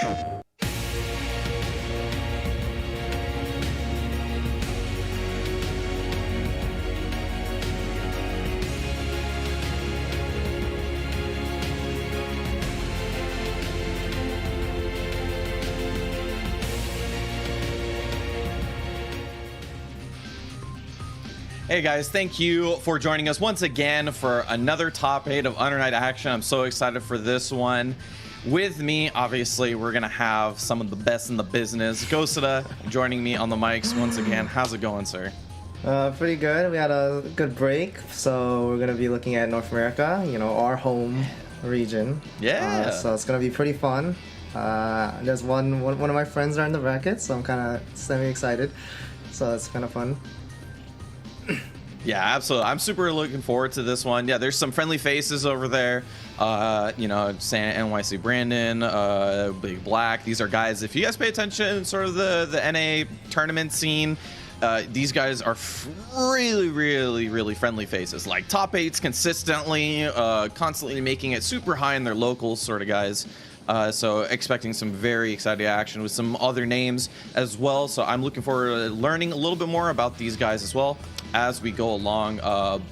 Hey guys, thank you for joining us once again for another top 8 of Under Night action. I'm so excited for this one. With me, obviously, we're going to have some of the best in the business. Ghostada joining me on the mics once again. How's it going, sir? Pretty good. We had a good break, so we're going to be looking at North America, you know, our home region. Yeah. So it's going to be pretty fun. There's one of my friends are in the bracket, so I'm kind of semi-excited. So it's kind of fun. Yeah, absolutely. I'm super looking forward to this one. Yeah, there's some friendly faces over there. You know, NYC Brandon, Big Black. These are guys, if you guys pay attention, sort of the NA tournament scene, these guys are really friendly faces. Like top 8s consistently, constantly making it super high in their locals sort of guys. So expecting some very exciting action with some other names as well. So I'm looking forward to learning a little bit more about these guys as well as we go along.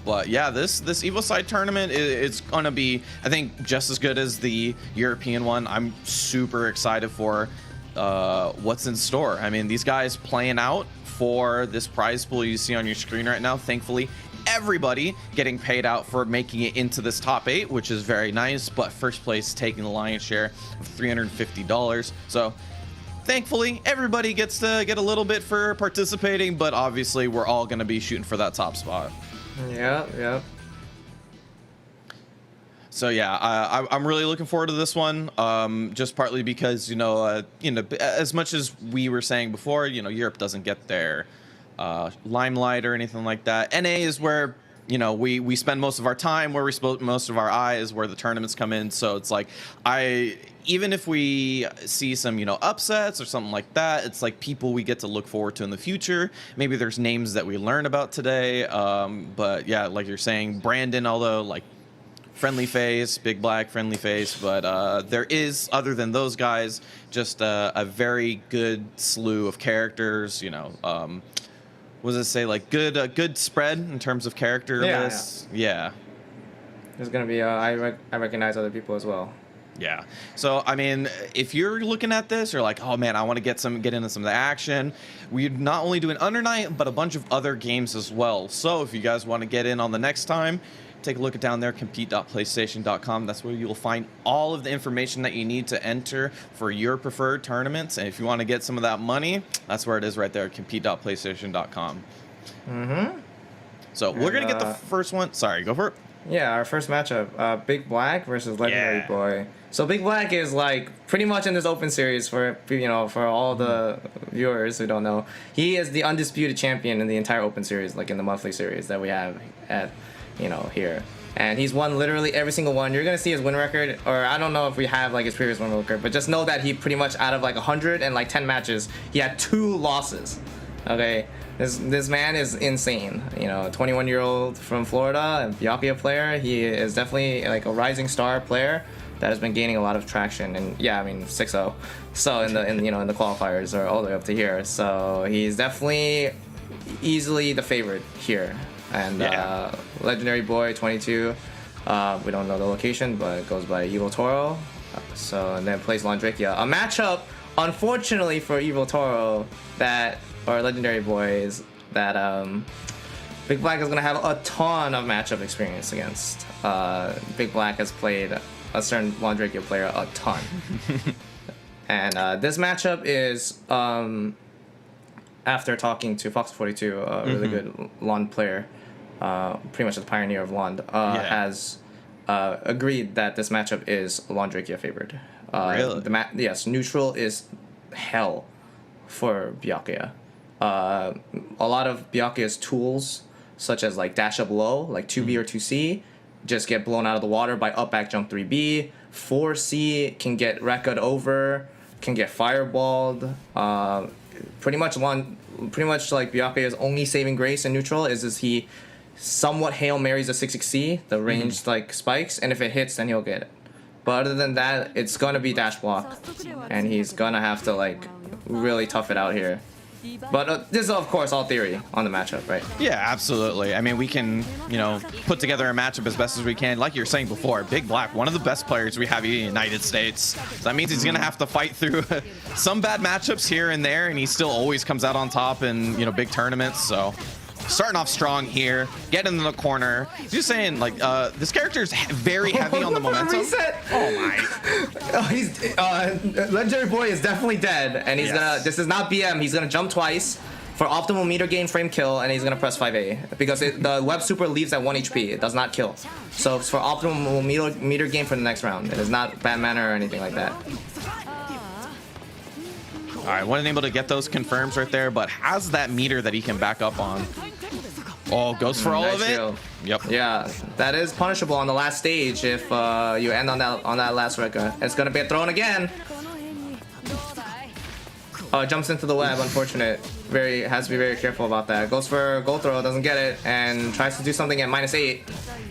But yeah, this EVO side tournament it's gonna be, I think, just as good as the European one. I'm super excited for what's in store. I mean, these guys playing out for this prize pool you see on your screen right now. Thankfully, everybody getting paid out for making it into this top 8, which is very nice. But first place taking the lion's share of $350. So thankfully, everybody gets to get a little bit for participating, but obviously we're all going to be shooting for that top spot. Yeah. So yeah, I'm really looking forward to this one. Just partly because you know, as much as we were saying before, you know, Europe doesn't get their limelight or anything like that. NA is where, you know, we spend most of our time, where we spend most of our eyes, where the tournaments come in. So it's like, even if we see some, you know, upsets or something like that, it's like people we get to look forward to in the future. Maybe there's names that we learn about today. But yeah, like you're saying, Brandon, although like friendly face, Big Black, friendly face, but there is, other than those guys, just a very good slew of characters, you know. What does it say? Like good spread in terms of character lists. Yeah. There's gonna be I recognize other people as well. Yeah. So I mean, if you're looking at this, you're like, oh man, I want to get into some of the action. We not only do an Under Night, but a bunch of other games as well. So if you guys want to get in on the next time, take a look at down there, compete.playstation.com. That's where you'll find all of the information that you need to enter for your preferred tournaments. And if you want to get some of that money, that's where it is right there, compete.playstation.com. So we're going to get the first one. Sorry, go for it. Yeah, our first matchup, Big Black versus Legendary Boy. So Big Black is like pretty much in this open series for, you know, for all the viewers who don't know. He is the undisputed champion in the entire open series, like in the monthly series that we have at, you know, here. And he's won literally every single one. You're gonna see his win record, or I don't know if we have like his previous win record, but just know that he pretty much, out of like 110 matches, he had 2 losses. Okay, this man is insane. You know, 21-year-old from Florida, a Byakuya player. He is definitely like a rising star player that has been gaining a lot of traction. And yeah, I mean 6-0. So in the qualifiers or all the way up to here. So he's definitely easily the favorite here. And Legendary Boy 22, we don't know the location, but it goes by EVO Toro. So, and then plays Londrakia. A matchup, unfortunately for EVO Toro, or Legendary Boys, that Big Black is going to have a ton of matchup experience against. Big Black has played a certain Londrakia player a ton. And this matchup is, after talking to Fox42, a really good Lond player, pretty much the pioneer of Lond, has agreed that this matchup is Londrakia favored. Really? Yes, neutral is hell for Byakuya. A lot of Byakuya's tools, such as like dash up low, like 2B or 2C, just get blown out of the water by up back jump 3B. 4C can get Reka'd over, can get fireballed. Pretty much like Byakuya's only saving grace in neutral is he somewhat Hail Marys a 6-6C, the ranged like spikes, and if it hits, then he'll get it. But other than that, it's gonna be dash block, and he's gonna have to like really tough it out here. But this is of course all theory on the matchup, right? Yeah, absolutely. I mean, we can, put together a matchup as best as we can. Like you were saying before, Big Black, one of the best players we have in the United States. So that means he's going to have to fight through some bad matchups here and there, and he still always comes out on top in, big tournaments. So starting off strong here, getting in the corner. Just saying, like, this character is very heavy on the momentum. Reset. Oh my! He's Legendary Boy is definitely dead, and he's gonna. This is not BM. He's gonna jump twice for optimal meter gain frame kill, and he's gonna press 5A because the web super leaves at 1 HP. It does not kill, so it's for optimal meter gain for the next round. It is not bad mana or anything like that. All right, wasn't able to get those confirms right there, but has that meter that he can back up on. Oh, goes for all of it. Shield. Yep. Yeah, that is punishable on the last stage if you end on that last Rekka. It's gonna be a thrown again. Oh, it jumps into the web. Unfortunate. Has to be very careful about that. Goes for gold throw, doesn't get it, and tries to do something at -8.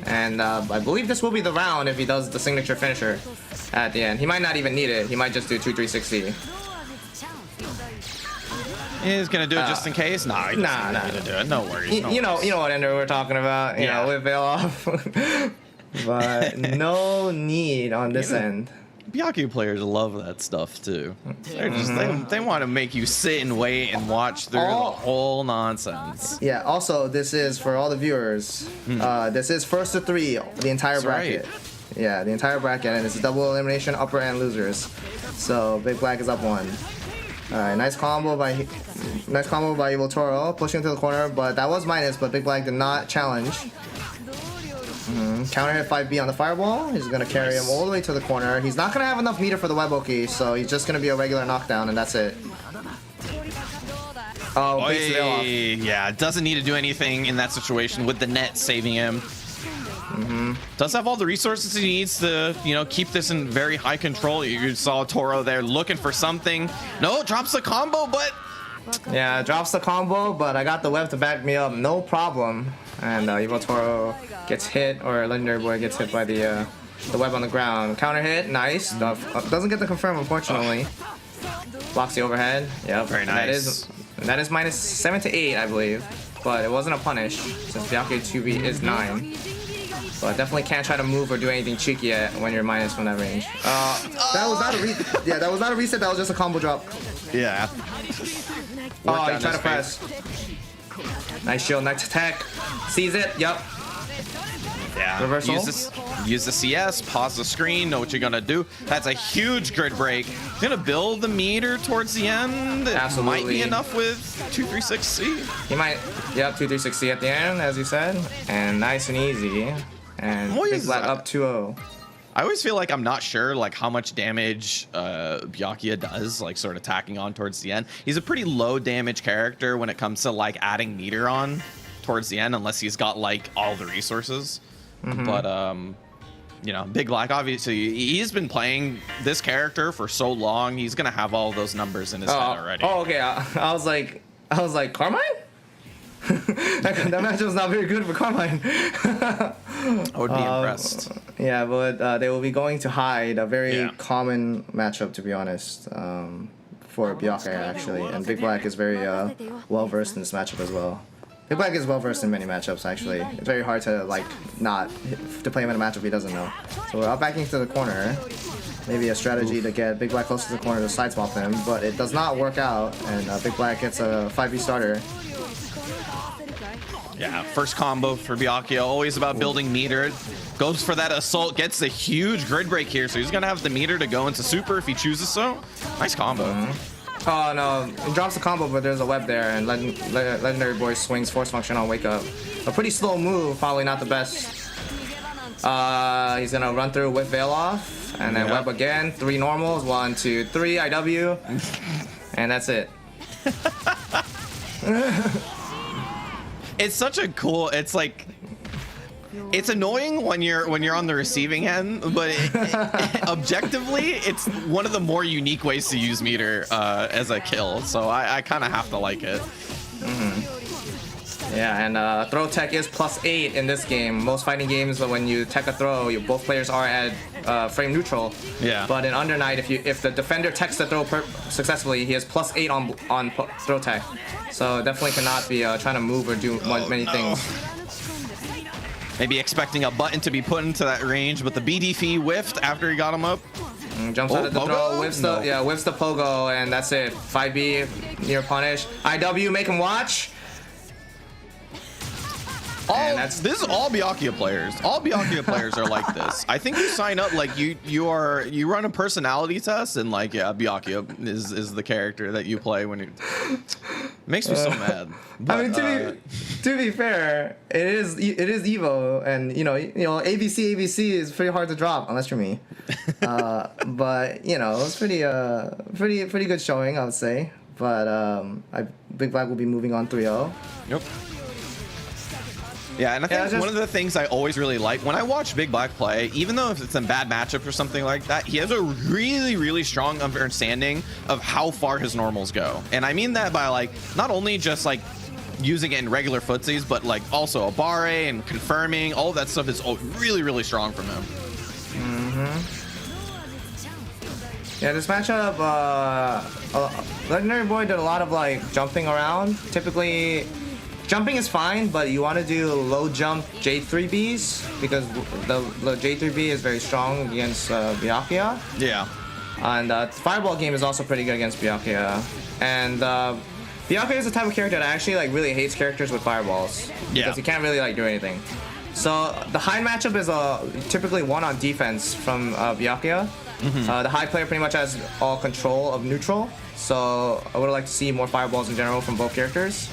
And I believe this will be the round if he does the signature finisher at the end. He might not even need it. He might just do 2-3-6-C. He's gonna do it just in case. Nah, he doesn't need to do it. No worries. You know what Ender we're talking about. You know, with veil off. But no need on this end. Byakuya players love that stuff too. They're just they want to make you sit and wait and watch through the whole nonsense. Yeah. Also, this is for all the viewers. This is first to 3, the entire bracket. Right. Yeah, the entire bracket, and it's a double elimination, upper and losers. So Big Black is up 1. All right, nice combo by EVO Toro, pushing to the corner, but that was minus, but Big Black did not challenge. Counter hit 5B on the fireball. He's gonna carry him all the way to the corner. He's not gonna have enough meter for the web Oki, so he's just gonna be a regular knockdown, and that's it. Oh, base veil off. Yeah, doesn't need to do anything in that situation with the net saving him. Does have all the resources he needs to, keep this in very high control. You saw Toro there looking for something. No, drops the combo, but... Yeah, drops the combo, but I got the web to back me up. No problem. And EVO Toro gets hit, or Legendary Boy gets hit by the web on the ground. Counter hit, nice. Doesn't get the confirm, unfortunately. Blocks the overhead. Yep. Very nice. That is -7 to 8, I believe. But it wasn't a punish, since Byakuya 2B is 9. But definitely can't try to move or do anything cheeky when you're minus from that range. That was not a reset. That was not a reset. That was just a combo drop. Yeah. Oh, he tried to press. Nice shield, next attack. Sees it. Yep. Yeah. Reversal. Use the CS. Pause the screen. Know what you're gonna do. That's a huge grid break. Gonna build the meter towards the end. Absolutely. Might be enough with 2-3-6-C. He might. Yep, 2-3-6-C at the end, as you said, and nice and easy. And Big Black up 2-0. I always feel like I'm not sure how much damage Byakuya does, sort of tacking on towards the end. He's a pretty low damage character when it comes to adding meter on towards the end, unless he's got all the resources. But Big Black, obviously he's been playing this character for so long, he's gonna have all those numbers in his head already. Oh, okay. I was like Carmine? That match was not very good for Carmine. I would be impressed. Yeah, but they will be going to hide, a very common matchup, to be honest, for Byakuya actually. And Big Black is very well versed in this matchup as well. Big Black is well versed in many matchups actually. It's very hard to not to play him in a matchup he doesn't know. So we're out backing to the corner. Maybe a strategy to get Big Black close to the corner to side swap him, but it does not work out, and Big Black gets a 5v starter. Yeah, first combo for Byakuya, always about building meter. Goes for that assault, gets a huge grid break here, so he's gonna have the meter to go into super if he chooses so. Nice combo. Oh no, he drops the combo, but there's a web there, and Legendary Boy swings force function on wake up. A pretty slow move, probably not the best. He's gonna run through with veil off, and then web again. 3 normals, 1, 2, 3, IW, and that's it. It's such a cool. It's annoying when you're on the receiving end, but objectively, it's one of the more unique ways to use meter as a kill. So I kind of have to like it. Yeah, and throw tech is +8 in this game. Most fighting games, when you tech a throw, both players are at frame neutral. Yeah. But in Under Night, if the defender techs the throw successfully, he has +8 on throw tech. So definitely cannot be trying to move or do many things. Maybe expecting a button to be put into that range, but the BDF whiffed after he got him up. Jumps out of the throw, whiffs the pogo, and that's it. 5B, near punish. IW, make him watch. This is all Byakuya players. All Byakuya players are like this. I think you sign up like you run a personality test, and like, yeah, Byakuya is the character that you play when you. Makes me so mad. But, I mean, to be fair, it is EVO, and you know ABC is pretty hard to drop unless you're me. But you know, it's pretty good showing, I would say. But Big Black will be moving on 3-0. Yep. Yeah, and I think one of the things I always really like when I watch Big Black play, even though if it's in bad matchups or something like that, he has a really, really strong understanding of how far his normals go. And I mean that by like not only just like using it in regular footsies, but like also a barre and confirming. All of that stuff is really, really strong from him. Yeah, this matchup, Legendary Boy did a lot of like jumping around. Typically, jumping is fine, but you want to do low jump J3Bs because the J3B is very strong against Byakuya. Yeah. And Fireball game is also pretty good against Byakuya. And Byakuya is the type of character that actually like really hates characters with fireballs because he can't really like do anything. So the high matchup is typically one on defense from Byakuya. The high player pretty much has all control of neutral. So I would like to see more fireballs in general from both characters.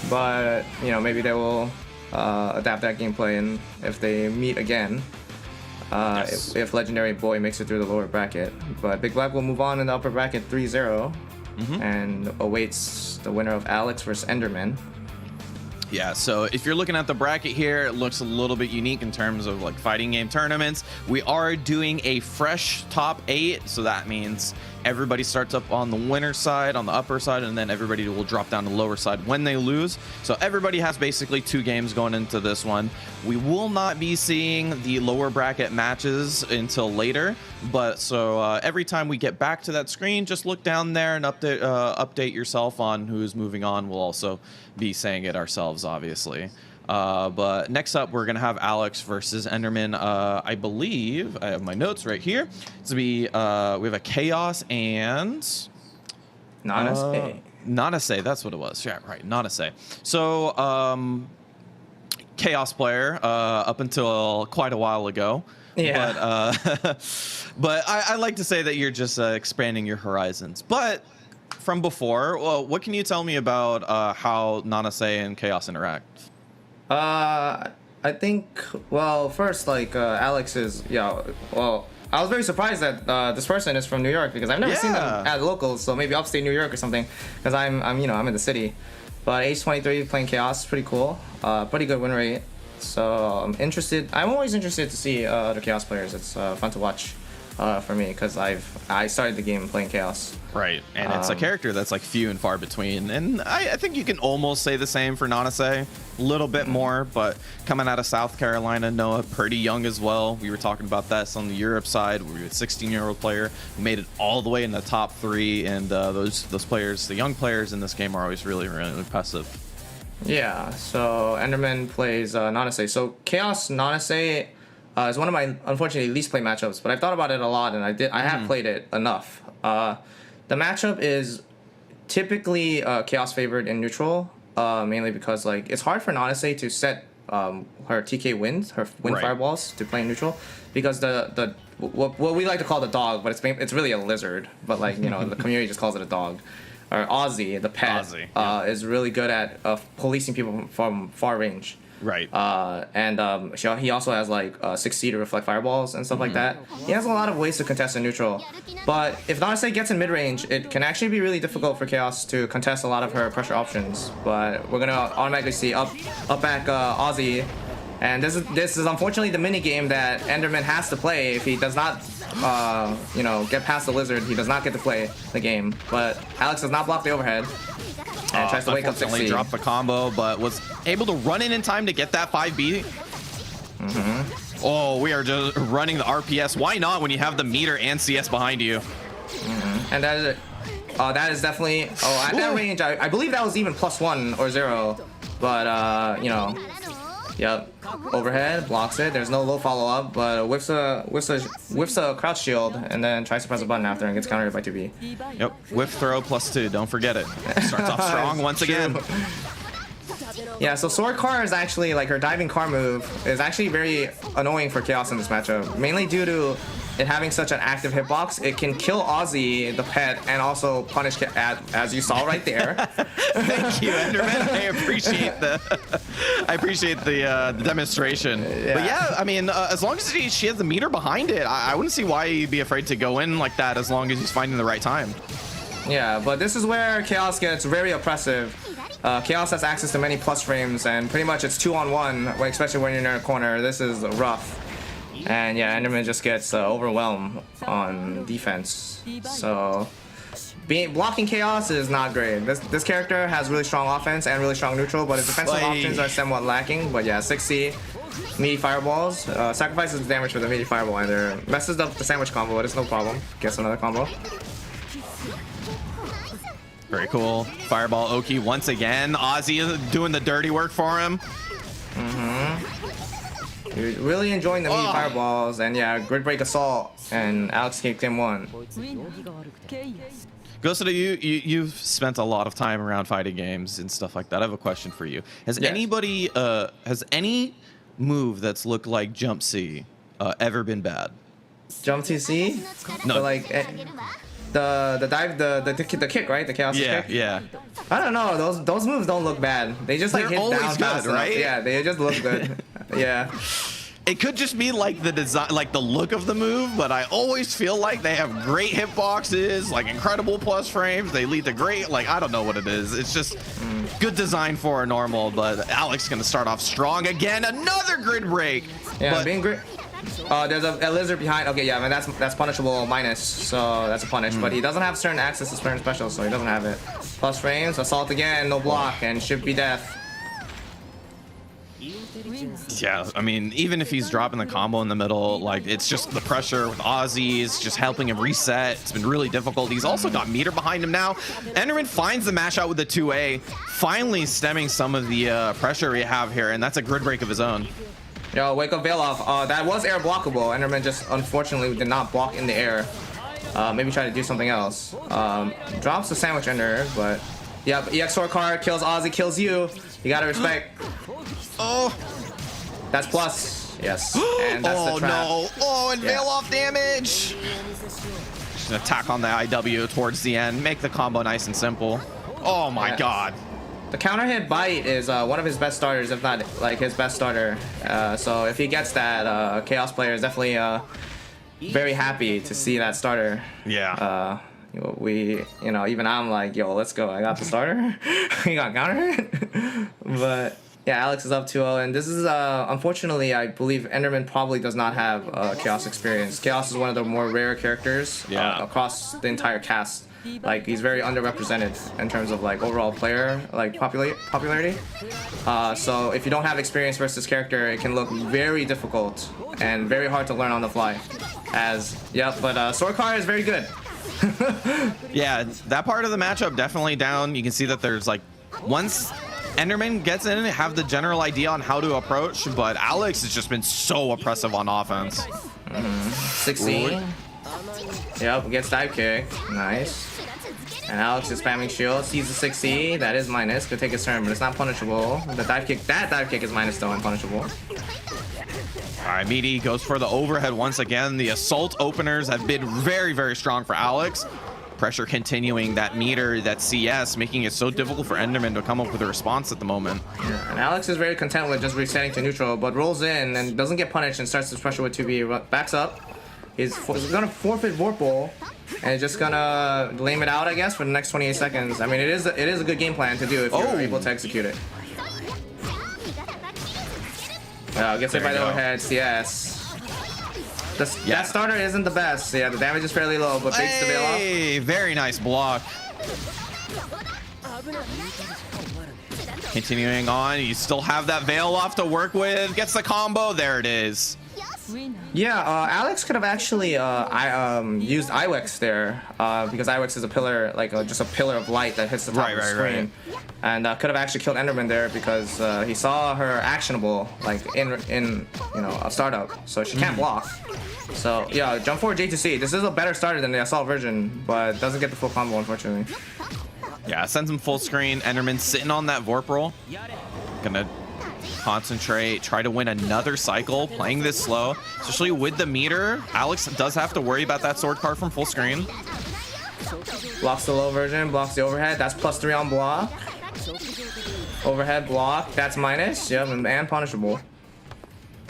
But you know, maybe they will adapt that gameplay, and if they meet again, if Legendary Boy makes it through the lower bracket. But Big Black will move on in the upper bracket 3-0 and awaits the winner of Alex versus Enderman. Yeah, so if you're looking at the bracket here, it looks a little bit unique in terms of like fighting game tournaments. We are doing a fresh top 8, so that means everybody starts up on the winner side, on the upper side, and then everybody will drop down to the lower side when they lose. So everybody has basically 2 games going into this one. We will not be seeing the lower bracket matches until later, but so every time we get back to that screen, just look down there and update yourself on who's moving on. We'll also be saying it ourselves, obviously. But next up, we're going to have Alex versus Enderman. I believe I have my notes right here. It's we have a Chaos and Nanase. That's what it was. Yeah, right. Nanase. So Chaos player up until quite a while ago. Yeah. But I like to say that you're just expanding your horizons. But from before, well, what can you tell me about how Nanase and Chaos interact? I think, well, first, like, Alex is, well, I was very surprised that this person is from New York because I've never seen them at locals, so maybe upstate New York or something, because I'm in the city. But age 23 playing Chaos is pretty cool, pretty good win rate. So I'm always interested to see other Chaos players. It's fun to watch for me because I started the game playing Chaos. Right, and it's a character that's like few and far between, and I think you can almost say the same for Nanase, a little bit more, but coming out of South Carolina, Noah, pretty young as well. We were talking about that on the Europe side. We were a 16-year-old player who made it all the way in the top 3, and those players, the young players in this game, are always really, really impressive. Yeah, so Enderman plays Nanase. So Chaos Nanase is one of my, unfortunately, least played matchups, but I've thought about it a lot, and I have played it enough. The matchup is typically Chaos favored in neutral, mainly because like it's hard for Nanase to set her TK wins, her fireballs to play in neutral, because what we like to call the dog, but it's really a lizard, but like the community just calls it a dog. Or Ozzy, the pet, is really good at policing people from far range. Right. And he also has like 6C to reflect fireballs and stuff like that. He has a lot of ways to contest in neutral. But if Nanase gets in mid-range, it can actually be really difficult for Chaos to contest a lot of her pressure options. But we're going to automatically see up back Ozzy. And this is unfortunately the mini game that Enderman has to play. If he does not get past the lizard, he does not get to play the game. But Alex does not block the overhead. And tries to wake up Unfortunately 60. dropped the combo, but was able to run in time to get that 5B. Oh, we are just running the RPS. Why not when you have the meter and CS behind you? And that is it. That is definitely. Oh, at that range, I believe that was even +1 or 0. But you know, yep. Overhead blocks it. There's no low follow up, but whiffs a crouch shield and then tries to press a button after and gets countered by 2B. Yep. Whiff throw +2. Don't forget it. Starts off strong once again. Yeah, so Sword Car is actually, like, her diving car move is actually very annoying for Chaos in this matchup. Mainly due to it having such an active hitbox. It can kill Ozzy, the pet, and also punish as you saw right there. Thank you, Enderman. I appreciate the demonstration. Yeah. But yeah, I mean, as long as she has the meter behind it, I wouldn't see why he'd be afraid to go in like that as long as he's finding the right time. Yeah, but this is where Chaos gets very oppressive. Chaos has access to many plus frames, and pretty much it's 2-on-1, especially when you're near a corner. This is rough. And yeah, Enderman just gets overwhelmed on defense. So blocking Chaos is not great. This character has really strong offense and really strong neutral, but his defensive options are somewhat lacking. But yeah, 6C, meaty fireballs, sacrifices damage with a meaty fireball, either messes up the sandwich combo, but it's no problem. Gets another combo. Very cool. Fireball Oki once again. Ozzy is doing the dirty work for him. You're really enjoying the meaty fireballs, and yeah, grid break assault, and Alex kicked him one. Ghost, you've spent a lot of time around fighting games and stuff like that. I have a question for you. Has anybody, has any move that's looked like Jump C ever been bad? Jump TC? No. But like the dive, the kick, right? The chaos kick. Yeah. I don't know. Those moves don't look bad. They just like They're hit down always fast good, enough. right? Yeah, they just look good. Yeah. It could just be like the design, like the look of the move, but I always feel like they have great hitboxes, like incredible plus frames. They lead to great, like, I don't know what it is. It's just good design for a normal, but Alex is going to start off strong again. Another grid break. Yeah, but being grid. There's a lizard behind. Okay, yeah, man, that's punishable minus, so that's a punish. But he doesn't have certain access to certain specials, so he doesn't have it. Plus frames, assault again, no block, and should be death. yeah, I mean, even if he's dropping the combo in the middle, like, it's just the pressure with Ozzy's just helping him reset. It's been really difficult. He's also got meter behind him now. Enderman finds the mash out with the 2A, finally stemming some of the pressure we have here, and that's a grid break of his own. Yo, wake up veil off. That was air blockable. Enderman just unfortunately did not block in the air. Maybe try to do something else. Drops the sandwich ender, but yeah, EX sword card kills Ozzy, kills you. You gotta respect. Oh, that's plus. Yes. And that's the trap. No. Oh, and veil off damage. Just an attack on the IW towards the end. Make the combo nice and simple. Oh my god. The counter hit bite is one of his best starters, if not like his best starter. So if he gets that, Chaos player is definitely very happy to see that starter. Yeah. Even I'm like, yo, let's go. I got the starter. He got counter hit. But yeah, Alex is up 2-0, and this is unfortunately, I believe Enderman probably does not have Chaos experience. Chaos is one of the more rare characters across the entire cast. Like, he's very underrepresented in terms of like overall player like popularity. So if you don't have experience versus this character, it can look very difficult and very hard to learn on the fly. But Sword Car is very good. Yeah, that part of the matchup definitely down. You can see that there's like, once Enderman gets in, have the general idea on how to approach, but Alex has just been so oppressive on offense. 16. Yep, gets dive kick. Nice. And Alex is spamming shield, sees the 6C, that is minus, could take his turn, but it's not punishable. That dive kick is minus though and punishable. Alright, Meaty goes for the overhead once again. The assault openers have been very, very strong for Alex. Pressure continuing, that meter, that CS, making it so difficult for Enderman to come up with a response at the moment. Yeah, and Alex is very content with just resetting to neutral, but rolls in and doesn't get punished and starts to pressure with 2B, backs up. He's gonna forfeit Vorpal, and just gonna lame it out, I guess, for the next 28 seconds. I mean, it is a good game plan to do if you're able to execute it. Gets hit by the overhead, CS. That starter isn't the best. Yeah, the damage is fairly low, but takes the veil off. Hey, very nice block. Continuing on, you still have that Veil off to work with. Gets the combo. There it is. Yeah, Alex could have actually used IWEX there because IWEX is a pillar, like just a pillar of light that hits the top of the screen, and could have actually killed Enderman there because he saw her actionable like in you know a startup, so she can't block. So yeah, jump forward J2C. This is a better starter than the assault version, but doesn't get the full combo unfortunately. Yeah, sends him full screen. Enderman sitting on that Vorp roll. Gonna concentrate, try to win another cycle, playing this slow, especially with the meter. Alex does have to worry about that sword card from full screen. Blocks the low version, blocks the overhead. That's +3 on block. Overhead block, that's minus. Yep, and punishable.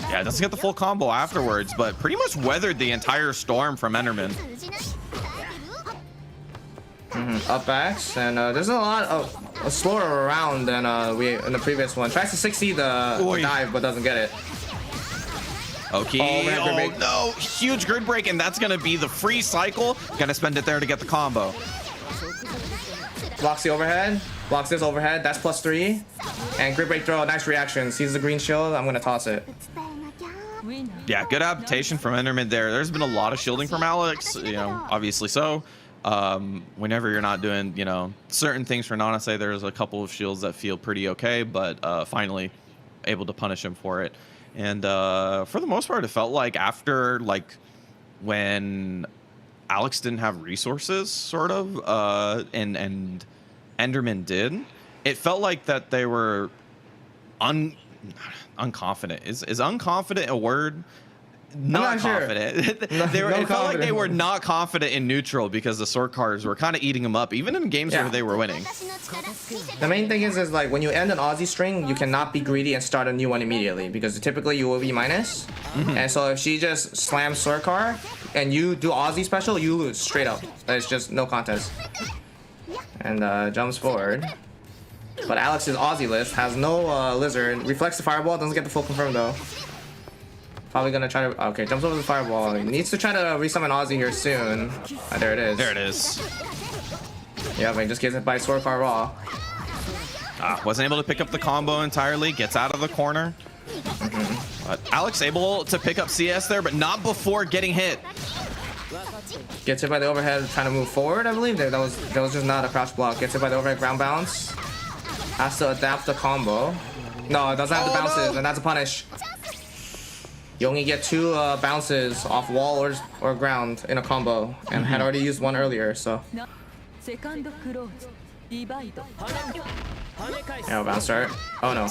Yeah, doesn't get the full combo afterwards, but pretty much weathered the entire storm from Enderman. Up backs, and there's a lot of a slower round than we in the previous one. Tries to 60 the dive, but doesn't get it. Okay. Oh no, huge grid break, and that's gonna be the free cycle. Gonna spend it there to get the combo. Blocks the overhead, blocks this overhead. That's +3, and grid break throw. Nice reaction. Sees the green shield. I'm gonna toss it. Yeah, good adaptation from Enderman there. There's been a lot of shielding from Alex, you know, obviously so. Whenever you're not doing, you know, certain things for Nana, say there's a couple of shields that feel pretty okay, but finally able to punish him for it. And for the most part, it felt like after like when Alex didn't have resources, sort of, and Enderman did, it felt like that they were unconfident. Is unconfident a word? Not confident. Sure. It felt like they were not confident in neutral because the sword cards were kind of eating them up, even in games where they were winning. The main thing is like when you end an Aussie string, you cannot be greedy and start a new one immediately because typically you will be minus. And so if she just slams sword card and you do Aussie special, you lose straight up. It's just no contest. And jumps forward. But Alex's Aussie list has no lizard. Reflects the fireball, doesn't get the full confirm though. Probably gonna try to. Okay, jumps over the fireball. He needs to try to resummon Aussie here soon. There it is. There it is. Yeah, but he just gets it by sword card raw. Wasn't able to pick up the combo entirely. Gets out of the corner. But Alex able to pick up CS there, but not before getting hit. Gets hit by the overhead, trying to move forward. I believe that was just not a crouch block. Gets hit by the overhead ground bounce. Has to adapt the combo. No, it doesn't have the bounces, and that's a punish. You only get 2 bounces off wall or ground in a combo, and had already used one earlier, so. Yeah, bounce start. Oh no.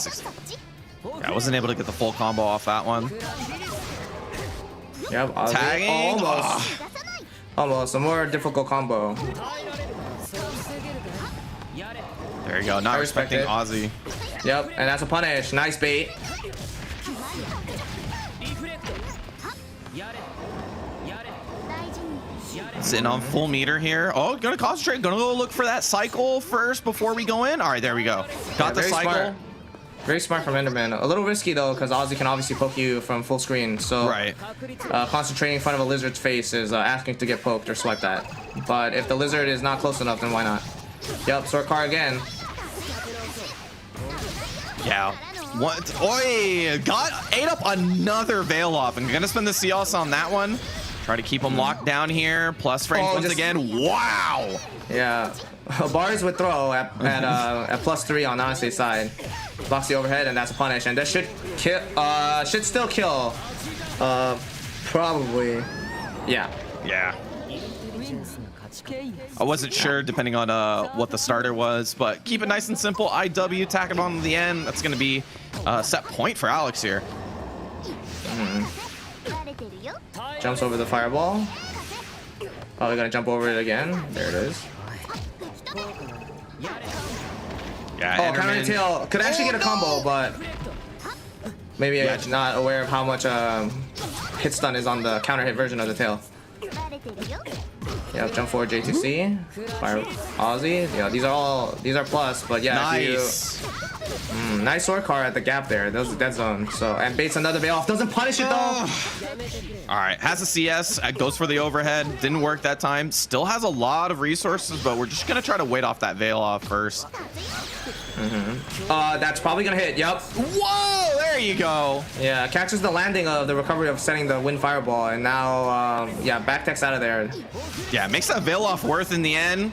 Yeah, I wasn't able to get the full combo off that one. Yep, tagging. Almost a more difficult combo. There you go. Not respecting Aussie. Yep, and that's a punish. Nice bait. Sitting on full meter here. Oh, gonna concentrate. Gonna go look for that cycle first before we go in. All right, there we go. Got the cycle. Smart. Very smart from Enderman. A little risky though, because Aussie can obviously poke you from full screen. So concentrating in front of a lizard's face is asking to get poked or swipe that. But if the lizard is not close enough, then why not? Yep, sword card again. Yeah. What? Oi! Ate up another Veil off. And gonna spend the CS on that one. Try to keep him locked down here. Plus frames once again. Wow! Yeah. Bars would throw at +3 on Nanase's side. Blocks the overhead, and that's a punish. And that should kill. Should still kill. Probably. Yeah. Yeah. I wasn't sure depending on what the starter was, but keep it nice and simple. IW, tack it on to the end. That's gonna be a set point for Alex here. Jumps over the fireball. Probably gonna jump over it again. There it is. Yeah, counter tail. Could actually get a combo, but maybe I'm not aware of how much hit stun is on the counter hit version of the tail. Yeah, jump forward J2C. Fire Aussie. Yeah, these are plus, but yeah. Nice. Nice sword card at the gap there. That was a dead zone. So, and baits another bait off. Doesn't punish it though. All right, has a CS, goes for the overhead. Didn't work that time. Still has a lot of resources, but we're just gonna try to wait off that veil off first. That's probably gonna hit. Yep. Whoa, there you go. Yeah, catches the landing of the recovery of setting the wind fireball, and now yeah, backtech's out of there. Yeah, makes that veil off worth in the end.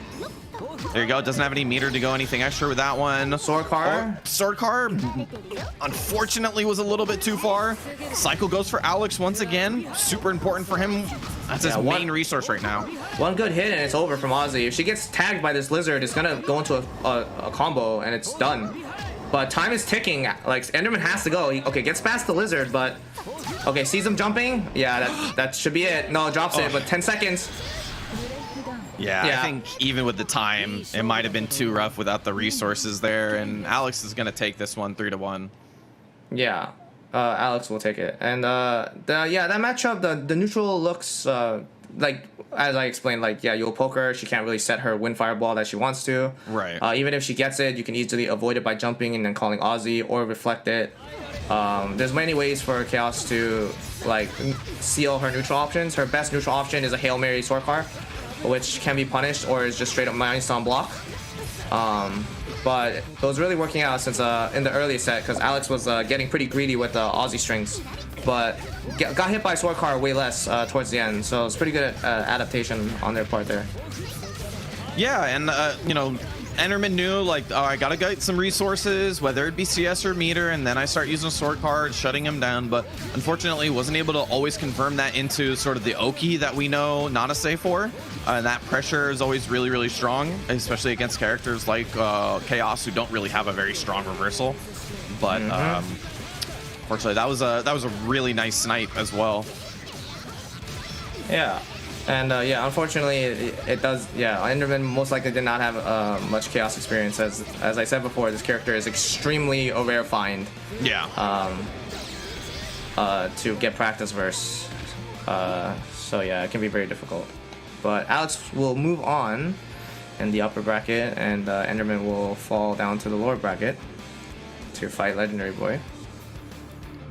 There you go. Doesn't have any meter to go anything extra with that one. Sword car. Sword car, unfortunately, was a little bit too far. Cycle goes for Alex once again. Super important for him. That's his main resource right now. One good hit and it's over from Aussie. If she gets tagged by this lizard, it's gonna go into a combo and it's done. But time is ticking. Like Enderman has to go. Okay, gets past the lizard, but okay, sees him jumping. Yeah, that should be it. No, drops it, but 10 seconds. Yeah, I think even with the time, it might have been too rough without the resources there, and Alex is going to take this one 3-1. Yeah, Alex will take it. And that matchup, the neutral looks like, as I explained, like, yeah, you'll poke her. She can't really set her wind fireball that she wants to. Right. Even if she gets it, you can easily avoid it by jumping and then calling Aussie or reflect it. There's many ways for Chaos to, like, seal her neutral options. Her best neutral option is a Hail Mary sword car, which can be punished or is just straight up minus on block. But it was really working out since in the early set because Alex was getting pretty greedy with Aussie strings, but got hit by sword car way less towards the end. So it's pretty good adaptation on their part there. Yeah, and you know, Enderman knew, like, oh, I gotta get some resources, whether it be CS or meter, and then I start using sword card, shutting him down, but unfortunately wasn't able to always confirm that into sort of the Oki that we know Nana say for. And that pressure is always really, really strong, especially against characters like Chaos, who don't really have a very strong reversal. But unfortunately, that was a really nice snipe as well. Yeah. And yeah, unfortunately, it does. Yeah, Enderman most likely did not have much Chaos experience. As I said before, this character is extremely rare find. Yeah. To get practice verse. So yeah, it can be very difficult. But Alex will move on in the upper bracket, and Enderman will fall down to the lower bracket to fight Legendary Boy.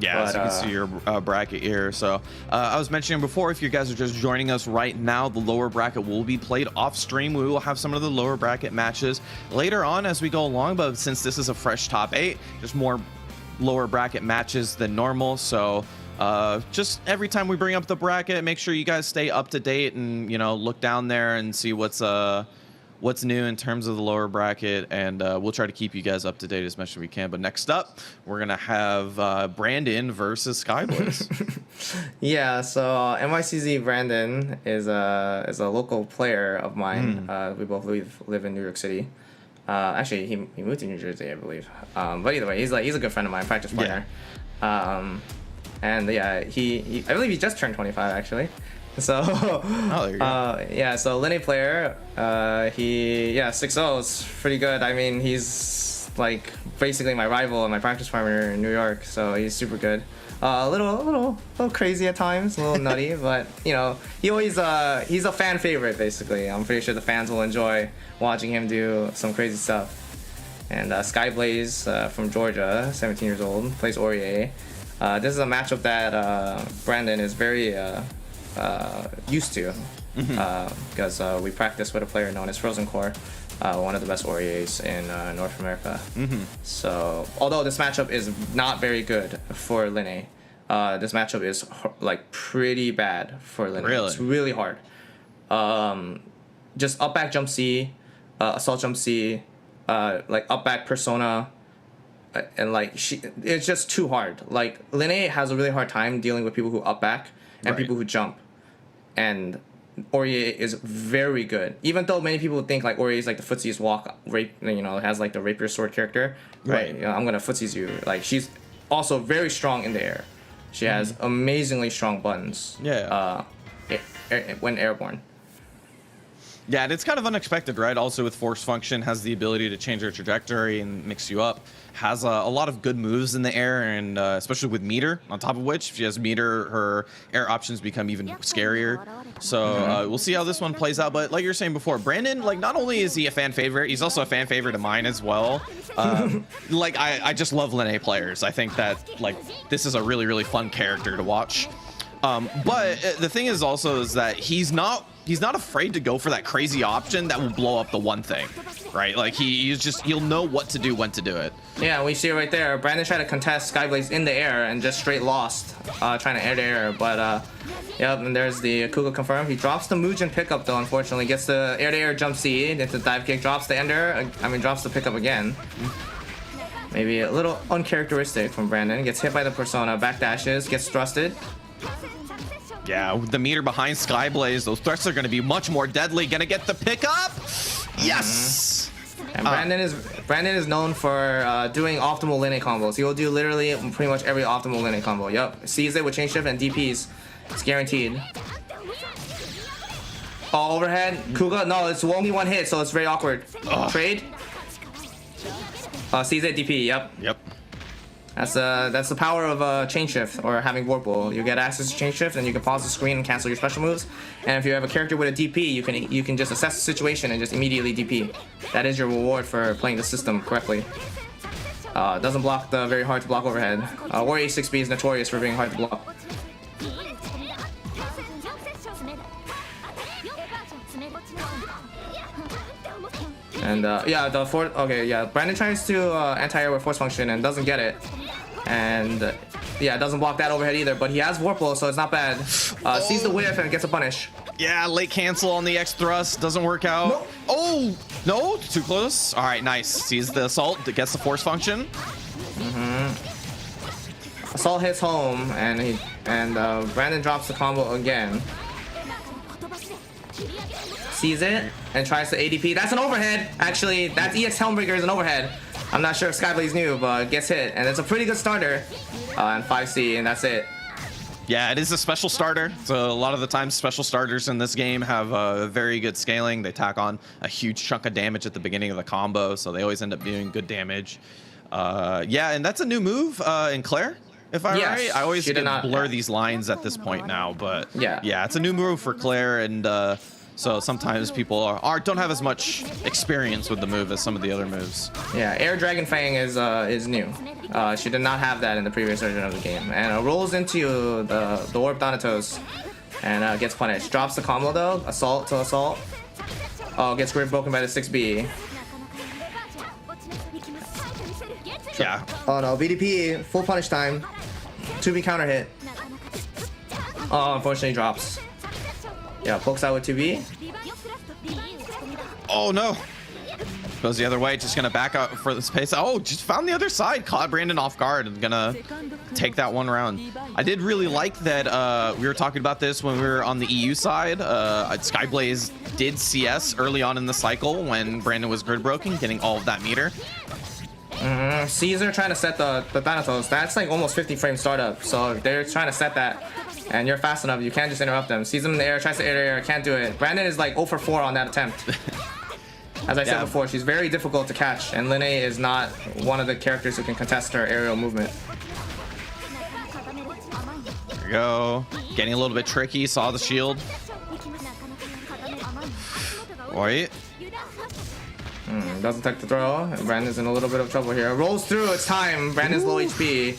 Yeah, so you can see your bracket here. So I was mentioning before, if you guys are just joining us right now, the lower bracket will be played off stream. We will have some of the lower bracket matches later on as we go along, but since this is a fresh top 8, there's more lower bracket matches than normal. So just every time we bring up the bracket, make sure you guys stay up to date and, you know, look down there and see what's new in terms of the lower bracket, and we'll try to keep you guys up to date as much as we can. But next up, we're gonna have Brandon versus Skyblaze. Yeah, so NYCZ Brandon is a local player of mine. We both live in New York City. Actually, he moved to New Jersey, I believe. But either way, he's a good friend of mine, practice partner. Yeah. And yeah, I believe he just turned 25 actually. So there you go. yeah, so Linne player, he 6-0 is pretty good. I mean, he's like basically my rival and my practice partner in New York, so he's super good. A little crazy at times, a little nutty, but you know, he's a fan favorite basically. I'm pretty sure the fans will enjoy watching him do some crazy stuff. And Skyblaze from Georgia, 17 years old, plays Aurier. This is a matchup that Brandon is very used to, because we practice with a player known as Frozen Core, one of the best Auriers in North America. So although this matchup is not very good for Linne, this matchup is like pretty bad for Linne. Really? It's really hard. Just up back jump C, assault jump C, like up back persona, and like it's just too hard. Like Linne has a really hard time dealing with people who up back and people who jump. And Aurier is very good, even though many people think like Aurier is like the footsiest walk rape, you know, has like the rapier sword character. Right. You know, I'm gonna footsies you. Like she's also very strong in the air. She has amazingly strong buttons. Yeah. When airborne. Yeah, and it's kind of unexpected, right? Also with force function, has the ability to change your trajectory and mix you up. Has a lot of good moves in the air, and especially with meter, on top of which, if she has meter, her air options become even scarier. So we'll see how this one plays out. But like you were saying before, Brandon, like, not only is he a fan favorite, he's also a fan favorite of mine as well. Like, I just love Lene players. I think that, like, this is a really, really fun character to watch. But the thing is also is that he's not afraid to go for that crazy option that will blow up the one thing, right? Like he'll know what to do, when to do it. Yeah, we see it right there. Brandon tried to contest Skyblaze in the air and just straight lost, trying to air to air. But yep, and there's the Kuga confirmed. He drops the Mugen pickup though, unfortunately. Gets the air to air jump C into dive kick, drops the Ender. Drops the pickup again. Maybe a little uncharacteristic from Brandon. Gets hit by the Persona, backdashes, gets thrusted. Yeah, with the meter behind Skyblaze, those thrusts are going to be much more deadly. Gonna get the pickup. Yes. And Brandon is known for doing optimal Lene combos. He will do literally pretty much every optimal Lene combo. Yep, sees it with chain shift and DPs. It's guaranteed. Oh, overhead. Kuga. No, it's only one hit, so it's very awkward. Trade. Sees it DP. Yep. That's the power of chain shift or having Vorpal. You get access to chain shift, and you can pause the screen and cancel your special moves. And if you have a character with a DP, you can just assess the situation and just immediately DP. That is your reward for playing the system correctly. Doesn't block the very hard to block overhead. Warrior 6B is notorious for being hard to block. And Brandon tries to anti-air with force function and doesn't get it. And yeah, doesn't block that overhead either, but he has Vorpal, so it's not bad. Sees the whiff and gets a punish. Yeah, late cancel on the X thrust, doesn't work out. Nope. Oh, no, too close. All right, nice. Sees the assault, gets the force function. Assault hits home, and Brandon drops the combo again. Sees it and tries to ADP. That's an overhead. Actually, that's EX Helmbreaker is an overhead. I'm not sure if Skyblaze knew, but gets hit, and it's a pretty good starter. And 5C, and that's it. Yeah, it is a special starter. So a lot of the times, special starters in this game have very good scaling. They tack on a huge chunk of damage at the beginning of the combo, so they always end up doing good damage. Yeah, and that's a new move in Claire. If I'm right, I always blur these lines at this point now, but yeah, it's a new move for Claire, and so sometimes people don't have as much experience with the move as some of the other moves. Yeah, Air Dragon Fang is new. She did not have that in the previous version of the game, and rolls into the Orb Thanatos and gets punished. Drops the combo though, assault to assault. Oh, gets grid broken by the 6B. Yeah. Oh no, BDP, full punish time. 2B counter hit. Oh, unfortunately drops. Yeah, pokes out with 2B. Oh no. Goes the other way, just gonna back out for the space. Oh, just found the other side, caught Brandon off guard and gonna take that one round. I did really like that we were talking about this when we were on the EU side. Skyblaze did CS early on in the cycle when Brandon was grid broken, getting all of that meter. Caesar trying to set the Thanatos. That's like almost 50 frame startup. So they're trying to set that, and you're fast enough. You can't just interrupt them. Sees them in the air, tries to air, can't do it. Brandon is like 0 for 4 on that attempt. As I said before, she's very difficult to catch, and Lene is not one of the characters who can contest her aerial movement. There we go. Getting a little bit tricky. Saw the shield. Wait. Doesn't take the throw. Brandon's in a little bit of trouble here. Rolls through. It's time. Brandon's low HP.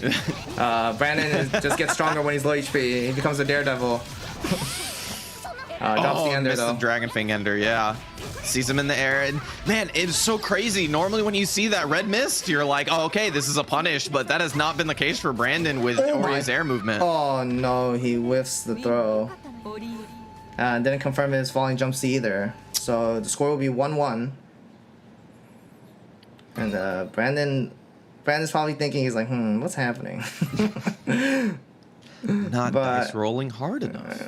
Brandon just gets stronger when he's low HP. He becomes a daredevil. Drops the Ender though. The Dragon Fang Ender, yeah. Sees him in the air, and man, it's so crazy. Normally when you see that red mist, you're like, oh, okay, this is a punish, but that has not been the case for Brandon with Ori's air movement. Oh no, he whiffs the throw. And didn't confirm his falling jump C either. So the score will be 1-1. And Brandon's probably thinking, he's like, what's happening? Not dice rolling hard enough.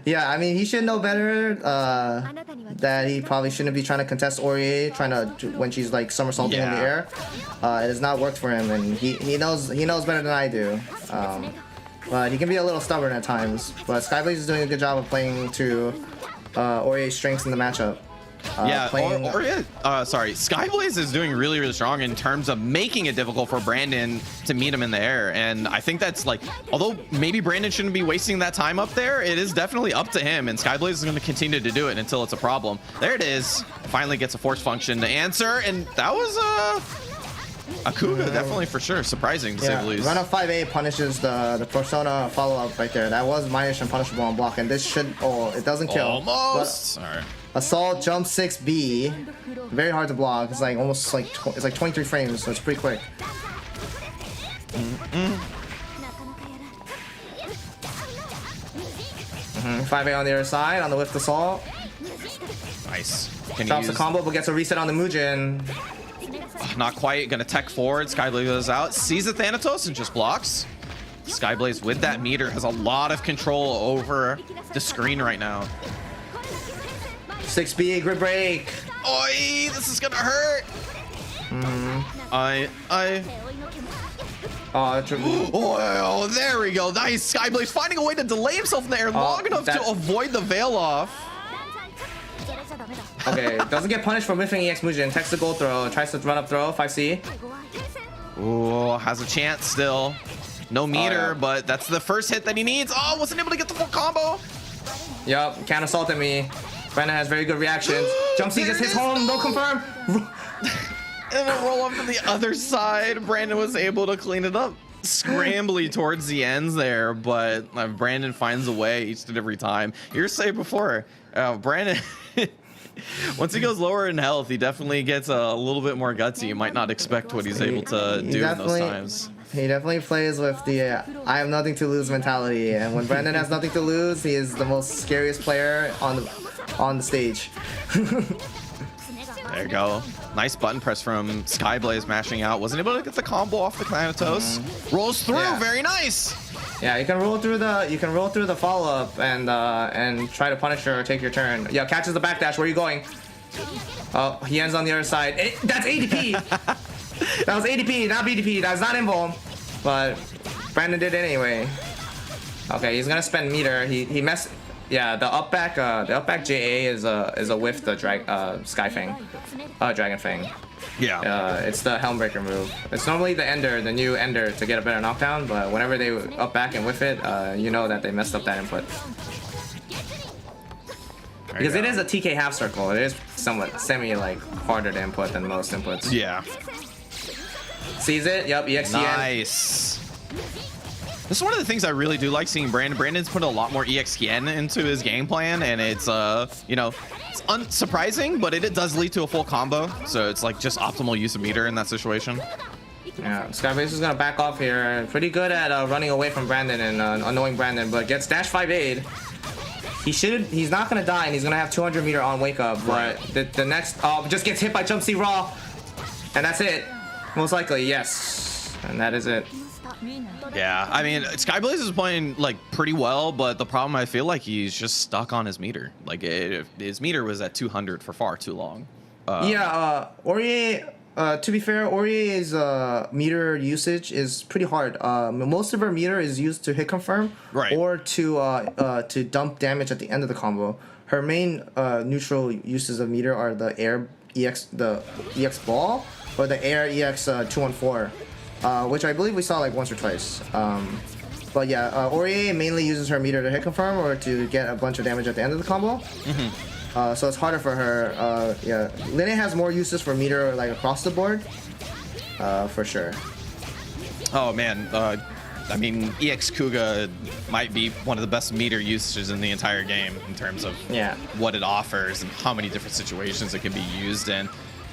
Yeah, I mean, he should know better that he probably shouldn't be trying to contest Ori, when she's like somersaulting in the air. It has not worked for him, and he knows better than I do. But he can be a little stubborn at times. But Skyblaze is doing a good job of playing to Oria's strengths in the matchup. Skyblaze is doing really, really strong in terms of making it difficult for Brandon to meet him in the air. And I think that's like, although maybe Brandon shouldn't be wasting that time up there, it is definitely up to him. And Skyblaze is going to continue to do it until it's a problem. There it is. Finally gets a force function to answer. And that was a Kuga, definitely for sure. Surprising to say the least. Run up 5A punishes the Persona follow-up right there. That was minus and punishable on block. And this should, it doesn't kill. Almost. All right. Assault jump 6B, very hard to block. It's like almost like it's like 23 frames, so it's pretty quick. 5A on the other side on the lift assault. Nice. Drops the combo, but gets a reset on the Mugen. Not quite. Gonna tech forward. Skyblaze goes out, sees the Thanatos and just blocks. Skyblaze with that meter has a lot of control over the screen right now. 6B, grid break. Oi, this is gonna hurt. Oh, there we go. Nice. Skyblaze finding a way to delay himself in the air long enough to avoid the veil off. Okay, doesn't get punished for whiffing EX Mugen. Takes the gold throw, tries to run up throw, 5C. Ooh, has a chance still. No meter, but that's the first hit that he needs. Oh, wasn't able to get the full combo. Yup, can't assault at me. Brandon has very good reactions. Jump C just hits home, no confirm. And a roll up to the other side. Brandon was able to clean it up. Scrambly towards the ends there, but Brandon finds a way each and every time. You were saying before, Brandon, once he goes lower in health, he definitely gets a little bit more gutsy. You might not expect what he's able to do in those times. He definitely plays with the I have nothing to lose mentality, and when Brandon has nothing to lose, he is the most scariest player on the stage. There you go. Nice button press from Skyblaze, mashing out. Wasn't able to get the combo off the Thanatos. Rolls through, very nice. Yeah, you can roll through the follow up and try to punish her or take your turn. Yeah, catches the backdash. Where are you going? Oh, he ends on the other side. That's ADP. That was ADP, not BDP. That's not invuln. But Brandon did it anyway. Okay, he's gonna spend meter. He messed. Yeah, the up back JA is a whiff the Dragon Fang. Yeah. It's the Helmbreaker move. It's normally the new Ender to get a better knockdown, but whenever they up back and whiff it, you know that they messed up that input. Because it is a TK half circle. It is somewhat like harder to input than most inputs. Yeah. Sees it. Yep. EXCN. Nice. This is one of the things I really do like seeing Brandon. Brandon's put a lot more EXKN into his game plan, and it's it's unsurprising, but it does lead to a full combo. So it's like just optimal use of meter in that situation. Yeah, Skyblaze is gonna back off here. Pretty good at running away from Brandon and annoying Brandon, but gets dash 5-8. He's not gonna die, and he's gonna have 200 meter on wake up. But the next just gets hit by Jump C Raw, and that's it. Most likely, yes, and that is it. Yeah, I mean, Skyblaze is playing like pretty well, but the problem I feel like he's just stuck on his meter. Like his meter was at 200 for far too long. Orie. To be fair, Orie's meter usage is pretty hard. Most of her meter is used to hit confirm, or to dump damage at the end of the combo. Her main neutral uses of meter are the air EX ball or the air EX 214. Which I believe we saw like once or twice. But yeah, Orie mainly uses her meter to hit confirm or to get a bunch of damage at the end of the combo. So it's harder for her. Yeah, Linne has more uses for meter like across the board, for sure. Oh man, I mean EX Kuga might be one of the best meter usages in the entire game in terms of what it offers and how many different situations it can be used in.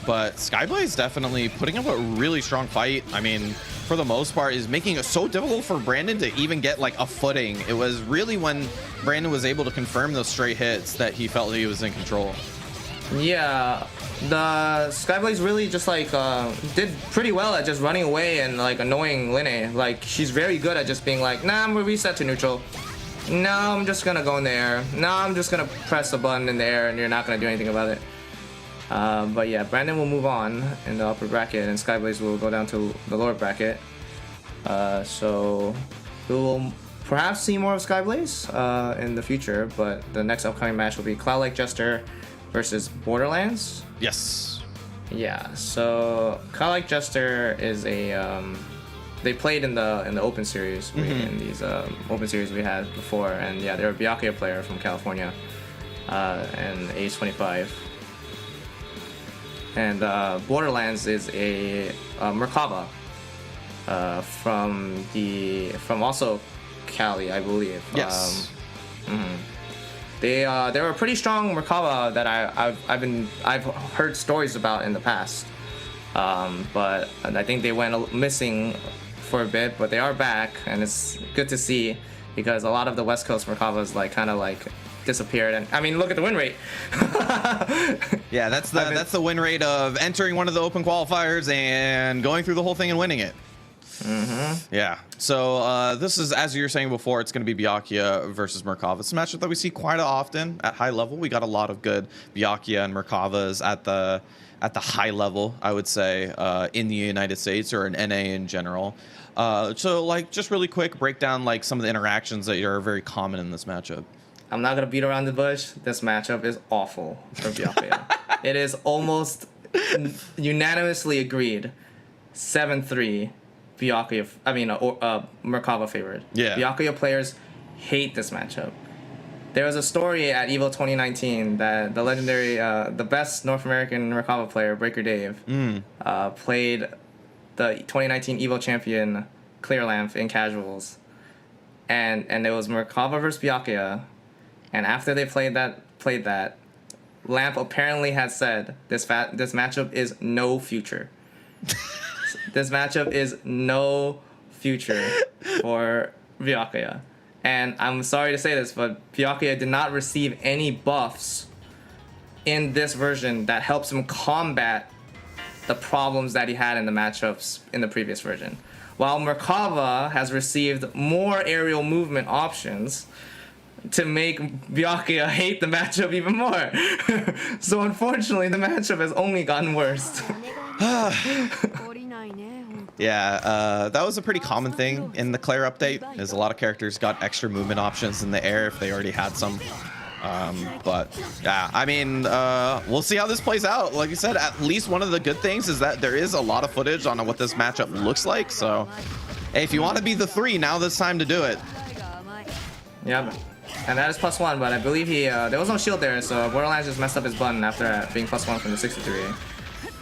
But Skyblaze definitely putting up a really strong fight. I mean, for the most part, is making it so difficult for Brandon to even get like a footing. It was really when Brandon was able to confirm those straight hits that he felt he was in control. Yeah, the Skyblaze really just like did pretty well at just running away and like annoying Linne. Like she's very good at just being like, nah, I'm gonna reset to neutral. No, I'm just gonna go in there. No, I'm just gonna press a button in there and you're not gonna do anything about it. But yeah, Brandon will move on in the upper bracket, and Skyblaze will go down to the lower bracket. So we will perhaps see more of Skyblaze in the future, but the next upcoming match will be Cloud Lake Jester versus Borderlands. Yes. Yeah, so Cloud Lake Jester is a they played in the open series in these open series we had before, and yeah, they're a Byakuya player from California, and age 25. And Borderlands is a Merkaba from also Cali, I believe. Yes. They were a pretty strong Merkaba that I've heard stories about in the past, but I think they went missing for a bit, but they are back, and it's good to see because a lot of the West Coast Merkabas kind of disappeared. And I mean, look at the win rate. Yeah, that's the win rate of entering one of the open qualifiers and going through the whole thing and winning it. Yeah. So this is, as you were saying before, it's going to be Byakuya versus Merkava. It's a matchup that we see quite often at high level. We got a lot of good Byakuya and Merkavas at the high level, I would say, in the United States or in NA in general. So just really quick, break down some of the interactions that are very common in this matchup. I'm not gonna beat around the bush. This matchup is awful for Byakuya. It is almost unanimously agreed, 7-3. Byakuya, Merkava favored. Yeah. Byakuya players hate this matchup. There was a story at EVO 2019 that the legendary, the best North American Merkava player, Breaker Dave, played the 2019 EVO champion Clear Lamp in casuals, and it was Merkava versus Byakuya, and after they played that, Lamp apparently had said this matchup is no future. This matchup is no future for Byakuya. And I'm sorry to say this, but Byakuya did not receive any buffs in this version that helps him combat the problems that he had in the matchups in the previous version. While Merkava has received more aerial movement options to make Byakuya hate the matchup even more. So unfortunately, the matchup has only gotten worse. Yeah, that was a pretty common thing in the Claire update, is a lot of characters got extra movement options in the air if they already had some. But yeah, I mean, we'll see how this plays out. Like you said, at least one of the good things is that there is a lot of footage on what this matchup looks like. So hey, if you want to be the 3, now this time to do it. Yeah, and that is +1, but I believe there was no shield there, so Borderlands just messed up his button after being +1 from the 63.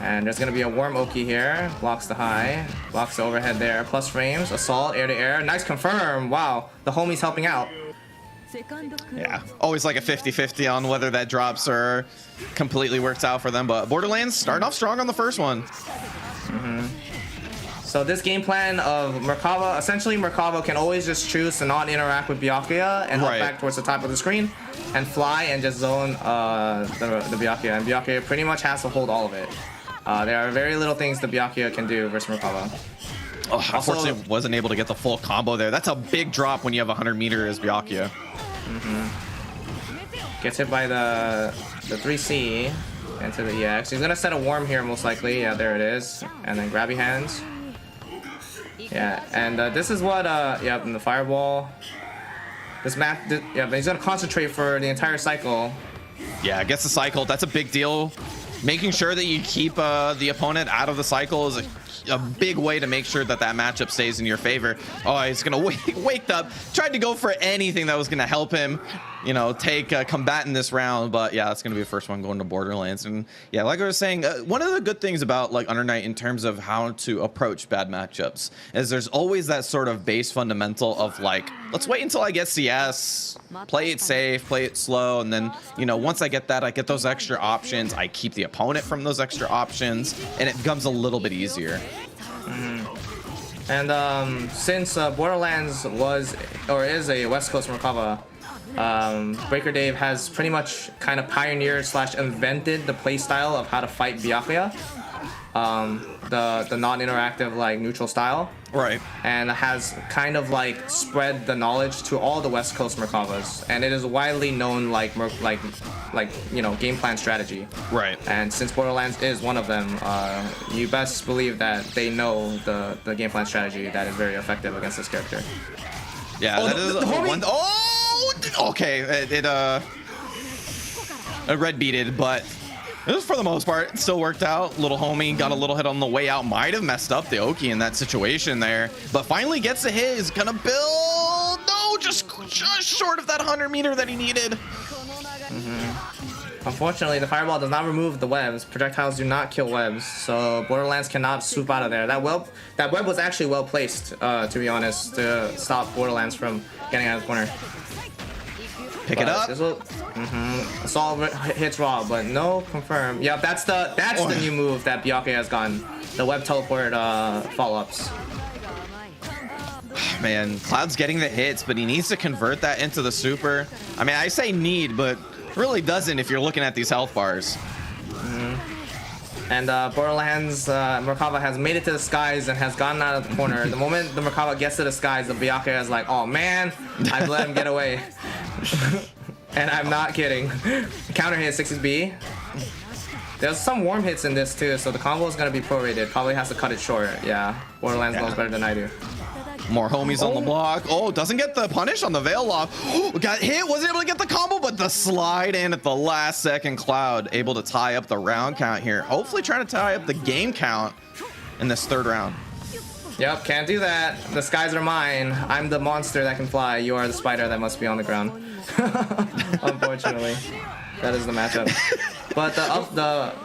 And there's gonna be a Worm Oki here, blocks the high, blocks the overhead there, plus frames, assault, air to air, nice confirm, wow, the homie's helping out. Yeah, always like a 50-50 on whether that drops or completely works out for them, but Borderlands starting off strong on the first one. So this game plan of Merkava, essentially Merkava can always just choose to not interact with Byakuya and hop back towards the top of the screen and fly and just zone the Byakuya, and Byakuya pretty much has to hold all of it. There are very little things the Byakuya can do versus Merkava. Oh, unfortunately, wasn't able to get the full combo there. That's a big drop when you have 100 meter as Byakuya. Gets hit by the 3C into the EX. He's gonna set a worm here most likely. Yeah, there it is. And then grabby hands. Yeah, and this is what yeah, and the fireball. This map, yeah, but he's gonna concentrate for the entire cycle. Yeah, gets the cycle. That's a big deal. Making sure that you keep the opponent out of the cycle is a big way to make sure that that matchup stays in your favor. Oh, he's gonna wake up, tried to go for anything that was gonna help him, you know, take combat in this round. But yeah, that's gonna be the first one going to Borderlands. And yeah, like I was saying, one of the good things about like Under Night in terms of how to approach bad matchups is there's always that sort of base fundamental of like, let's wait until I get CS, play it safe, play it slow, and then, you know, once I get that, I get those extra options, I keep the opponent from those extra options, and it becomes a little bit easier. And since Borderlands was or is a West Coast Merkava, Breaker Dave has pretty much kind of pioneered / invented the playstyle of how to fight Byakuya, the non-interactive like neutral style, right? And has kind of like spread the knowledge to all the West Coast Merkavas, and it is widely known like you know, game plan strategy, right? And since Borderlands is one of them, you best believe that they know the game plan strategy that is very effective against this character. Yeah, that is one. Oh, okay. It red beated, but it was for the most part. It still worked out. Little homie got a little hit on the way out. Might have messed up the Oki in that situation there, but finally gets a hit. Is gonna build. No, just short of that 100-meter that he needed. Unfortunately, the fireball does not remove the webs. Projectiles do not kill webs, so Borderlands cannot swoop out of there. That web was actually well placed, to be honest, to stop Borderlands from getting out of the corner. Pick it up. Assault hits raw, but no confirm. Yeah, that's the new move that Byakuya has gotten. The web teleport follow-ups. Man, Cloud's getting the hits, but he needs to convert that into the super. I mean, I say need, but really doesn't if you're looking at these health bars. And Borderlands, Merkava has made it to the skies and has gotten out of the corner. The moment the Merkava gets to the skies, the Byakuya is like, oh man, I've let him get away. And I'm not kidding. Counter hit 60B. There's some warm hits in this too, so the combo is going to be prorated. Probably has to cut it short. Yeah, Borderlands knows better than I do. More homies on the block. Oh, doesn't get the punish on the veil off. Got hit, wasn't able to get the combo, but the slide in at the last second. Cloud able to tie up the round count here. Hopefully trying to tie up the game count in this third round. Yep, can't do that. The skies are mine. I'm the monster that can fly. You are the spider that must be on the ground. Unfortunately, that is the matchup. But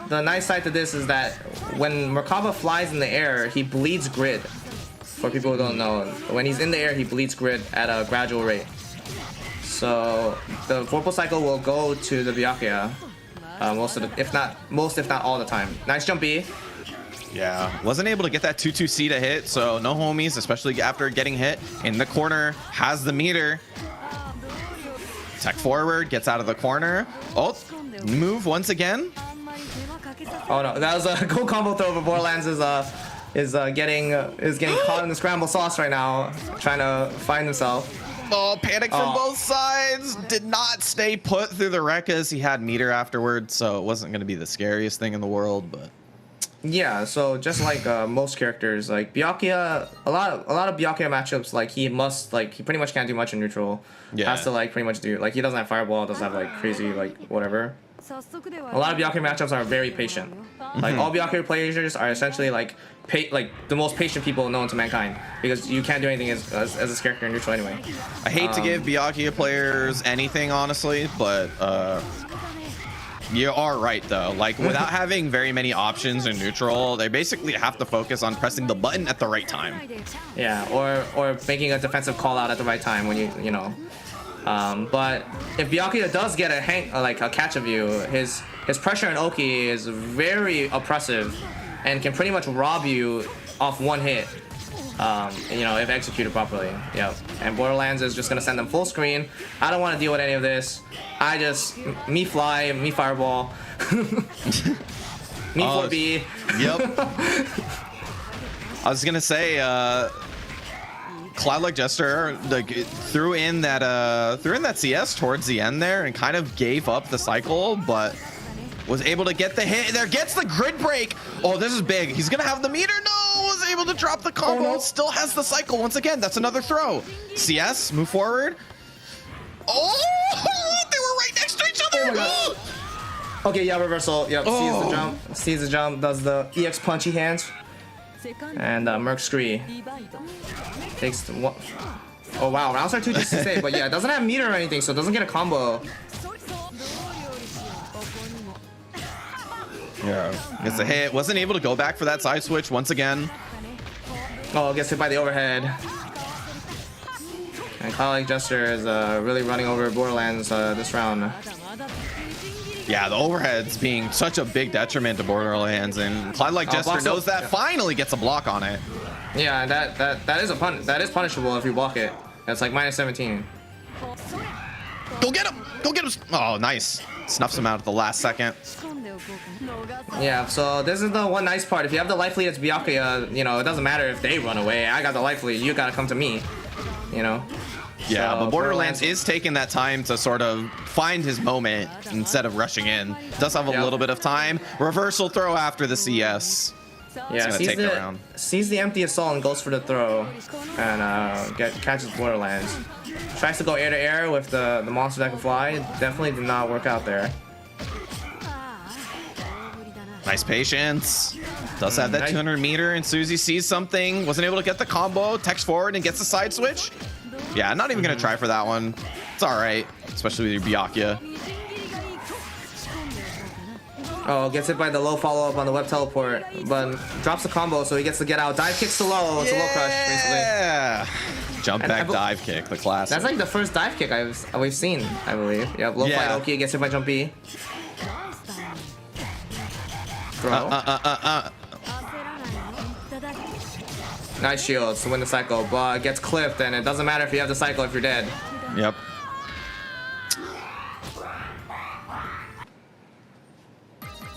the nice side to this is that when Merkava flies in the air, he bleeds grid. For people who don't know, when he's in the air, he bleeds grid at a gradual rate. So the Vorpal cycle will go to the Byakuya if not all the time. Nice jump B. Yeah, wasn't able to get that 2-2C to hit, so no homies, especially after getting hit in the corner. Has the meter. Tech forward, gets out of the corner. Oh, move once again. Oh no, that was a cool combo throw, but Borderlands is getting caught in the scramble sauce right now, trying to find himself. Oh, panic from both sides. Did not stay put through the Rekkas. He had meter afterwards, so it wasn't going to be the scariest thing in the world, but yeah. So just like most characters, like Byakuya, a lot of Byakuya matchups, like he pretty much can't do much in neutral. Yeah. Has to like pretty much do, like, he doesn't have fireball, doesn't have like crazy like whatever. A lot of Byakuya matchups are very patient. Like all Byakuya players are essentially like the most patient people known to mankind, because you can't do anything as this character in neutral anyway. I hate to give Byakuya players anything, honestly, but you are right though. Like without having very many options in neutral, they basically have to focus on pressing the button at the right time. Yeah, or making a defensive call out at the right time when you know. But if Byakuya does get a catch of you, his pressure in Oki is very oppressive and can pretty much rob you off one hit. If executed properly. Yep. And Borderlands is just gonna send them full screen. I don't want to deal with any of this. Me fly, me fireball, me 4B. Yep. I was gonna say, Cloud like Jester threw in that CS towards the end there and kind of gave up the cycle, but was able to get the hit there, gets the grid break. Oh, this is big. He's gonna have the meter. No, was able to drop the combo. Oh, no. Still has the cycle once again. That's another throw. CS, move forward. Oh, they were right next to each other. Oh, okay, yeah, reversal. Yep, sees the jump, does the EX punchy hands. And Merc Scree takes the one. Oh wow, round start 2 just to say, but yeah, it doesn't have meter or anything, so it doesn't get a combo. Yeah, gets a hit. Wasn't able to go back for that side switch once again. Oh, gets hit by the overhead. And Cloud like Jester is really running over Borderlands this round. Yeah, the overhead's being such a big detriment to Borderlands, and Cloud like Jester knows that. Finally gets a block on it. Yeah, that is punishable if you block it. That's like -17. Go get him! Go get him! Oh, nice. Snuffs him out at the last second. Yeah, so this is the one nice part. If you have the life lead, it's Byakuya. You know, it doesn't matter if they run away. I got the life lead. You gotta come to me. You know. Yeah, so but Borderlands is taking that time to sort of find his moment instead of rushing in. Does have a little bit of time. Reversal throw after the CS. Yeah, gonna take the round. sees the empty assault and goes for the throw, and catches Borderlands. Tries to go air to air with the monster that can fly. Definitely did not work out there. Nice patience. Does have that nice. 200 meter, and Susie sees something. Wasn't able to get the combo. Text forward and gets the side switch. Yeah, not even gonna try for that one. It's all right, especially with your Byakuya. Oh, gets hit by the low follow up on the web teleport, but drops the combo, so he gets to get out. Dive kicks to low. It's a low crush, basically. Yeah. Jump back dive kick, the classic. That's like the first dive kick we've seen, I believe. Yep, low fly Loki gets hit by jump B. Throw. Nice shields to win the cycle, but gets clipped, and it doesn't matter if you have the cycle if you're dead. Yep.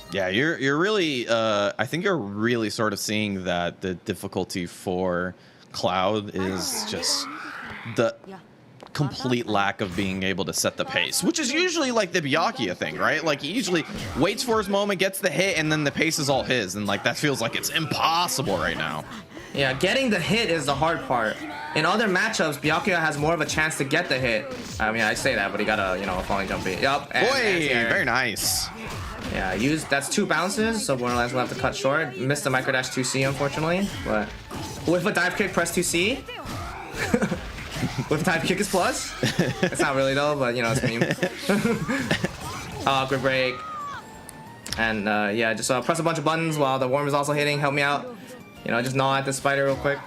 Yeah, you're really I think you're really sort of seeing that the difficulty for Cloud is just the complete lack of being able to set the pace, which is usually like the Byakuya thing, right? Like he usually waits for his moment, gets the hit, and then the pace is all his, and like that feels like it's impossible right now. Yeah, getting the hit is the hard part. In other matchups, Byakuya has more of a chance to get the hit. I mean, I say that, but he got a falling jump beat. Yup. Boy, very nice. Yeah, that's 2 bounces, so Borderlands will have to cut short. Missed the micro dash 2C, unfortunately, but with a dive kick, press 2C. With dive kick is plus. It's not really though, but it's a meme. Grid break. And yeah, just press a bunch of buttons while the worm is also hitting. Help me out. Just gnaw at the spider real quick.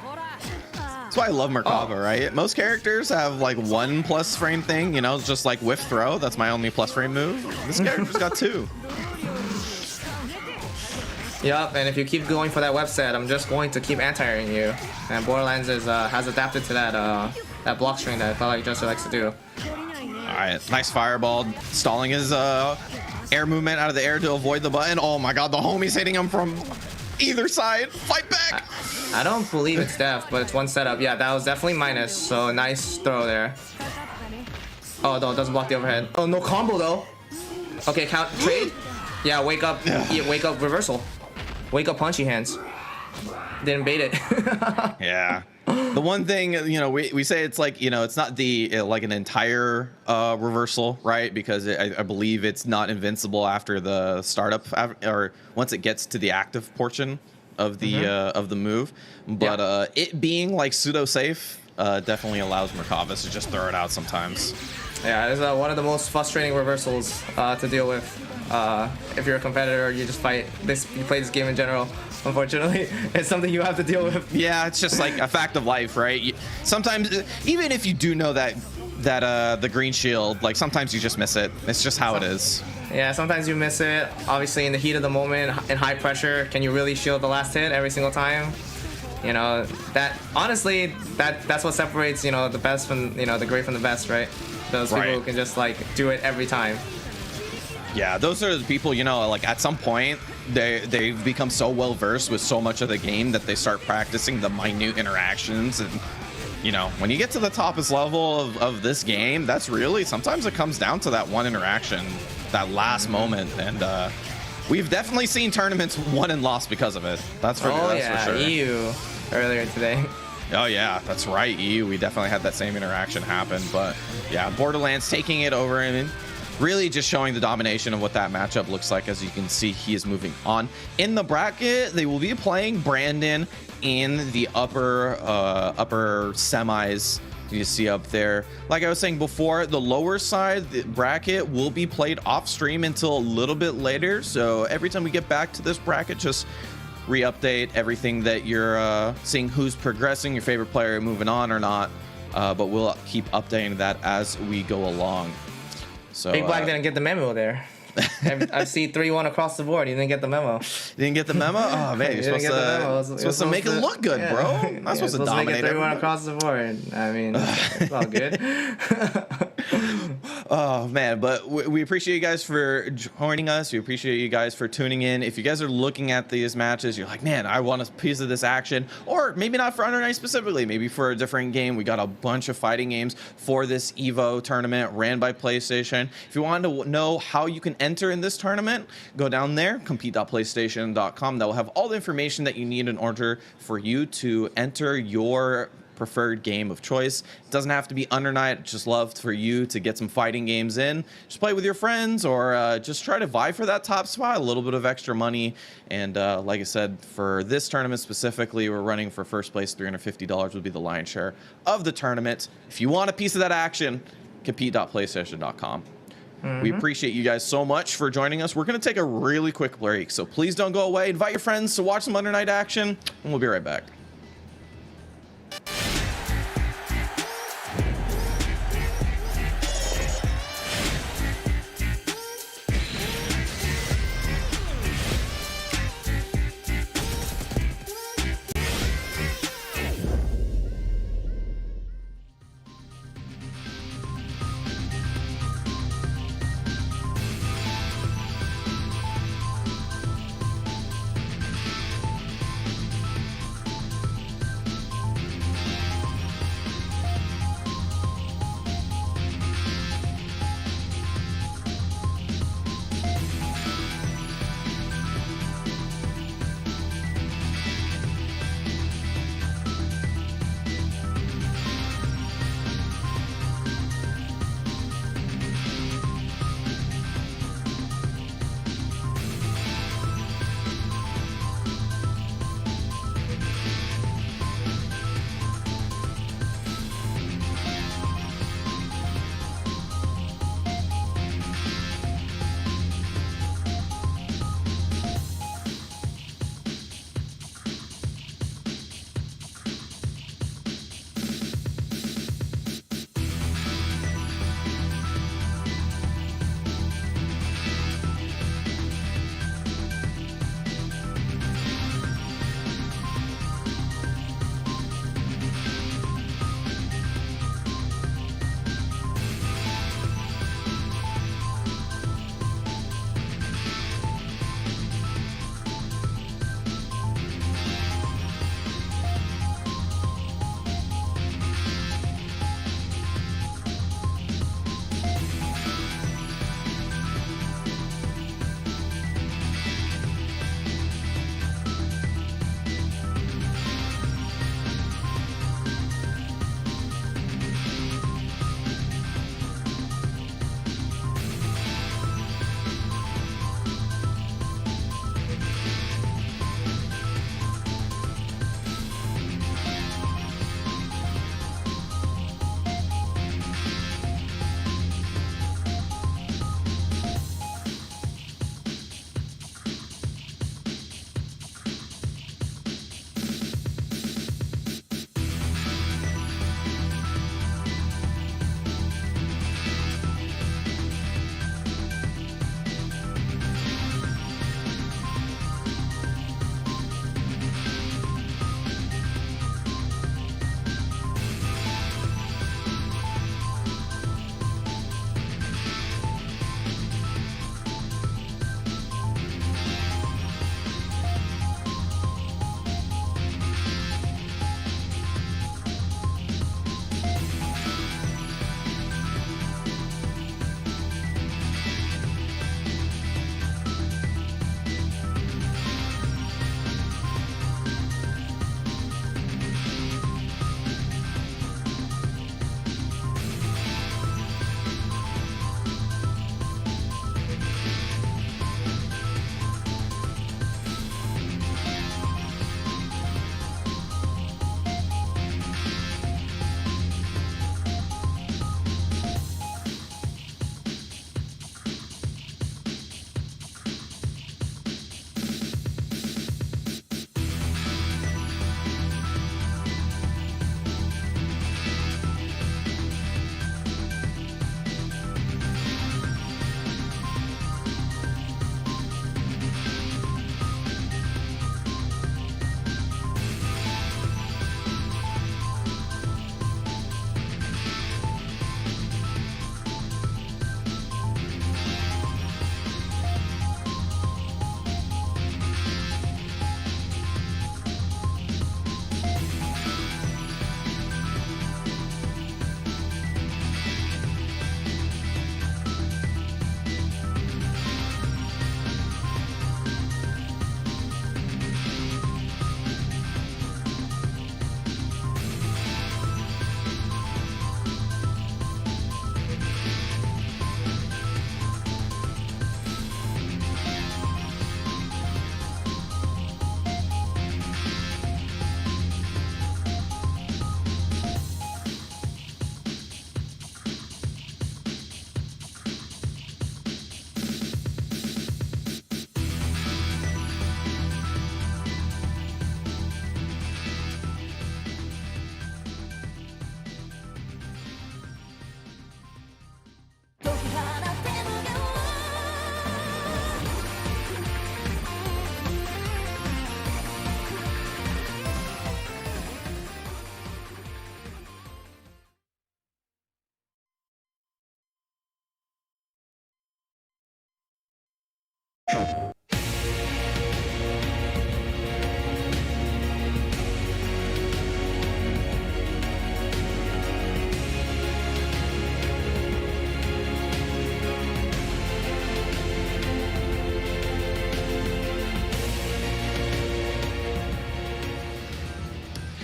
That's why I love Merkava, right? Most characters have like 1 plus frame thing, just like whiff throw. That's my only plus frame move. This character's got 2. Yup, and if you keep going for that web set, I'm just going to keep anti-airing you. And Borderlands has adapted to that block string that Twilight Adjuster likes to do. Alright, nice fireball. Stalling his air movement out of the air to avoid the button. Oh my god, the homie's hitting him from either side. Fight back! I don't believe it's def, but it's 1 setup. Yeah, that was definitely minus, so nice throw there. Oh, no, it doesn't block the overhead. Oh, no combo though. Okay, count, trade. Yeah, wake up, wake up reversal. Wake up punchy hands. Didn't bait it. Yeah. The one thing, we say it's like, it's not the like an entire reversal, right? Because I believe it's not invincible after the startup or once it gets to the active portion of the move. But it being like pseudo safe definitely allows Merkavas to just throw it out sometimes. Yeah, it's one of the most frustrating reversals to deal with. If you're a competitor or you just you play this game in general, unfortunately, it's something you have to deal with. Yeah, it's just like a fact of life, right? Sometimes, even if you do know that the green shield, like sometimes you just miss it. It's just how it is. Yeah, sometimes you miss it. Obviously, in the heat of the moment, in high pressure, can you really shield the last hit every single time? That honestly, that's what separates the best from the great from the best, right? Those people who can just like do it every time. Yeah, those are the people, like at some point they've become so well versed with so much of the game that they start practicing the minute interactions. And when you get to the toppest level of this game, that's really sometimes it comes down to that one interaction, that last moment. And we've definitely seen tournaments won and lost because of it. That's for sure. EU earlier today. Oh yeah, that's right. EU, we definitely had that same interaction happen. But yeah, Borderlands taking it over and really just showing the domination of what that matchup looks like. As you can see, he is moving on. In the bracket, they will be playing Brandon in the upper semis. You see up there. Like I was saying before, the lower side, the bracket will be played off stream until a little bit later. So every time we get back to this bracket, just re-update everything that you're seeing, who's progressing, your favorite player moving on or not. But we'll keep updating that as we go along. So, Big Black didn't get the memo there. I see 3-1 across the board. You didn't get the memo. You didn't get the memo? Oh man, you're supposed to make it look good, bro. Not supposed to dominate. Make it 3-1 across the board. I mean, it's all good. Oh man, but we appreciate you guys for joining us. We appreciate you guys for tuning in. If you guys are looking at these matches, you're like, man, I want a piece of this action, or maybe not for Under Night specifically, maybe for a different game. We got a bunch of fighting games for this EVO tournament ran by PlayStation. If you want to know how you can enter in this tournament, go down there, compete.playstation.com. That will have all the information that you need in order for you to enter your preferred game of choice. It doesn't have to be Under Night. Just love for you to get some fighting games in. Just play with your friends, or just try to vie for that top spot. A little bit of extra money. And like I said, for this tournament specifically, we're running for first place. $350 would be the lion's share of the tournament. If you want a piece of that action, compete.playstation.com. We appreciate you guys so much for joining us. We're going to take a really quick break, so please don't go away. Invite your friends to watch some Under Night action, and we'll be right back.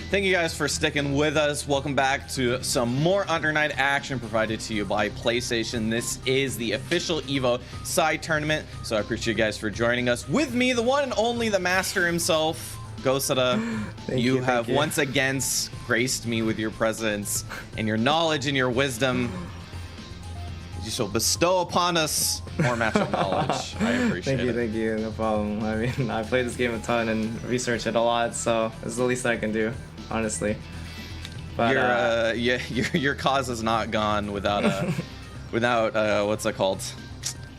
Thank you guys for sticking with us. Welcome back to some more Under Night action provided to you by PlayStation. This is the official EVO side tournament, so I appreciate you guys for joining us. With me, the one and only, the master himself, Gosada. You have once again graced me with your presence and your knowledge and your wisdom. You shall bestow upon us more matchup knowledge. I appreciate it. Thank you. No problem. I mean, I played this game a ton and researched it a lot, so it's the least I can do, honestly. But your cause is not gone without what's that called?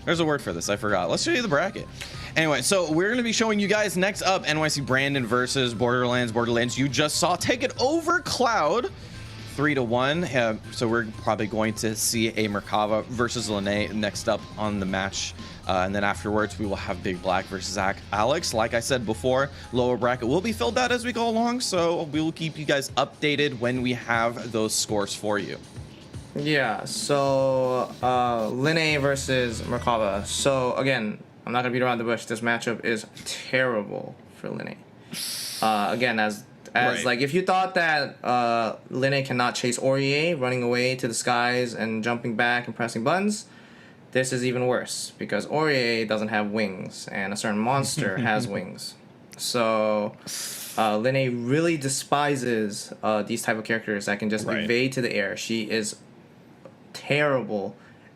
There's a word for this. I forgot. Let's show you the bracket. Anyway, so we're going to be showing you guys next up NYC Brandon versus Borderlands. Borderlands, you just saw take it over Cloud. 3-1. So we're probably going to see a Merkava versus Lene next up on the match. And then afterwards, we will have Big Black versus Alex. Like I said before, lower bracket will be filled out as we go along. So we will keep you guys updated when we have those scores for you. Yeah, so Lene versus Merkava. So again, I'm not going to beat around the bush. This matchup is terrible for Lene. Again, as right. Like, if you thought that Lene cannot chase Aurier running away to the skies and jumping back and pressing buttons, this is even worse because Aurier doesn't have wings and a certain monster has wings. So Lene really despises these type of characters that can just evade to the air. She is terrible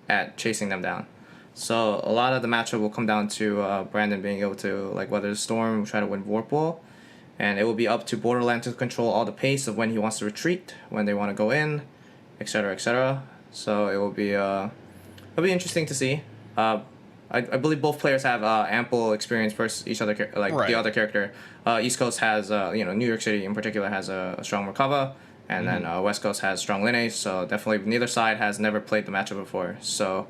at chasing them down. So a lot of the matchup will come down to Brandon being able to like weather the storm, try to win Vorpal. And it will be up to Borderlands to control all the pace of when he wants to retreat, when they want to go in, etc., etc. So it will be it'll be interesting to see. I believe both players have ample experience versus each other, the other character. East Coast has New York City in particular has a strong Merkava, and then West Coast has strong Lene. So definitely neither side has never played the matchup before. So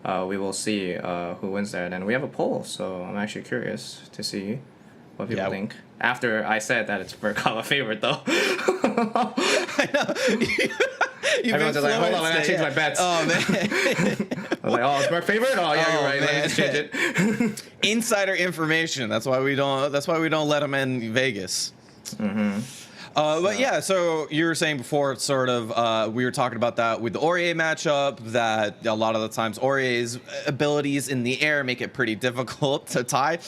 we will see who wins there. And then we have a poll, so I'm actually curious to see what people think. After I said that it's Merkava favorite, though. I know. Everyone's like, hold on, I gotta change my bets. Oh, man. I was like, oh, it's Merc favorite? Oh, yeah, you're right. Man. Let me just change it. Insider information. That's why we don't let them in Vegas. But yeah, so you were saying before, sort of, we were talking about that with the Aurier matchup, that a lot of the times Aurier's abilities in the air make it pretty difficult to tie.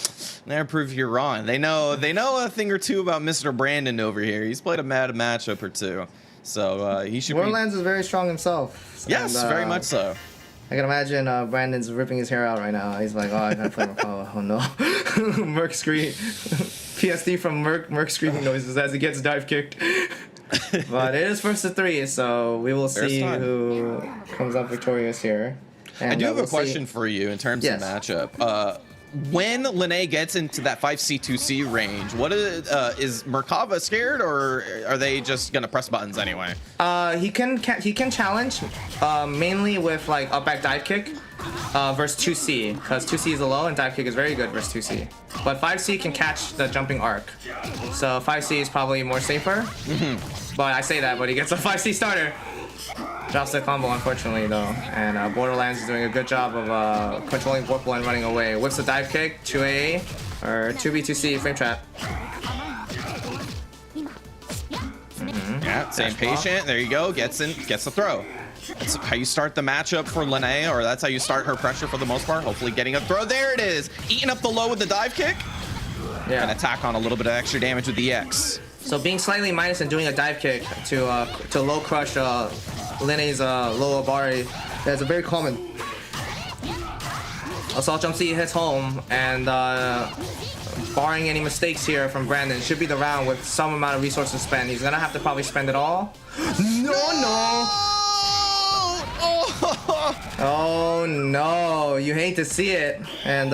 And I prove you're wrong. They know a thing or two about Mr. Brandon over here. He's played a mad matchup or two. So he should Borderlands is very strong himself. Yes, and, very much so. I can imagine Brandon's ripping his hair out right now. He's like, oh, I gotta play Merkava. Oh no. Merc scream. PSD from Merc screaming noises as he gets dive kicked. But it is first to 3, so we will see who comes up victorious here. And I do have a question for you in terms of matchup. When Lene gets into that 5C2C range, what is Merkava scared, or are they just gonna press buttons anyway? He can challenge mainly with like up back dive kick versus 2C, because 2C is a low and dive kick is very good versus 2C. But 5C can catch the jumping arc, so 5C is probably more safer. But I say that, but he gets a 5C starter. Drops the combo, unfortunately, though. And Borderlands is doing a good job of controlling Vorpal and running away. Whips the dive kick, 2A, or 2B2C, frame trap. Yeah, same patient. There you go. Gets the throw. That's how you start the matchup for Lene, or that's how you start her pressure for the most part. Hopefully getting a throw. There it is. Eating up the low with the dive kick. Yeah. And attack on a little bit of extra damage with the X. So being slightly minus and doing a dive kick to low crush Lene's low Abari, that's a very common. Assault Jump C hits home, and barring any mistakes here from Brandon, should be the round with some amount of resources spent. He's gonna have to probably spend it all. No! Oh no, you hate to see it. And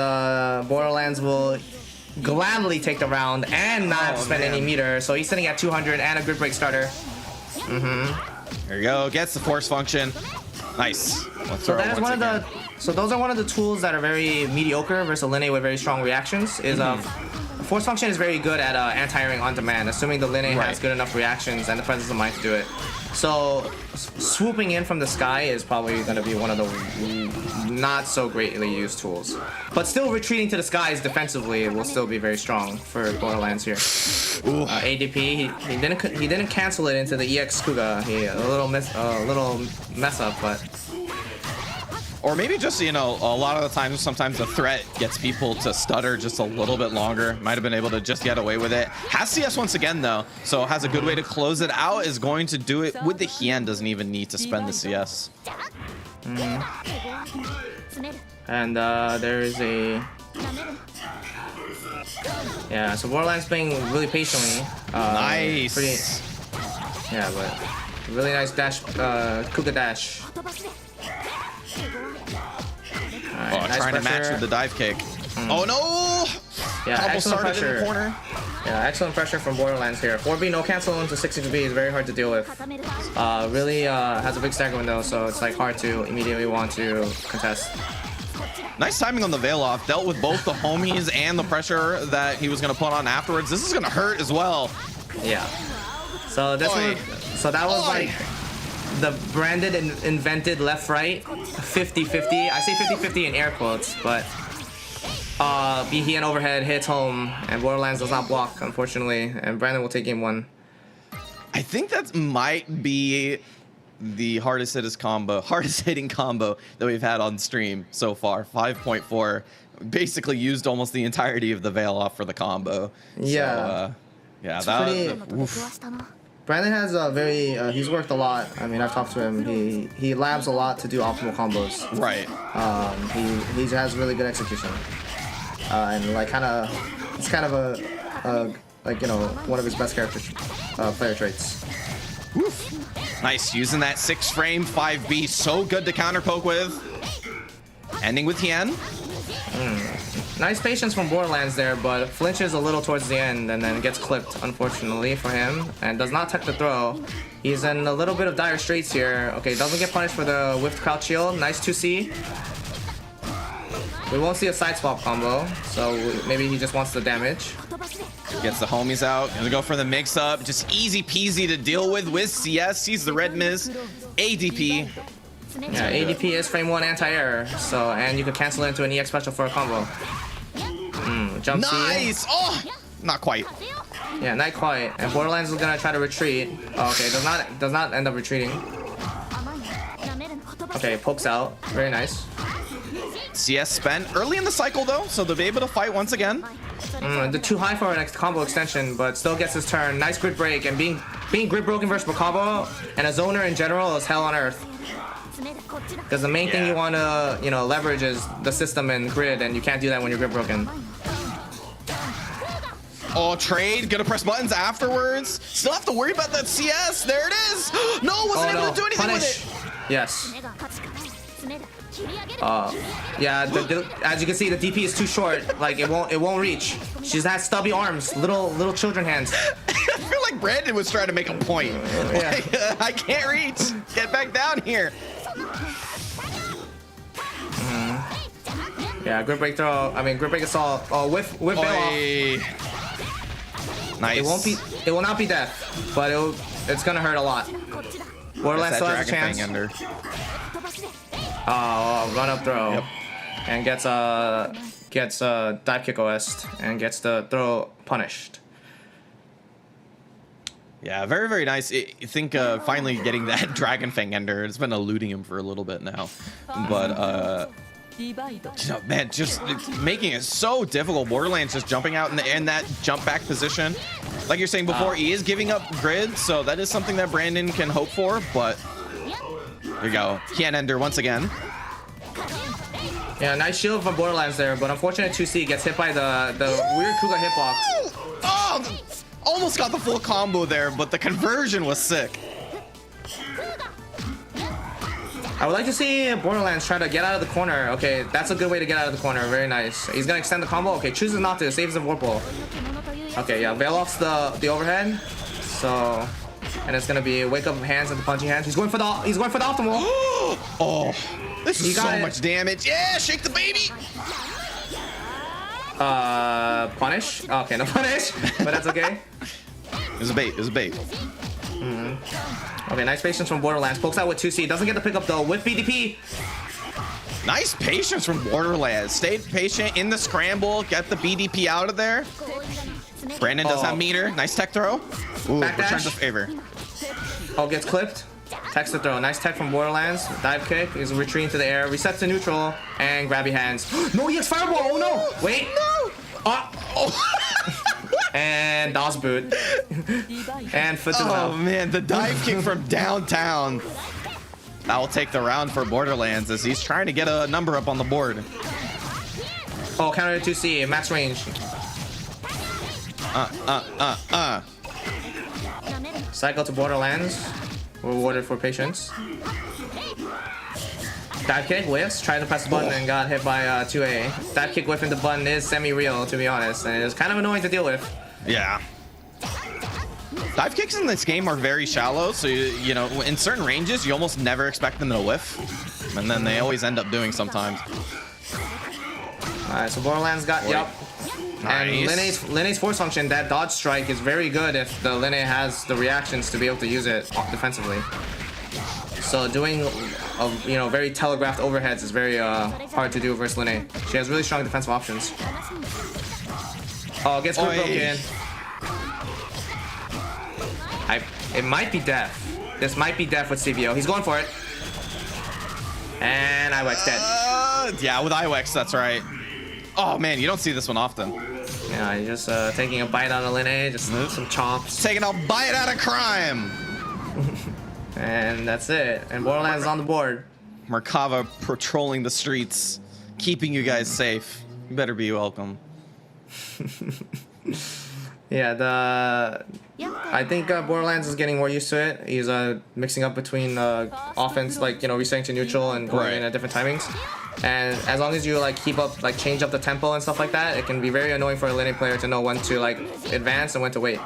Borderlands will gladly take the round and not have to spend any meter. So he's sitting at 200 and a grid break starter. There you go. Gets the force function. Nice. Let's So throw it that is once one of again. the. So those are one of the tools that are very mediocre versus Linne with very strong reactions. Is Force function is very good at anti-airing on demand, assuming the Linne has Right. good enough reactions and the presence of mind to do it. So swooping in from the sky is probably going to be one of the not so greatly used tools. But still retreating to the skies defensively will still be very strong for Borderlands here. ADP he didn't cancel it into the EX Kuga. He a little mess up, but. Or maybe just, you know, a lot of the times, sometimes the threat gets people to stutter just a little bit longer. Might have been able to just get away with it. Has CS once again, though, so has a good way to close it out. Is going to do it with the Hien. Doesn't even need to spend the CS. And there is a... Yeah, so Borderlands playing really patiently. Nice. Yeah, but really nice dash, Kuga dash. Alright, nice trying to match pressure. with the dive kick. Oh no! Yeah, Couple excellent started in pressure. the corner. Yeah, excellent pressure from Borderlands here. 4B no cancel into 6B is very hard to deal with. Really has a big stagger window, so it's like hard to immediately want to contest. Nice timing on the veil off. Dealt with both the homies and the pressure that he was going to put on afterwards. This is going to hurt as well. Yeah. So this Oy. so that was Oy. like the branded and invented left-right 50-50. I say 50-50 in air quotes, but Hien overhead hits home and Borderlands does not block, unfortunately, and Brandon will take game 1. I think that might be the hardest hitting combo that we've had on stream so far. 5.4 basically used almost the entirety of the veil off for the combo. Yeah. So, yeah, It's that pretty- Brandon has a very he's worked a lot. I mean, I've talked to him. He labs a lot to do optimal combos. right. He has really good execution. And like it's kind of a like, you know, one of his best player traits. Woof. Nice, using that 6-frame 5B, so good to counter poke with. Ending with Hien. Nice patience from Borderlands there, but flinches a little towards the end and then gets clipped, unfortunately for him, and does not tech the throw. He's in a little bit of dire straits here. Okay, doesn't get punished for the whiffed crouch shield. Nice 2C. We won't see a side swap combo, so maybe he just wants the damage. Gets the homies out. Gonna go for the mix up. Just easy peasy to deal with CS. Sees the red miss. ADP. Yeah, ADP is frame 1 anti-air, so, and you could cancel it into an EX special for a combo. Jump C. Nice! Oh! Not quite. Yeah, not quite. And Borderlands is gonna try to retreat. Oh, okay, does not end up retreating. Okay, pokes out. Very nice. CS spent early in the cycle though, so they'll be able to fight once again. The too high for an combo extension, but still gets his turn. Nice grid break, and being grid broken versus a combo and a zoner in general is hell on earth. Because the main thing you want to, you know, leverage is the system and grid, and you can't do that when you're grid broken. Oh, trade. Gonna press buttons afterwards. Still have to worry about that CS. There it is. No, wasn't able to do anything Punish. with it. Yes. Yeah. As you can see, the DP is too short. Like it won't reach. She has stubby arms, little children hands. I feel like Brandon was trying to make a point. Yeah. Like, I can't reach. Get back down here. Yeah, grip break throw. I mean, grip break assault. Oh, whiff bail off. Nice. It will not be death, but it's gonna hurt a lot. Borderlands still has a chance. Oh, run up throw. Yep. And gets dive kick OS and gets the throw punished. Yeah, very, very nice. I think finally getting that Dragon Fang Ender. It's been eluding him for a little bit now. But, you know, man, just making it so difficult. Borderlands just jumping out in that jump back position. Like you're saying before, he is giving up grid, so that is something that Brandon can hope for. But here you go. Hien Ender once again. Yeah, nice shield from Borderlands there, but unfortunate 2C gets hit by the weird Kuga hitbox. Oh, almost got the full combo there, but the conversion was sick. I would like to see Borderlands try to get out of the corner. Okay, that's a good way to get out of the corner. Very nice. He's gonna extend the combo. Okay, chooses not to. Saves the Vorpal. Okay, yeah, veil offs the overhead. So and it's gonna be wake up hands and the punching hands. He's going for the optimal. Oh, this is so got it. much damage. Yeah, shake the baby. Punish. Okay, no punish, but that's okay. It was a bait. It was a bait. Okay, nice patience from Borderlands. Pokes out with 2C. Doesn't get the pickup though with BDP. Nice patience from Borderlands. Stayed patient in the scramble. Get the BDP out of there. Brandon does have meter. Nice tech throw. Ooh, returns a favor. Oh, gets clipped. Tech's the throw. Nice tech from Borderlands. Dive kick. Is retreating to the air. Resets to neutral. And grabby hands. No, EX fireball. Oh no. Wait. No. Oh. And DOS boot. And foot to the mouth. Oh man, the dive kick from downtown. That will take the round for Borderlands as he's trying to get a number up on the board. Oh, counter to 2C. Max range. Cycle to Borderlands. Rewarded for patience. Dive kick whiffs. Tried to press the button and got hit by 2A. Dive kick whiffing the button is semi-real, to be honest, and it's kind of annoying to deal with. Yeah. Dive kicks in this game are very shallow, so you know, in certain ranges you almost never expect them to whiff, and then they always end up doing sometimes. Alright, so Borderlands got Nice. And Linne's force function, that dodge strike is very good if the Linne has the reactions to be able to use it defensively. So doing very telegraphed overheads is very hard to do versus Linne. She has really strong defensive options. Oh, gets her broken. It might be death. This might be death with CVO. He's going for it. And Iwex dead. Yeah, with Iwex, that's right. Oh man, you don't see this one often. Yeah, you're just taking a bite out of Linne, just some chomps. Taking a bite out of crime. And that's it. And Borderlands is on the board. Merkava patrolling the streets, keeping you guys safe. You better be welcome. Yeah, I think Borderlands is getting more used to it. He's mixing up between offense, resetting to neutral and going in at different timings. And as long as you keep up, change up the tempo and stuff like that, it can be very annoying for a Linne player to know when to advance and when to wait.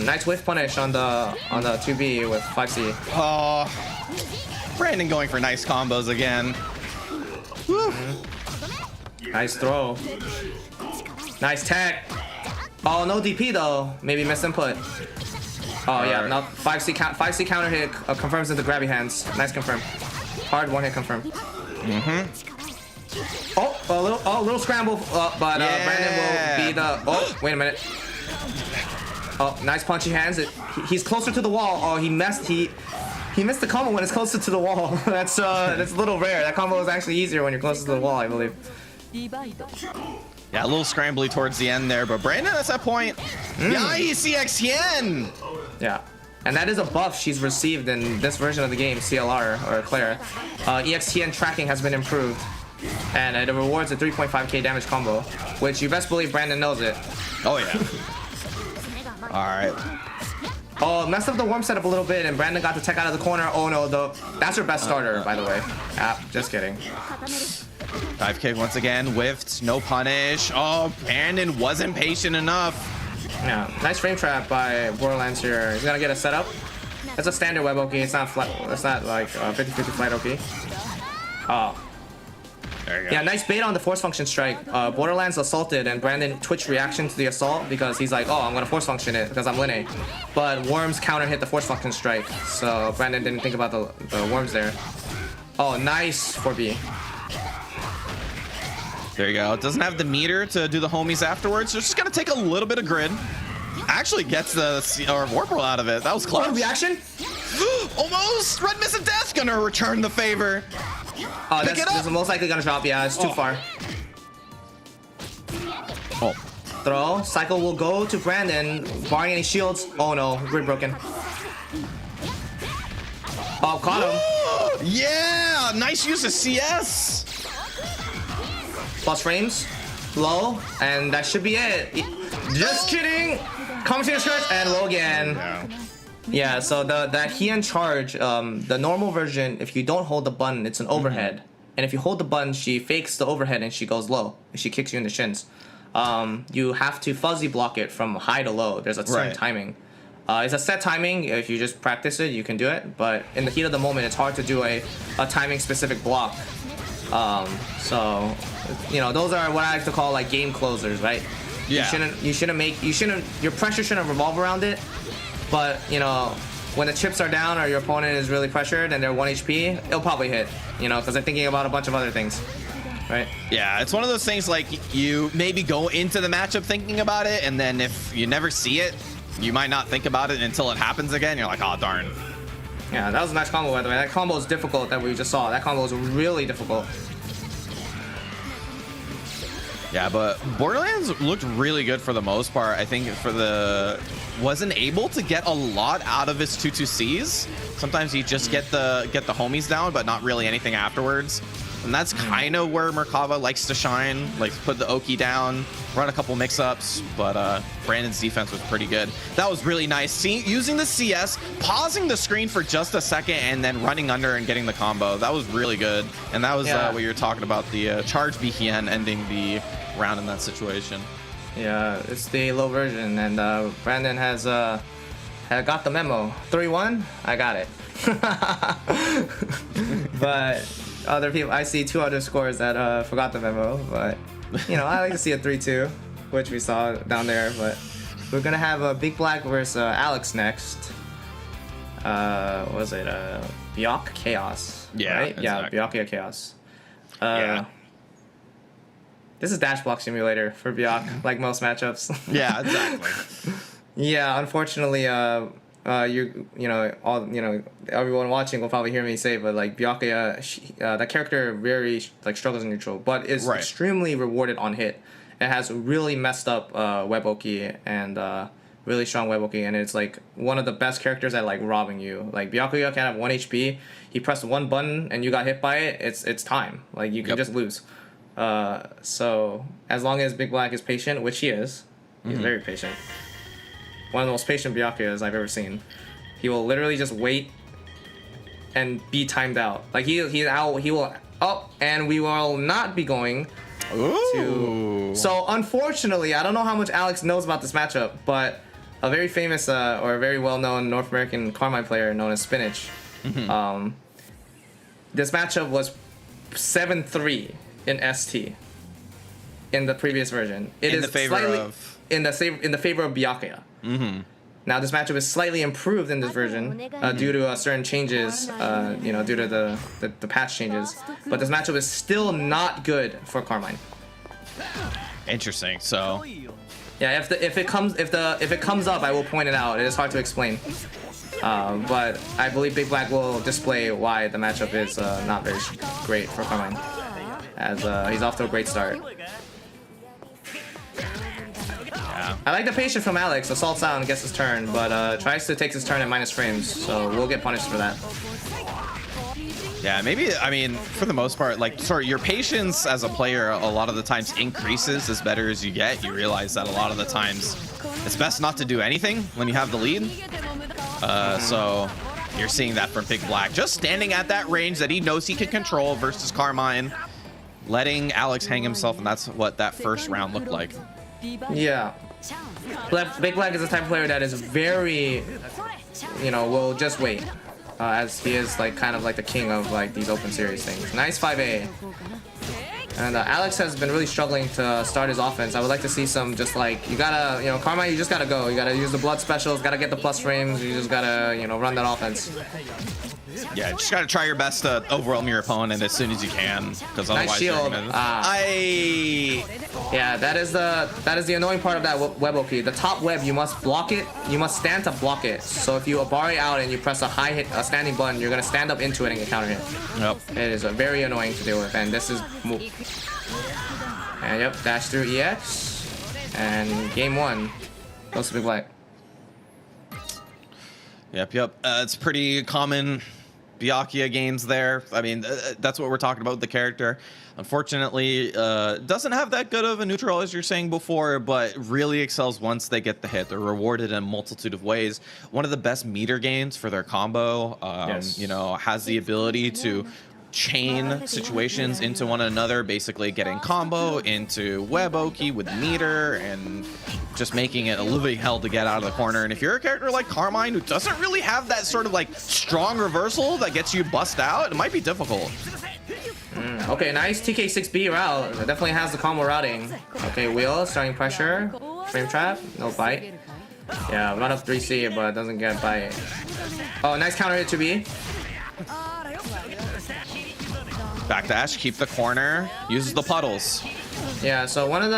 Nice whiff punish on the 2B with 5C. Oh, Brandon going for nice combos again. Nice throw. Nice tech. Oh, no DP though. Maybe missed input. Oh yeah, no 5C counter hit confirms into grabby hands. Nice confirm. Hard one hit confirm. Oh, a little scramble, but Brandon will be the. Oh, wait a minute. Oh, nice punchy hands. He's closer to the wall. Oh, he missed the combo when it's closer to the wall. That's a little rare. That combo is actually easier when you're closer to the wall, I believe. Yeah, a little scrambly towards the end there, but Brandon at that point. Yeah, ECX Hien. Yeah. And that is a buff she's received in this version of the game, CLR, or Claire. EXTN tracking has been improved, and it rewards a 3.5k damage combo, which you best believe Brandon knows it. Oh, yeah. Alright. Oh, messed up the worm setup a little bit, and Brandon got the tech out of the corner. Oh no, that's her best starter, by the way. Just kidding. Dive kick once again, whiffed, no punish. Oh, Brandon wasn't patient enough. Yeah, nice frame trap by Borderlands here. He's gonna get a setup. It's a standard web Oki. It's not flat. It's not like 50-50 flat Oki. Oh. There you go. Yeah, nice bait on the force function strike. Borderlands assaulted and Brandon twitched reaction to the assault because he's like, oh, I'm gonna force function it because I'm Linne. But Worms counter hit the force function strike, so Brandon didn't think about the Worms there. Oh, nice 4B. There you go. It doesn't have the meter to do the homies afterwards, so it's just gonna take a little bit of grid. Actually gets the warp roll out of it. That was close. Oh, reaction? Almost! Red Mist of Death gonna return the favor. Oh, that's most likely gonna drop. Yeah, it's too far. Oh. Throw. Cycle will go to Brandon, barring any shields. Oh no, grid broken. Oh, caught him. Yeah! Nice use of CS. Plus frames, low, and that should be it. Just kidding. Commentator stretch and low again. Yeah, so that Hien charge, the normal version, if you don't hold the button, it's an overhead. And if you hold the button, she fakes the overhead and she goes low. She kicks you in the shins. You have to fuzzy block it from high to low. There's a certain timing. It's a set timing. If you just practice it, you can do it. But in the heat of the moment, it's hard to do a timing specific block. So, you know, those are what I like to call like game closers, right? Yeah. Your pressure shouldn't revolve around it. But, you know, when the chips are down or your opponent is really pressured and they're 1 HP, it'll probably hit, you know, because they're thinking about a bunch of other things, right? Yeah, it's one of those things like you maybe go into the matchup thinking about it, and then if you never see it, you might not think about it until it happens again. You're like, oh, darn. Yeah, that was a nice combo, by the way. That combo is difficult that we just saw. That combo is really difficult. Yeah, but Borderlands looked really good for the most part. I think wasn't able to get a lot out of his 2-2-Cs. Sometimes you just get the homies down, but not really anything afterwards. And that's kind of where Merkava likes to shine, like put the Oki down, run a couple mix-ups, but Brandon's defense was pretty good. That was really nice. Using the CS, pausing the screen for just a second, and then running under and getting the combo. That was really good. And that was what you were talking about, the charge BKN ending the round in that situation. Yeah, it's the low version, and Brandon has got the memo. 3-1, I got it. But other people, I see 2 other scores that forgot the memo, but you know, I like to see a 3-2, which we saw down there. But we're gonna have a Big Black versus Alex next. What was it Byakuya Chaos? Yeah, right? exactly. Yeah, Byakuya Chaos. Yeah. This is Dash Block Simulator for Byakuya, like most matchups. Yeah, exactly. Yeah, unfortunately, everyone watching will probably hear me say, but like Byakuya, that character very like struggles in neutral, but is extremely rewarded on hit. It has really messed up web Oki and really strong web Oki, and it's like one of the best characters at like robbing you. Like Byakuya can have 1 HP. He pressed one button and you got hit by it. It's time. Like you can just lose. So as long as Big Black is patient, which he is, he's very patient. One of the most patient Byakuyas I've ever seen. He will literally just wait and be timed out. Like he will and we will not be going to. So unfortunately, I don't know how much Alex knows about this matchup, but a very famous or a very well-known North American Carmine player known as Spinach. This matchup was 7-3 in ST in the previous version. It is slightly in the favor of Byakuya. Now this matchup is slightly improved in this version due to certain changes, due to the patch changes. But this matchup is still not good for Carmine. Interesting. So yeah, if it comes up, I will point it out. It is hard to explain. But I believe Big Black will display why the matchup is not very great for Carmine, as he's off to a great start. I like the patience from Alex. Assaults out and gets his turn, but tries to take his turn at minus frames, so we'll get punished for that. Yeah, maybe, I mean, for the most part, like, your patience as a player a lot of the times increases as better as you get. You realize that a lot of the times it's best not to do anything when you have the lead. So you're seeing that from Big Black. Just standing at that range that he knows he can control versus Carmine, letting Alex hang himself, and that's what that first round looked like. Yeah. Big Black is the type of player that is very, will just wait. As he is like kind of like the king of like these open series things. Nice 5A. And Alex has been really struggling to start his offense. I would like to see some just like, you gotta, Carmine, you just gotta go. You gotta use the blood specials, gotta get the plus frames, you just gotta, run that offense. Yeah, just gotta try your best to overwhelm your opponent as soon as you can, because otherwise nice shield. Yeah, that is the annoying part of that web Oki. The top web, you must block it. You must stand to block it. So if you abari out and you press a standing button, you're gonna stand up into it and get counter hit. Yep. It is very annoying to deal with, and this is. And yep, dash through EX, and game 1 goes to Big Black. Yep. It's pretty common Byakuya gains there. I mean, that's what we're talking about with the character. Unfortunately, doesn't have that good of a neutral as you're saying before, but really excels once they get the hit. They're rewarded in a multitude of ways. One of the best meter gains for their combo, yes. Has the ability to chain situations into one another, basically getting combo into web Oki with meter and just making it a living hell to get out of the corner. And if you're a character like Carmine who doesn't really have that sort of like strong reversal that gets you bust out, it might be difficult. Okay, nice TK6B route. It definitely has the combo routing. Okay, wheel, starting pressure, frame trap, no bite. Yeah, run up 3C, but doesn't get bite. Oh, nice counter hit 2B. Back dash, keep the corner, uses the puddles. Yeah, so one of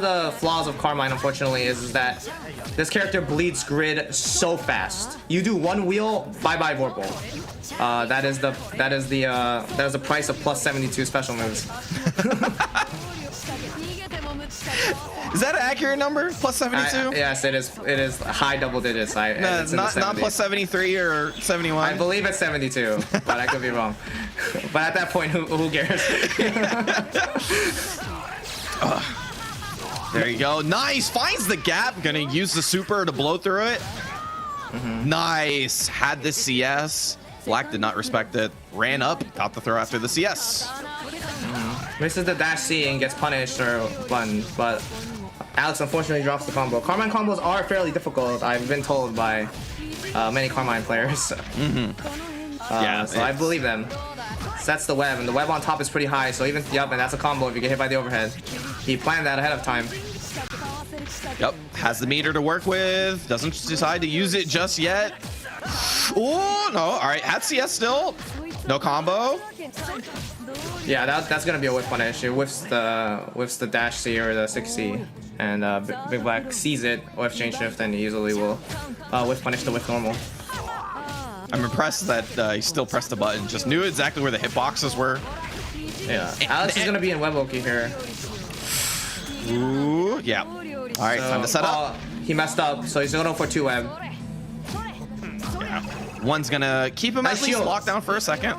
the flaws of Carmine, unfortunately, is that this character bleeds grid so fast. You do one wheel, bye bye Vorpal. That is the price of plus 72 special moves. Is that an accurate number? Plus 72? Yes, it is. It is high double digits. No, it's not plus 73 or 71. I believe it's 72, but I could be wrong. But at that point, who cares? There you go. Nice. Finds the gap. Gonna use the super to blow through it. Nice. Had the CS. Black did not respect it. Ran up. Got the throw after the CS. Misses the dash C and gets punished or button, but Alex unfortunately drops the combo. Carmine combos are fairly difficult, I've been told by many Carmine players. Yeah, so I believe them. Sets the web, and the web on top is pretty high, so even, yep, and that's a combo if you get hit by the overhead. He planned that ahead of time. Yep, has the meter to work with. Doesn't decide to use it just yet. Oh, no. All right, had CS still. No combo. Yeah, that's gonna be a whiff punish. It whiffs the dash C or the 6C, and Big Black sees it, whiff chain shift, and he easily will whiff punish the whiff normal. I'm impressed that he still pressed the button. Just knew exactly where the hitboxes were. Yeah, Alex is gonna be in web Oki here. Ooh, yeah. All right, time to set up. He messed up, so he's gonna go for 2 web. Yeah. One's gonna keep him at least locked down for a second.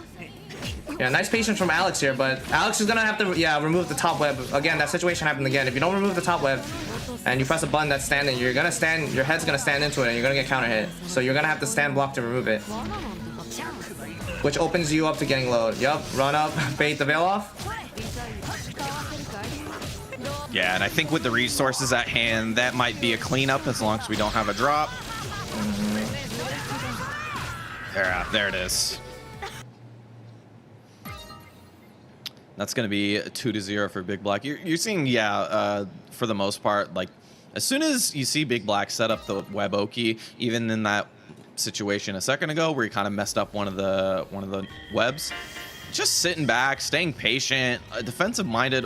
Yeah, nice patience from Alex here, but Alex is gonna have to, remove the top web. Again, that situation happened again. If you don't remove the top web and you press a button that's standing, your head's gonna stand into it and you're gonna get counter hit. So you're gonna have to stand block to remove it. Which opens you up to getting load. Yup, run up, bait the veil off. Yeah, and I think with the resources at hand, that might be a cleanup as long as we don't have a drop. There it is. That's going to be 2-0 for Big Black. You're seeing, for the most part, like, as soon as you see Big Black set up the web Oki, even in that situation a second ago where he kind of messed up one of the webs, just sitting back, staying patient, a defensive-minded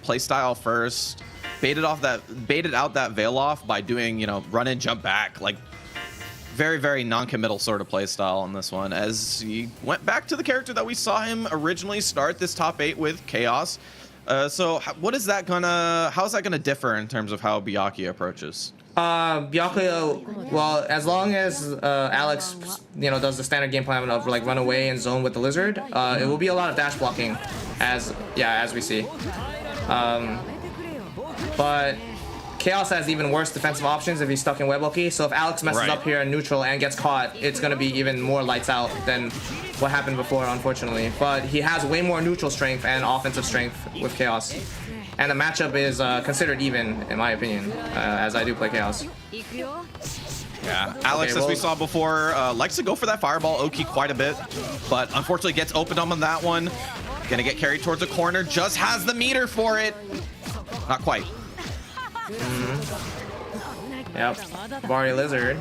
playstyle first, baited out that veil off by doing, run and jump back, like, very, very non-committal sort of play style on this one, as he went back to the character that we saw him originally start this top 8 with, Chaos. So how is that gonna differ in terms of how Byakuya approaches? Byakuya, well, as long as Alex, does the standard game plan of like run away and zone with the lizard, it will be a lot of dash blocking, as we see. But Chaos has even worse defensive options if he's stuck in web Oki. So if Alex messes up here in neutral and gets caught, it's going to be even more lights out than what happened before, unfortunately. But he has way more neutral strength and offensive strength with Chaos. And the matchup is considered even, in my opinion, as I do play Chaos. Yeah, Alex, as we saw before, likes to go for that fireball Oki quite a bit, but unfortunately gets opened up on that one. Gonna get carried towards a corner, just has the meter for it. Not quite. Yep, Barry Lizard.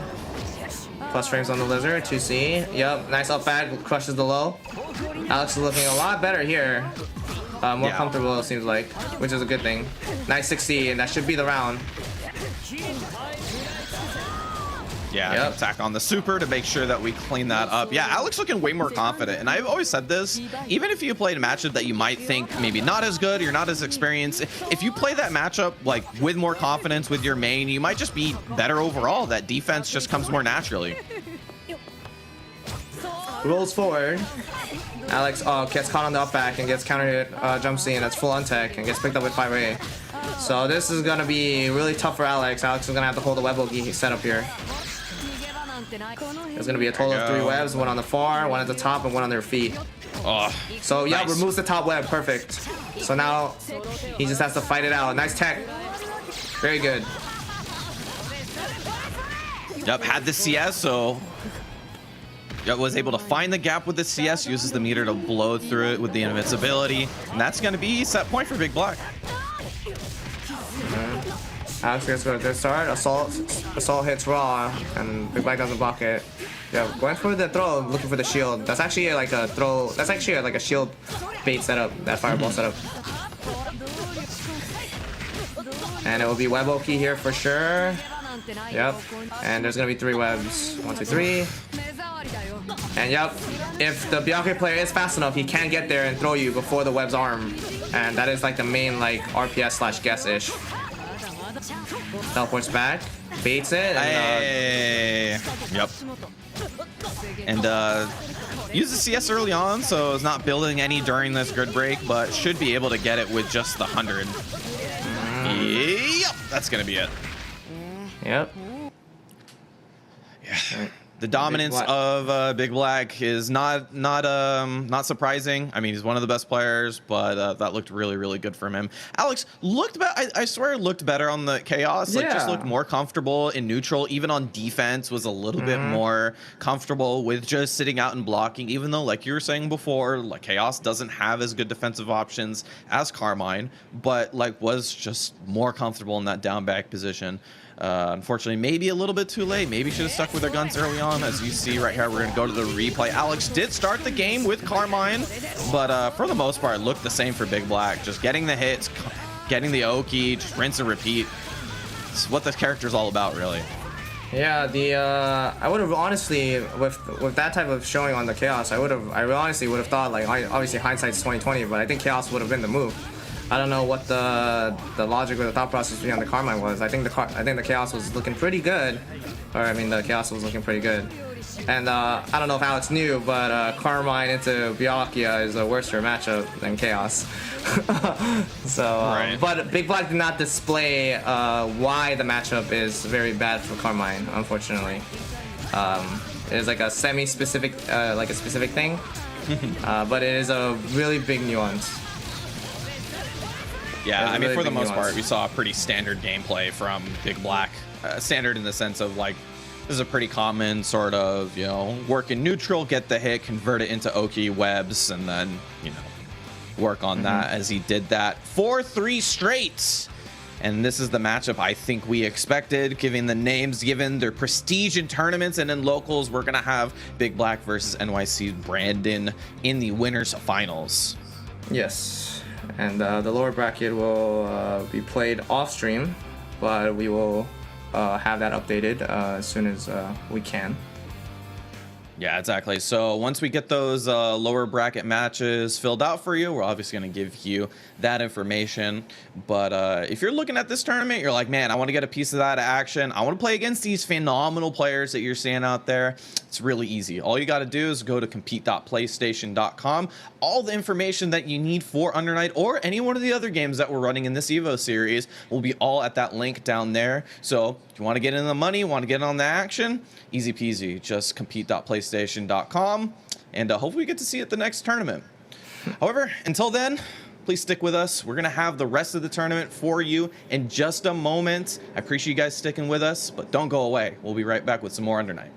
Plus frames on the Lizard, 2C. Yep, nice up bag, crushes the low. Alex is looking a lot better here. More comfortable, it seems like, which is a good thing. Nice 6C, and that should be the round. Yeah, attack on the super to make sure that we clean that up. Yeah, Alex looking way more confident. And I've always said this, even if you played a matchup that you might think maybe not as good, you're not as experienced, if you play that matchup like with more confidence with your main, you might just be better overall. That defense just comes more naturally. Rolls forward. Alex gets caught on the up back and gets counter hit jump C, and that's full on tech and gets picked up with 5A. So this is gonna be really tough for Alex. Alex is gonna have to hold the web Oki set up here. There's gonna be a total of 3 webs, one on the far, one at the top, and one on their feet. Oh, So yeah, nice. removes the top web. Perfect. So now he just has to fight it out. Nice tech. Very good. Yep, had the CS, so yep, was able to find the gap with the CS, uses the meter to blow through it with the invincibility, and that's going to be set point for Big Black. Alex gets good at this start. Assault hits raw, and Big Black doesn't block it. Yeah, going for the throw, looking for the shield. That's actually like a throw. That's actually like a shield bait setup, that fireball setup. And it will be web Oki here for sure. Yep. And there's gonna be 3 webs. 1, 2, 3. And yep, if the Byakuya player is fast enough, he can get there and throw you before the web's arm. And that is like the main like RPS / guess-ish. Teleports back, baits it, and Yep. And uses CS early on, so is not building any during this grid break, but should be able to get it with just the 100. Yep, that's gonna be it. yep. Yeah. The dominance of Big Black is not surprising. I mean, he's one of the best players, but that looked really, really good from him. Alex looked I swear it looked better on the Chaos. Like, just looked more comfortable in neutral. Even on defense, was a little bit more comfortable with just sitting out and blocking. Even though, like you were saying before, like Chaos doesn't have as good defensive options as Carmine, but like was just more comfortable in that down back position. Unfortunately, maybe a little bit too late. Maybe should have stuck with their guns early on. As you see right here, we're going to go to the replay. Alex did start the game with Carmine, but for the most part, it looked the same for Big Black. Just getting the hits, getting the Oki, just rinse and repeat. It's what this character's all about, really. Yeah, I would have honestly, with that type of showing on the Chaos, I honestly would have thought, like, obviously hindsight's 2020, but I think Chaos would have been the move. I don't know what the logic or the thought process behind the Carmine was. I think the Chaos was looking pretty good, or I mean the Chaos was looking pretty good. And I don't know if Alex knew, but Carmine into Byakuya is a worse matchup than Chaos. So, but Big Black did not display why the matchup is very bad for Carmine, unfortunately. It is like a semi-specific, like a specific thing, but it is a really big nuance. Yeah, I mean, for the most part, we saw a pretty standard gameplay from Big Black. Standard in the sense of, like, this is a pretty common sort of, you know, work in neutral, get the hit, convert it into Oki webs, and then, you know, work on that as he did that for 3 straight. And this is the matchup I think we expected, given the names, given their prestige in tournaments and in locals. We're going to have Big Black versus NYC Brandon in the winners finals. Yes. And the lower bracket will be played off stream, but we will have that updated as soon as we can. Yeah, exactly. So once we get those lower bracket matches filled out for you, we're obviously going to give you that information. But if you're looking at this tournament, you're like, man, I want to get a piece of that action. I want to play against these phenomenal players that you're seeing out there. It's really easy. All you got to do is go to compete.playstation.com. All the information that you need for Under Night or any one of the other games that we're running in this EVO series will be all at that link down there. So if you want to get in the money, want to get on the action, easy peasy. Just compete.playstation.com, and hopefully we get to see you at the next tournament. However, until then, please stick with us. We're going to have the rest of the tournament for you in just a moment. I appreciate you guys sticking with us, but don't go away. We'll be right back with some more Under Night.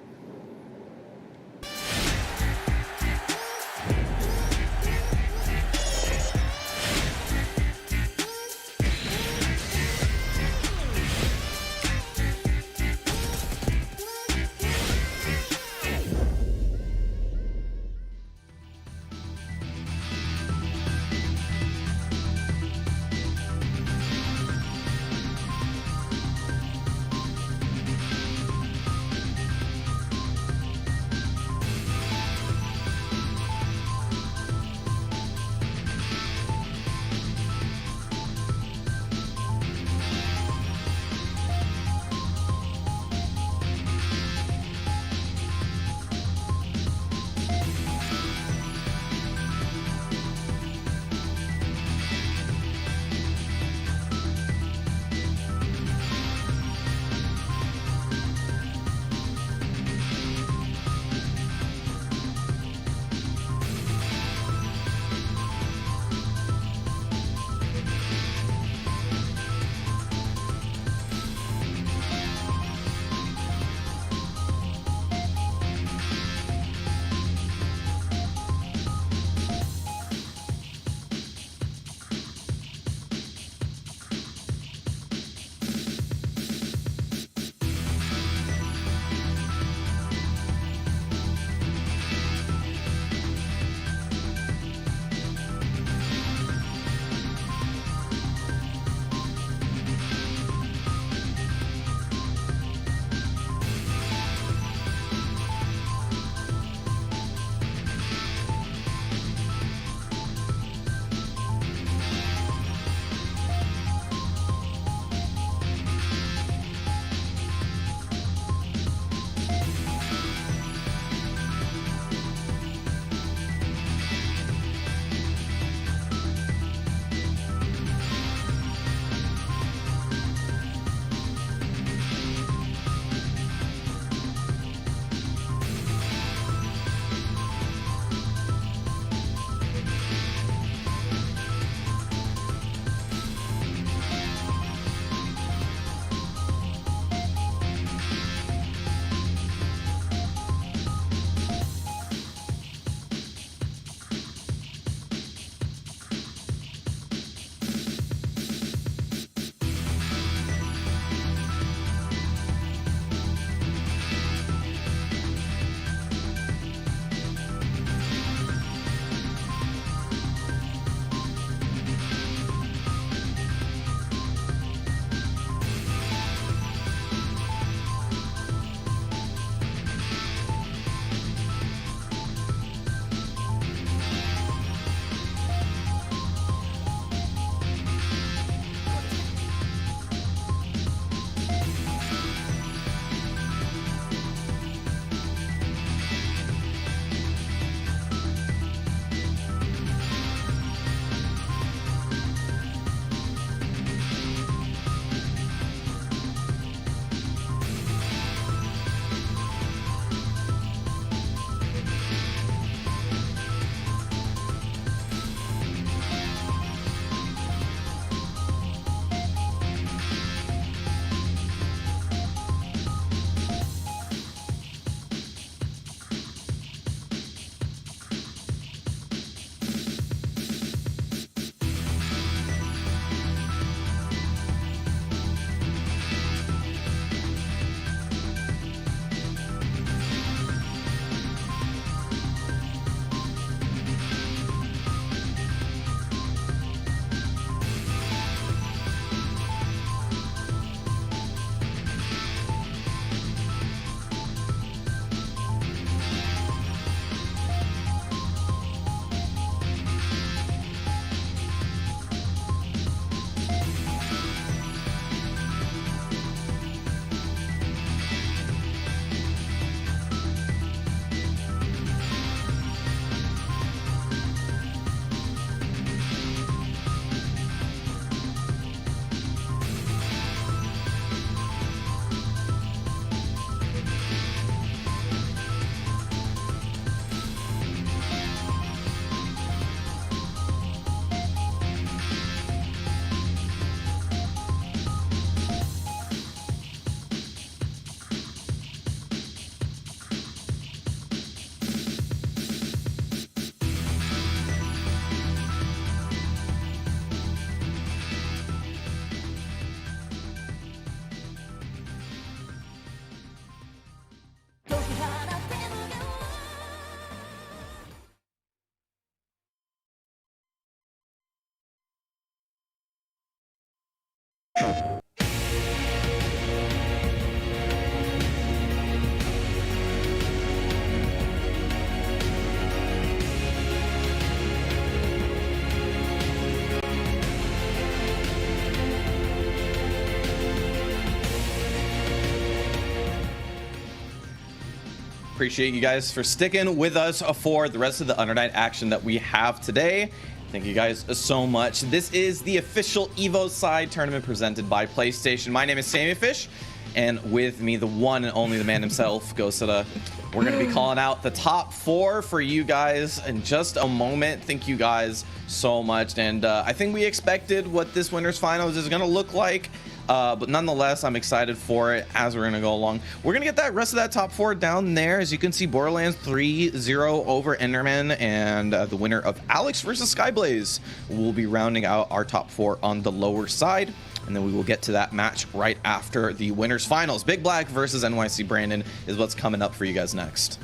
Appreciate you guys for sticking with us for the rest of the Undernight action that we have today. Thank you guys so much. This is the official EVO side tournament presented by PlayStation. My name is Sammy Fish, and with me, the one and only the man himself, Gosada. We're going to be calling out the top 4 for you guys in just a moment. Thank you guys so much. And I think we expected what this winners finals is going to look like. But nonetheless, I'm excited for it as we're going to go along. We're going to get that rest of that top 4 down there. As you can see, Borderlands 3-0 over Enderman, and the winner of Alex versus Skyblaze will be rounding out our top 4 on the lower side. And then we will get to that match right after the winners finals. Big Black versus NYC Brandon is what's coming up for you guys next.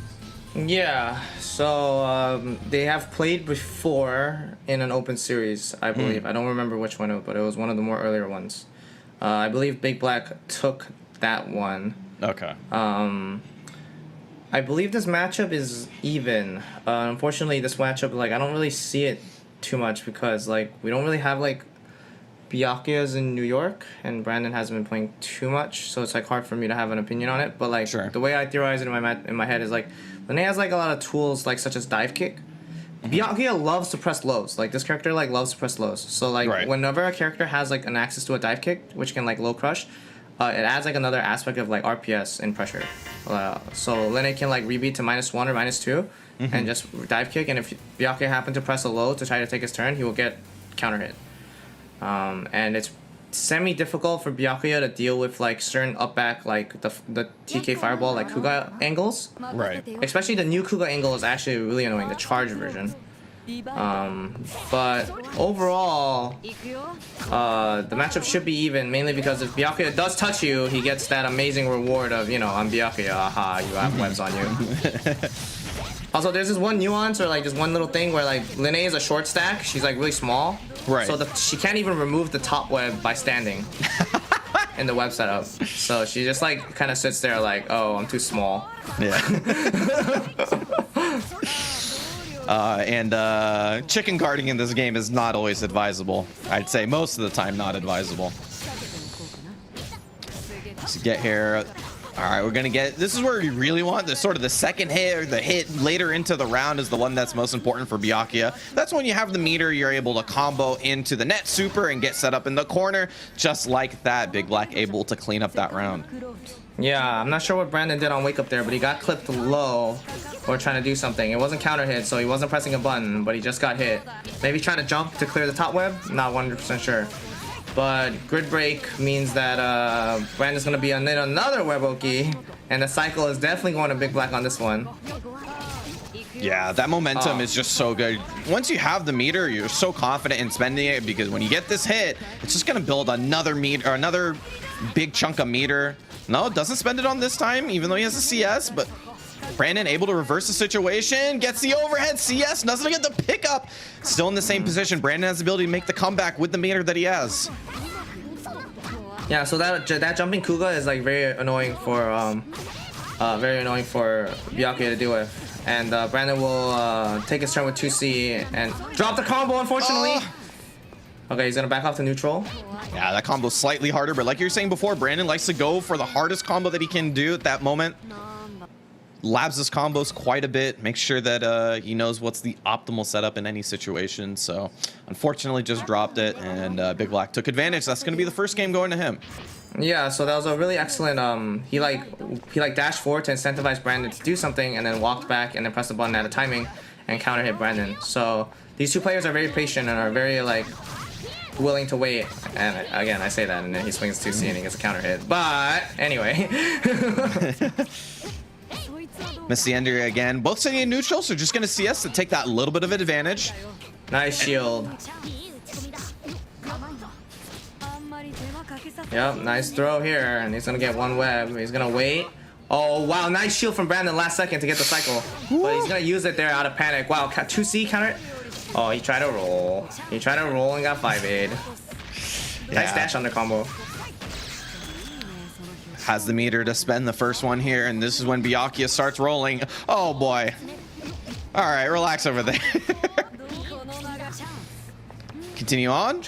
Yeah, so they have played before in an open series, I believe. I don't remember which one, but it was one of the more earlier ones. I believe Big Black took that one. Okay. I believe this matchup is even. Unfortunately, this matchup, like, I don't really see it too much because, like, we don't really have, like, Byakuya's in New York, and Brandon hasn't been playing too much, so it's, like, hard for me to have an opinion on it. But, like, sure. The way I theorize it in my head is, like, Lene has, like, a lot of tools, like, such as dive kick. Byakuya loves to press lows. Like, this character, like, loves to press lows. So, like, whenever a character has, like, an access to a dive kick, which can, like, low crush, it adds, like, another aspect of, like, RPS in pressure. So Lene can, like, rebeat to -1 or -2 and just dive kick, and if Byakuya happened to press a low to try to take his turn, he will get counter hit. And it's semi-difficult for Byakuya to deal with, like, certain up back, like, the TK Fireball, like, Kuga angles. Right. Especially the new Kuga angle is actually really annoying, the charge version. But overall, the matchup should be even, mainly because if Byakuya does touch you, he gets that amazing reward of, you know, I'm Byakuya, aha, you have webs on you. Also, there's this one nuance, or, like, this one little thing where, like, Lene is a short stack, she's, like, really small. Right. So she can't even remove the top web by standing in the web setup. So she just, like, kind of sits there like, oh, I'm too small. Yeah. And chicken guarding in this game is not always advisable. I'd say most of the time not advisable. Let's get here. All right, we're gonna get, this is where we really want the sort of the second hit, or the hit later into the round is the one that's most important for Byakuya. That's when you have the meter, you're able to combo into the net super and get set up in the corner. Just like that, Big Black able to clean up that round. Yeah, I'm not sure what Brandon did on Wake Up there, but he got clipped low or trying to do something. It wasn't counter hit, so he wasn't pressing a button, but he just got hit. Maybe trying to jump to clear the top web? Not 100% sure. But grid break means that Brandon's going to be on another web Oki, and the cycle is definitely going to Big Black on this one. Yeah, that momentum is just so good. Once you have the meter, you're so confident in spending it, because when you get this hit, it's just going to build another meter, or another big chunk of meter. No, doesn't spend it on this time, even though he has a CS, but Brandon able to reverse the situation, gets the overhead CS, doesn't get the pickup. Still in the same position. Brandon has the ability to make the comeback with the meter that he has. Yeah, so that jumping Kuga is, like, very annoying for Byakuya to deal with. And Brandon will take his turn with 2C and drop the combo, unfortunately. Okay, he's gonna back off to neutral. Yeah, that combo's slightly harder, but like you were saying before, Brandon likes to go for the hardest combo that he can do at that moment. Labs his combos quite a bit, makes sure that he knows what's the optimal setup in any situation. So unfortunately just dropped it, and Big Black took advantage. That's going to be the first game going to him. Yeah, so that was a really excellent, he dashed forward to incentivize Brandon to do something, and then walked back and then pressed the button at a timing and counter hit Brandon. So these two players are very patient and are very, like, willing to wait. And again, I say that, and then he swings 2C and he gets a counter hit. But anyway. Miss the ender again. Both sitting in neutral, so just going to CS to take that little bit of advantage. Nice shield. Yep, nice throw here, and he's going to get one web. He's going to wait. Oh, wow, nice shield from Brandon last second to get the cycle. But he's going to use it there out of panic. Wow, 2C counter. Oh, he tried to roll. He tried to roll and got 5-8. Nice dash under combo. Has the meter to spend the first one here, and this is when Byakuya starts rolling. Oh boy. All right, relax over there. Continue on.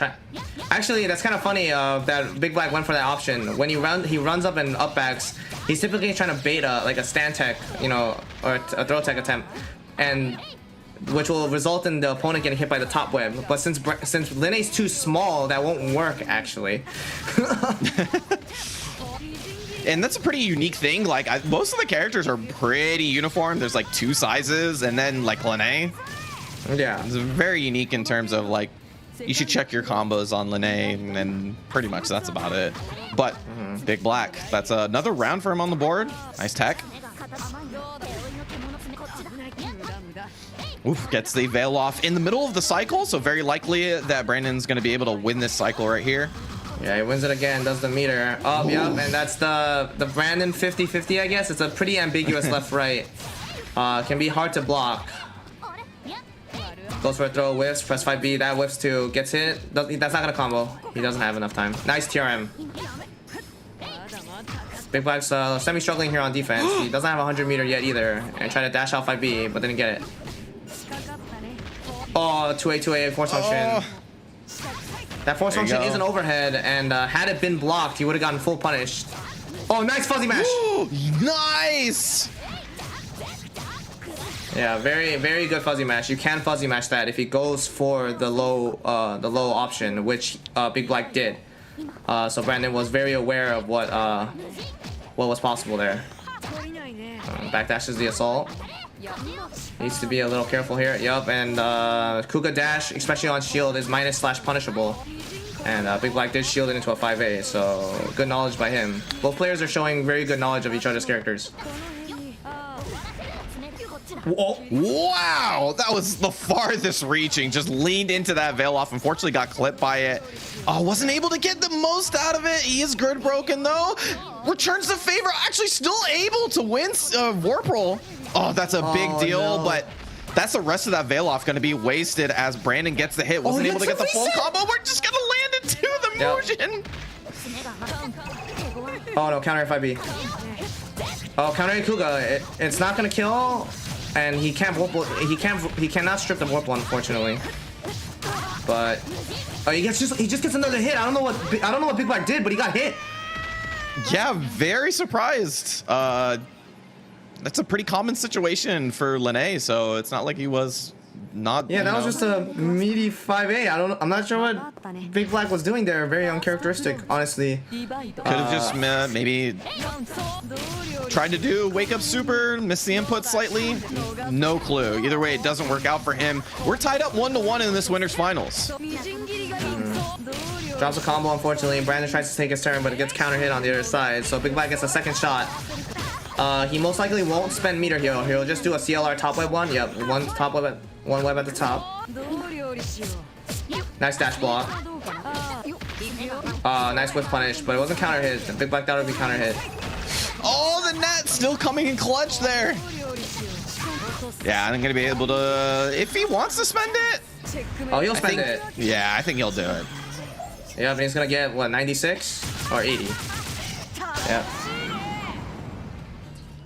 Actually, that's kind of funny that Big Black went for that option. When he runs up and up backs, he's typically trying to bait like a stand tech, you know, or a throw tech attempt, and which will result in the opponent getting hit by the top web. But since Linne's too small, that won't work actually. And that's a pretty unique thing. Like most of the characters are pretty uniform. There's like 2 sizes, and then like Linne. Yeah, it's very unique in terms of like you should check your combos on Linne, and pretty much that's about it. But Big Black, that's another round for him on the board. Nice tech. Oof, gets the veil off in the middle of the cycle, so very likely that Brandon's going to be able to win this cycle right here. Yeah, he wins it again, does the meter. Oh, yep, and that's the Brandon 50-50, I guess. It's a pretty ambiguous left-right. Can be hard to block. Goes for a throw, whiffs, press 5B, that whiffs too. Gets hit, that's not gonna combo. He doesn't have enough time. Nice TRM. Big Black's semi-struggling here on defense. He doesn't have a 100 meter yet either. And try to dash out 5B, but didn't get it. Oh, 2A, force function. That force function is an overhead, and had it been blocked, he would have gotten full punished. Oh, nice fuzzy mash! Ooh, nice! Yeah, very, very good fuzzy mash. You can fuzzy mash that if he goes for the low option, which Big Black did. So Brandon was very aware of what was possible there. Backdashes the assault. Needs to be a little careful here. Yup, and Kuga dash, especially on shield, is minus/punishable. And Big Black did shield it into a 5A, so good knowledge by him. Both players are showing very good knowledge of each other's characters. Whoa. Wow, that was the farthest reaching. Just leaned into that veil off. Unfortunately, got clipped by it. Oh, wasn't able to get the most out of it. He is grid broken though. Returns the favor. Actually, still able to win warp roll. Oh, that's a big deal, no. But that's the rest of that veil off going to be wasted as Brandon gets the hit. Wasn't able to get the full combo. We're just going to land into the motion. Oh no, counter 5B. Oh, countering Kuga. It's not going to kill. And he can't warp. He cannot strip the warp one, unfortunately. But he just gets another hit. I don't know what Big Black did, but he got hit. Yeah, very surprised. That's a pretty common situation for Linne, so it's not like he was not. Yeah, that was just a meaty 5A. I'm not sure what Big Black was doing there. Very uncharacteristic, honestly. Could have just maybe tried to do wake up super, miss the input slightly. No clue. Either way, it doesn't work out for him. We're tied up 1-1 in this winner's finals. Drops a combo, unfortunately. Brandon tries to take his turn, but it gets counter hit on the other side. So Big Black gets a second shot. He most likely won't spend meter here. He'll just do a CLR top web one. Yep, one web at the top. Nice dash block. Nice whiff punish, but it wasn't counter hit. Big Black thought it would be counter hit. Oh, the net still coming in clutch there. Yeah, I'm gonna be able to, if he wants to spend it. Oh, he'll spend it. Yeah, I think he'll do it. Yeah, but he's gonna get what, 96 or 80. Yeah.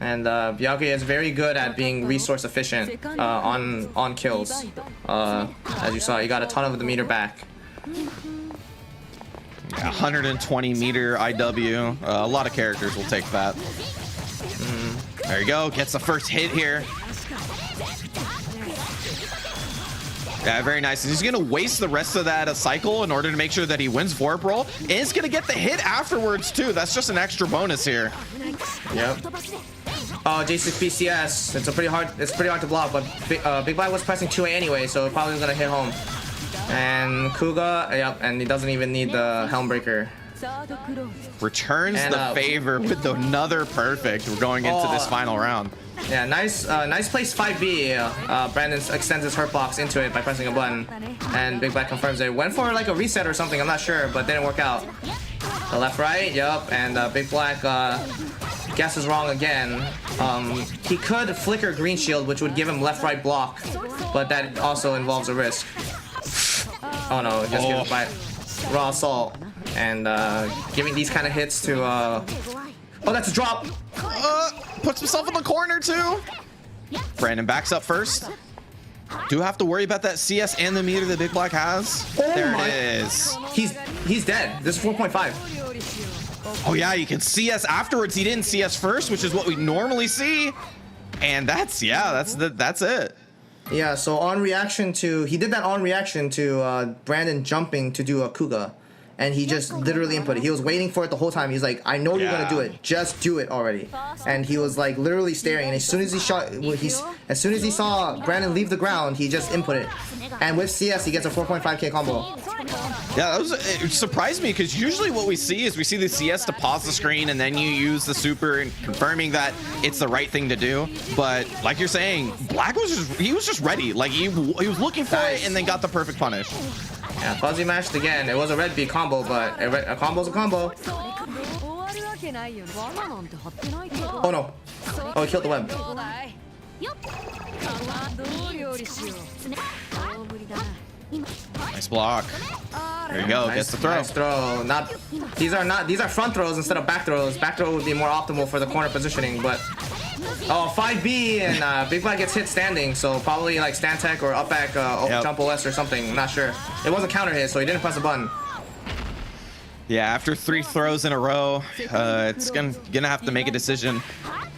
And Byakuya is very good at being resource efficient on kills. As you saw, he got a ton of the meter back. Yeah, 120 meter IW. A lot of characters will take that. There you go. Gets the first hit here. Yeah, very nice. He's going to waste the rest of that cycle in order to make sure that he wins Vorp roll. And he's going to get the hit afterwards, too. That's just an extra bonus here. Yep. Oh, J6 BCS. It's pretty hard to block, but Big Black was pressing 2A anyway, so it probably was going to hit home. And Kuga, yep, and he doesn't even need the Helm Breaker. Returns the favor with another perfect. We're going into this final round. Yeah, nice place 5B. Brandon extends his hurt box into it by pressing a button, and Big Black confirms it. Went for like a reset or something, I'm not sure, but didn't work out. The left right, yep, and Big Black guesses wrong again. He could flicker green shield, which would give him left right block, but that also involves a risk. Oh no, just gets by raw assault. and giving these kind of hits to. Oh, that's a drop. Puts himself in the corner too. Brandon backs up first. Do have to worry about that CS and the meter that Big Black has. There it is. He's dead. This is 4.5. Oh yeah, you can CS afterwards. He didn't CS first, which is what we normally see. And that's it. Yeah, so he did that on reaction to Brandon jumping to do a Kuga. And he just literally input it. He was waiting for it the whole time. He's like, I know you're gonna do it. Just do it already. And he was like literally staring. And as soon as he saw Brandon leave the ground, he just input it. And with CS, he gets a 4.5k combo. Yeah, it surprised me because usually what we see is we see the CS to pause the screen and then you use the super and confirming that it's the right thing to do. But like you're saying, Black was just ready. Like he was looking for it and then got the perfect punish. Yeah, fuzzy mashed again. It was a red B combo, but a combo's a combo. Oh no. Oh, he killed the web. Nice block. There you go. Gets the throw. Nice throw. These are front throws instead of back throws. Back throw would be more optimal for the corner positioning, but 5B and Big Black gets hit standing, so probably like stand tech or up back jump OS or something. I'm not sure. It wasn't counter hit, so he didn't press the button. Yeah, after 3 throws in a row, it's gonna have to make a decision.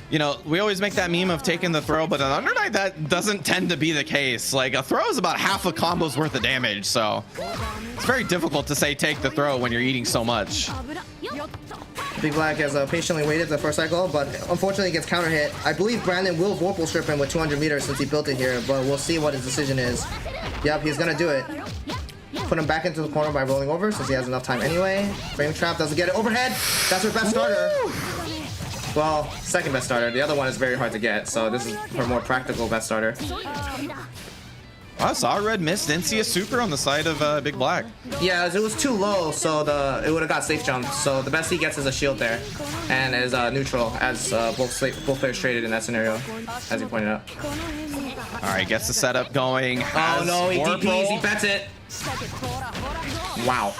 You know, we always make that meme of taking the throw, but on Under Night that doesn't tend to be the case. Like a throw is about half a combo's worth of damage, so it's very difficult to say take the throw when you're eating so much. Big Black has patiently waited the first cycle, but unfortunately gets counter hit. I believe Brandon will Vorpal strip him with 200 meters since he built it here, but we'll see what his decision is. Yep, he's gonna do it. Put him back into the corner by rolling over since he has enough time anyway. Frame trap doesn't get it. Overhead! That's her best starter. Well, second best starter. The other one is very hard to get, so this is her more practical best starter. I saw red miss, didn't see a super on the side of Big Black. Yeah, it was too low, so it would have got safe jump. So the best he gets is a shield there, and is neutral, as both players traded in that scenario, as you pointed out. All right, gets the setup going. Oh no, he DPs, he bets it. Wow.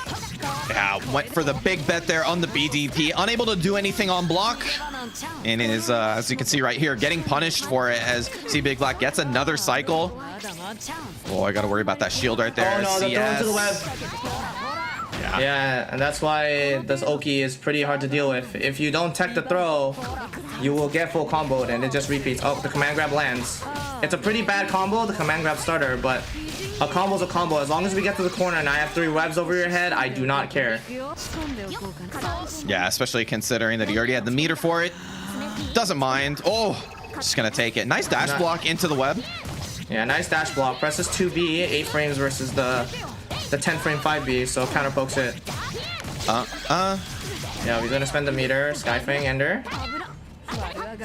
Yeah, went for the big bet there on the BDP, unable to do anything on block, and is as you can see right here, getting punished for it as Big Black gets another cycle. Oh, I gotta worry about that shield right there. Oh no, they're thrown to the web. Yeah, and that's why this Oki is pretty hard to deal with. If you don't tech the throw, you will get full comboed and it just repeats. Oh, the command grab lands. It's a pretty bad combo, the command grab starter, but a combo's a combo. As long as we get to the corner and I have 3 webs over your head, I do not care. Yeah, especially considering that he already had the meter for it. Doesn't mind. Oh, just gonna take it. Nice dash block into the web. Yeah, nice dash block. Presses 2B, 8 frames versus the 10 frame 5B, so counter pokes it. Yeah, we're gonna spend the meter. Skyfang Ender.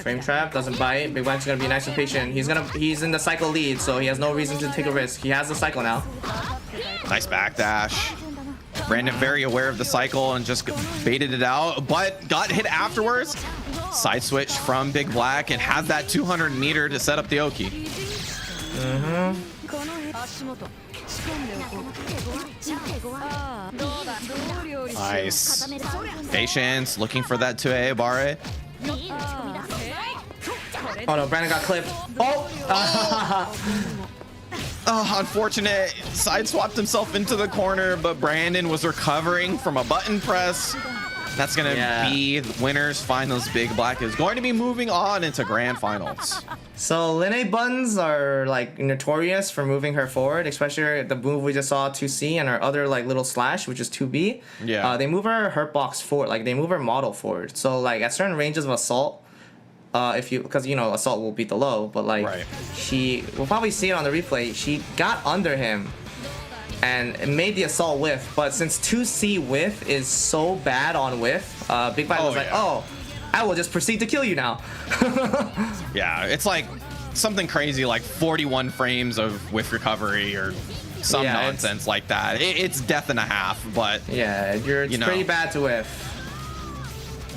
Frame trap doesn't bite. Big Black's gonna be nice and patient. He's in the cycle lead, so he has no reason to take a risk. He has the cycle now. Nice backdash. Brandon very aware of the cycle and just baited it out, but got hit afterwards. Side switch from Big Black and has that 200 meter to set up the Oki. Nice. Patience, looking for that 2A Bare. Oh no, Brandon got clipped. Oh, unfortunate. Side swapped himself into the corner, but Brandon was recovering from a button press. That's going to be the winners finals. Big Black is going to be moving on into grand finals. So Linne buttons are like notorious for moving her forward, especially the move we just saw 2C and her other like little slash, which is 2B. Yeah. They move her hurt box forward, like they move her model forward. So like at certain ranges of assault, because you know assault will beat the low, but like we'll probably see it on the replay. She got under him and made the assault whiff, but since 2C whiff is so bad on whiff, Big Black was like, oh, I will just proceed to kill you now. Yeah, it's like something crazy like 41 frames of whiff recovery or some nonsense like that. It's death and a half, but yeah, it's pretty bad to whiff.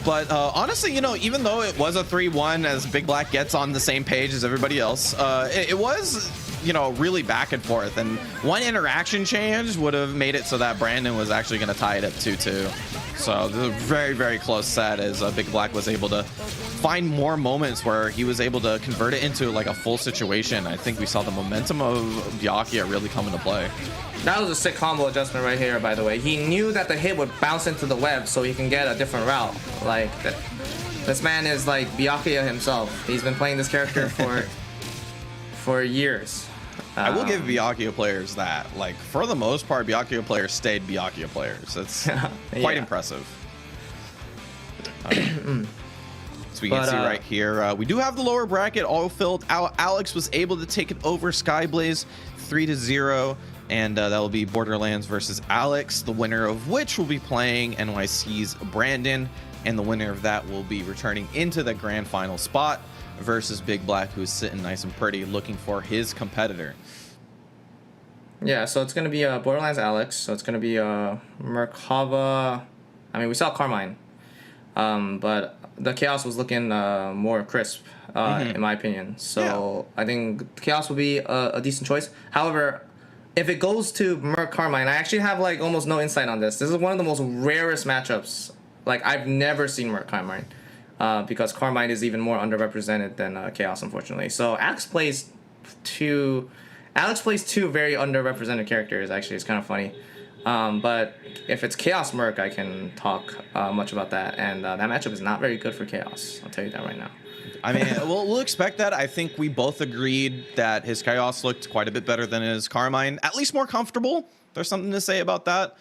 But honestly, you know, even though it was a 3-1 as Big Black gets on the same page as everybody else, it was you know, really back and forth. And one interaction change would have made it so that Brandon was actually going to tie it up 2-2. So this is a very, very close set as Big Black was able to find more moments where he was able to convert it into like a full situation. I think we saw the momentum of Byakuya really come into play. That was a sick combo adjustment right here, by the way. He knew that the hit would bounce into the web so he can get a different route. Like, this man is like Byakuya himself. He's been playing this character for years. I will give Byakuya players that. Like, for the most part, Byakuya players stayed Byakuya players. That's quite impressive. So we can see right here, we do have the lower bracket all filled out. Alex was able to take it over Skyblaze 3-0. And that will be Borderlands versus Alex, the winner of which will be playing NYC's Brandon. And the winner of that will be returning into the grand final spot versus Big Black, who's sitting nice and pretty looking for his competitor. Yeah, so it's going to be Borderlands Alex. So it's going to be Merkava. I mean, we saw Carmine. But the Chaos was looking more crisp, in my opinion. So I think Chaos will be a decent choice. However, if it goes to Merc Carmine, I actually have like almost no insight on this. This is one of the most rarest matchups. Like, I've never seen Merc Carmine because Carmine is even more underrepresented than Chaos, unfortunately. So Alex plays two very underrepresented characters. Actually, it's kind of funny. But if it's Chaos Merc, I can talk much about that. And that matchup is not very good for Chaos. I'll tell you that right now. I mean, we'll expect that. I think we both agreed that his Chaos looked quite a bit better than his Carmine, at least more comfortable. There's something to say about that.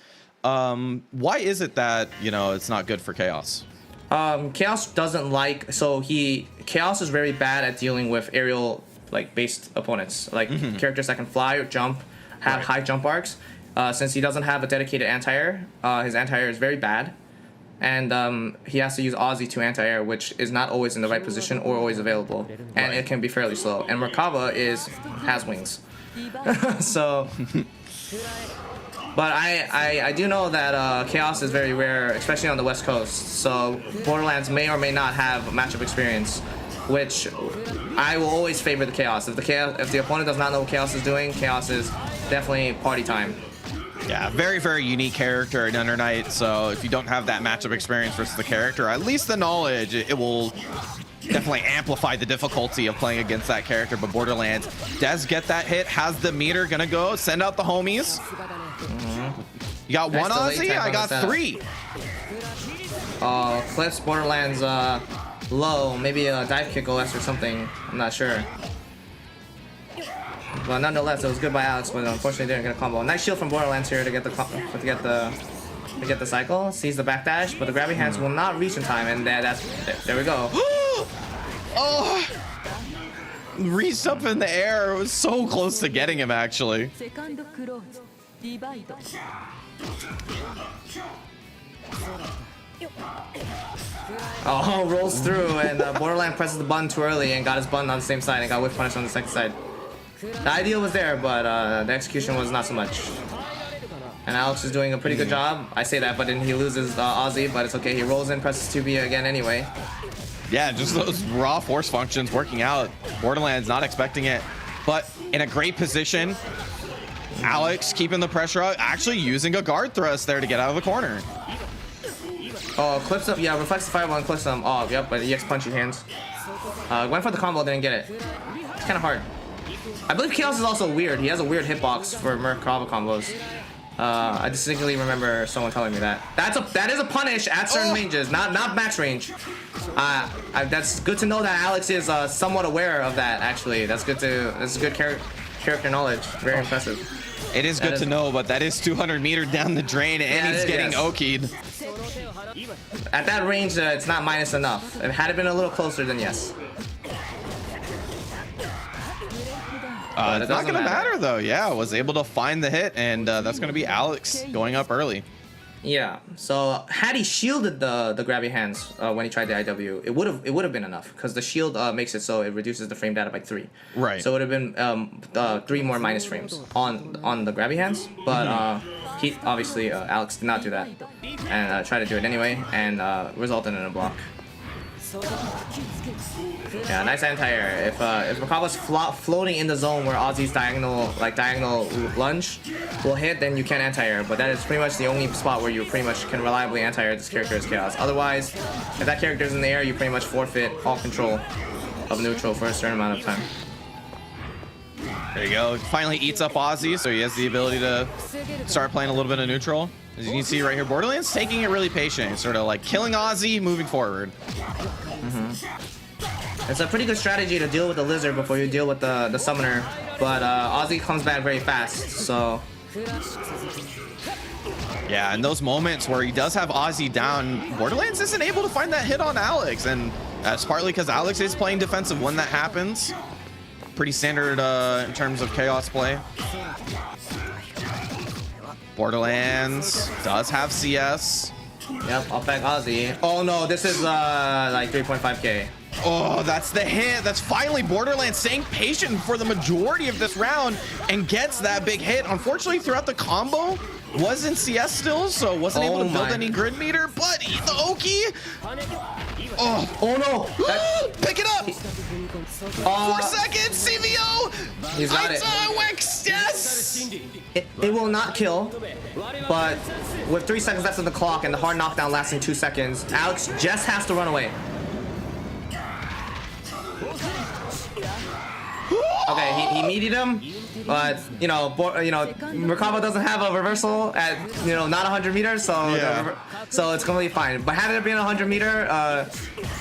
Why is it that, you know, it's not good for Chaos? Chaos doesn't like, Chaos is very bad at dealing with aerial, like, based opponents, like characters that can fly or jump, have high jump arcs. Since he doesn't have a dedicated anti-air, his anti-air is very bad. And he has to use Aussie to anti-air, which is not always in the right position or always available. And it can be fairly slow. And Merkava has wings. So, but I do know that Chaos is very rare, especially on the West Coast. So Borderlands may or may not have matchup experience, which I will always favor the Chaos. If the opponent does not know what Chaos is doing, Chaos is definitely party time. Yeah, very, very unique character in Under Night. So if you don't have that matchup experience versus the character, at least the knowledge, it will definitely amplify the difficulty of playing against that character. But Borderlands does get that hit, has the meter, gonna go send out the homies. You got one Aussie, I got three. Clips Borderlands low, maybe a dive kick OS or something. I'm not sure. But nonetheless, it was good by Alex, but unfortunately didn't get a combo. Nice shield from Borderlands here to get the cycle. Sees the backdash, but the grabby hands will not reach in time, and there we go. Oh, reached up in the air. It was so close to getting him, actually. Oh, rolls through, and Borderland presses the button too early and got his button on the same side and got whiff punish on the second side. The idea was there, but the execution was not so much. And Alex is doing a pretty good job. I say that, but then he loses Aussie, but it's okay. He rolls in, presses 2B again anyway. Yeah, just those raw force functions working out. Borderlands not expecting it, but in a great position. Alex keeping the pressure out, actually using a guard thrust there to get out of the corner. Oh, clips him. Yeah, reflects the fireball and clips him. Oh, yep, but EX punchy hands. Went for the combo, didn't get it. It's kind of hard. I believe Chaos is also weird. He has a weird hitbox for Merkava combos. I distinctly remember someone telling me that. That is a punish at certain ranges, not max range. That's good to know that Alex is somewhat aware of that. Actually, that's good character knowledge. Very impressive. It is good to know, but that is 200 meters down the drain, and he's getting Oki'd. At that range, it's not minus enough. If it had been a little closer, then yes. It's not going to matter, though. Yeah, was able to find the hit, and that's going to be Alex going up early. Yeah. So had he shielded the grabby hands when he tried the IW, it would have been enough because the shield makes it so it reduces the frame data by 3. Right. So it would have been 3 more minus frames on the grabby hands, but he obviously Alex did not do that and tried to do it anyway and resulted in a block. Yeah, nice anti-air. If Merkava's floating in the zone where Ozzy's diagonal lunge will hit, then you can anti-air. But that is pretty much the only spot where you pretty much can reliably anti-air this character's Chaos. Otherwise, if that character's in the air, you pretty much forfeit all control of neutral for a certain amount of time. There you go. Finally eats up Ozzy, so he has the ability to start playing a little bit of neutral. As you can see right here, Borderlands taking it really patient, sort of like killing Ozzy, moving forward. It's a pretty good strategy to deal with the lizard before you deal with the summoner, but Ozzy comes back very fast, so... Yeah, in those moments where he does have Ozzy down, Borderlands isn't able to find that hit on Alex, and that's partly because Alex is playing defensive when that happens. Pretty standard in terms of Chaos play. Borderlands does have CS. Yep, up back Ozzy. Oh no, this is like 3.5k. Oh, that's the hit. That's finally Borderlands staying patient for the majority of this round and gets that big hit. Unfortunately, throughout the combo, was in CS still, so wasn't able to build any grid meter, but the Oki. Oh no! Pick it up! 4 seconds, CVO! He's got it. Wix, yes! It will not kill, but with 3 seconds left on the clock and the hard knockdown lasting 2 seconds, Alex just has to run away. Okay, he meated him, but you know, Merkava doesn't have a reversal at not 100 meters, so yeah. So it's completely fine. But had it been 100 meter,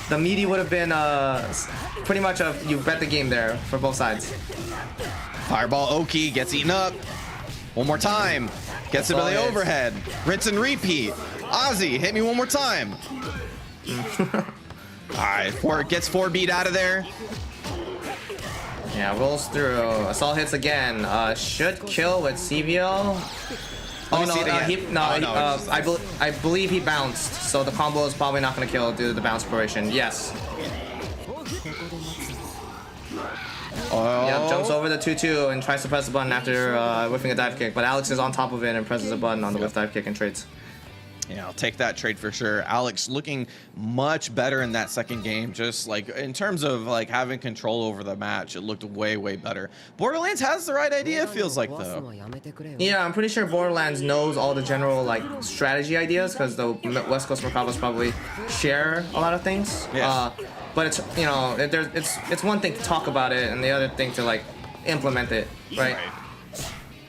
the meaty would have been pretty much you bet the game there for both sides. Fireball Oki gets eaten up. One more time, gets him to the overhead. Rinse and repeat. Ozzy, hit me one more time. All right, gets 4 beat out of there. Yeah, rolls through. Assault hits again. Should kill with CVO. I believe he bounced, so the combo is probably not going to kill due to the bounce duration. Yes. Oh. Yeah, jumps over the 2-2 and tries to press the button after whiffing a dive kick, but Alex is on top of it and presses a button on the whiff dive kick and trades. Yeah, I'll take that trade for sure. Alex looking much better in that second game. Just like in terms of like having control over the match, it looked way better. Borderlands has the right idea, it feels like, though. Yeah, I'm pretty sure Borderlands knows all the general like strategy ideas because the West Coast Merkavas probably share a lot of things. Yeah. But it's it's one thing to talk about it and the other thing to like implement it, right?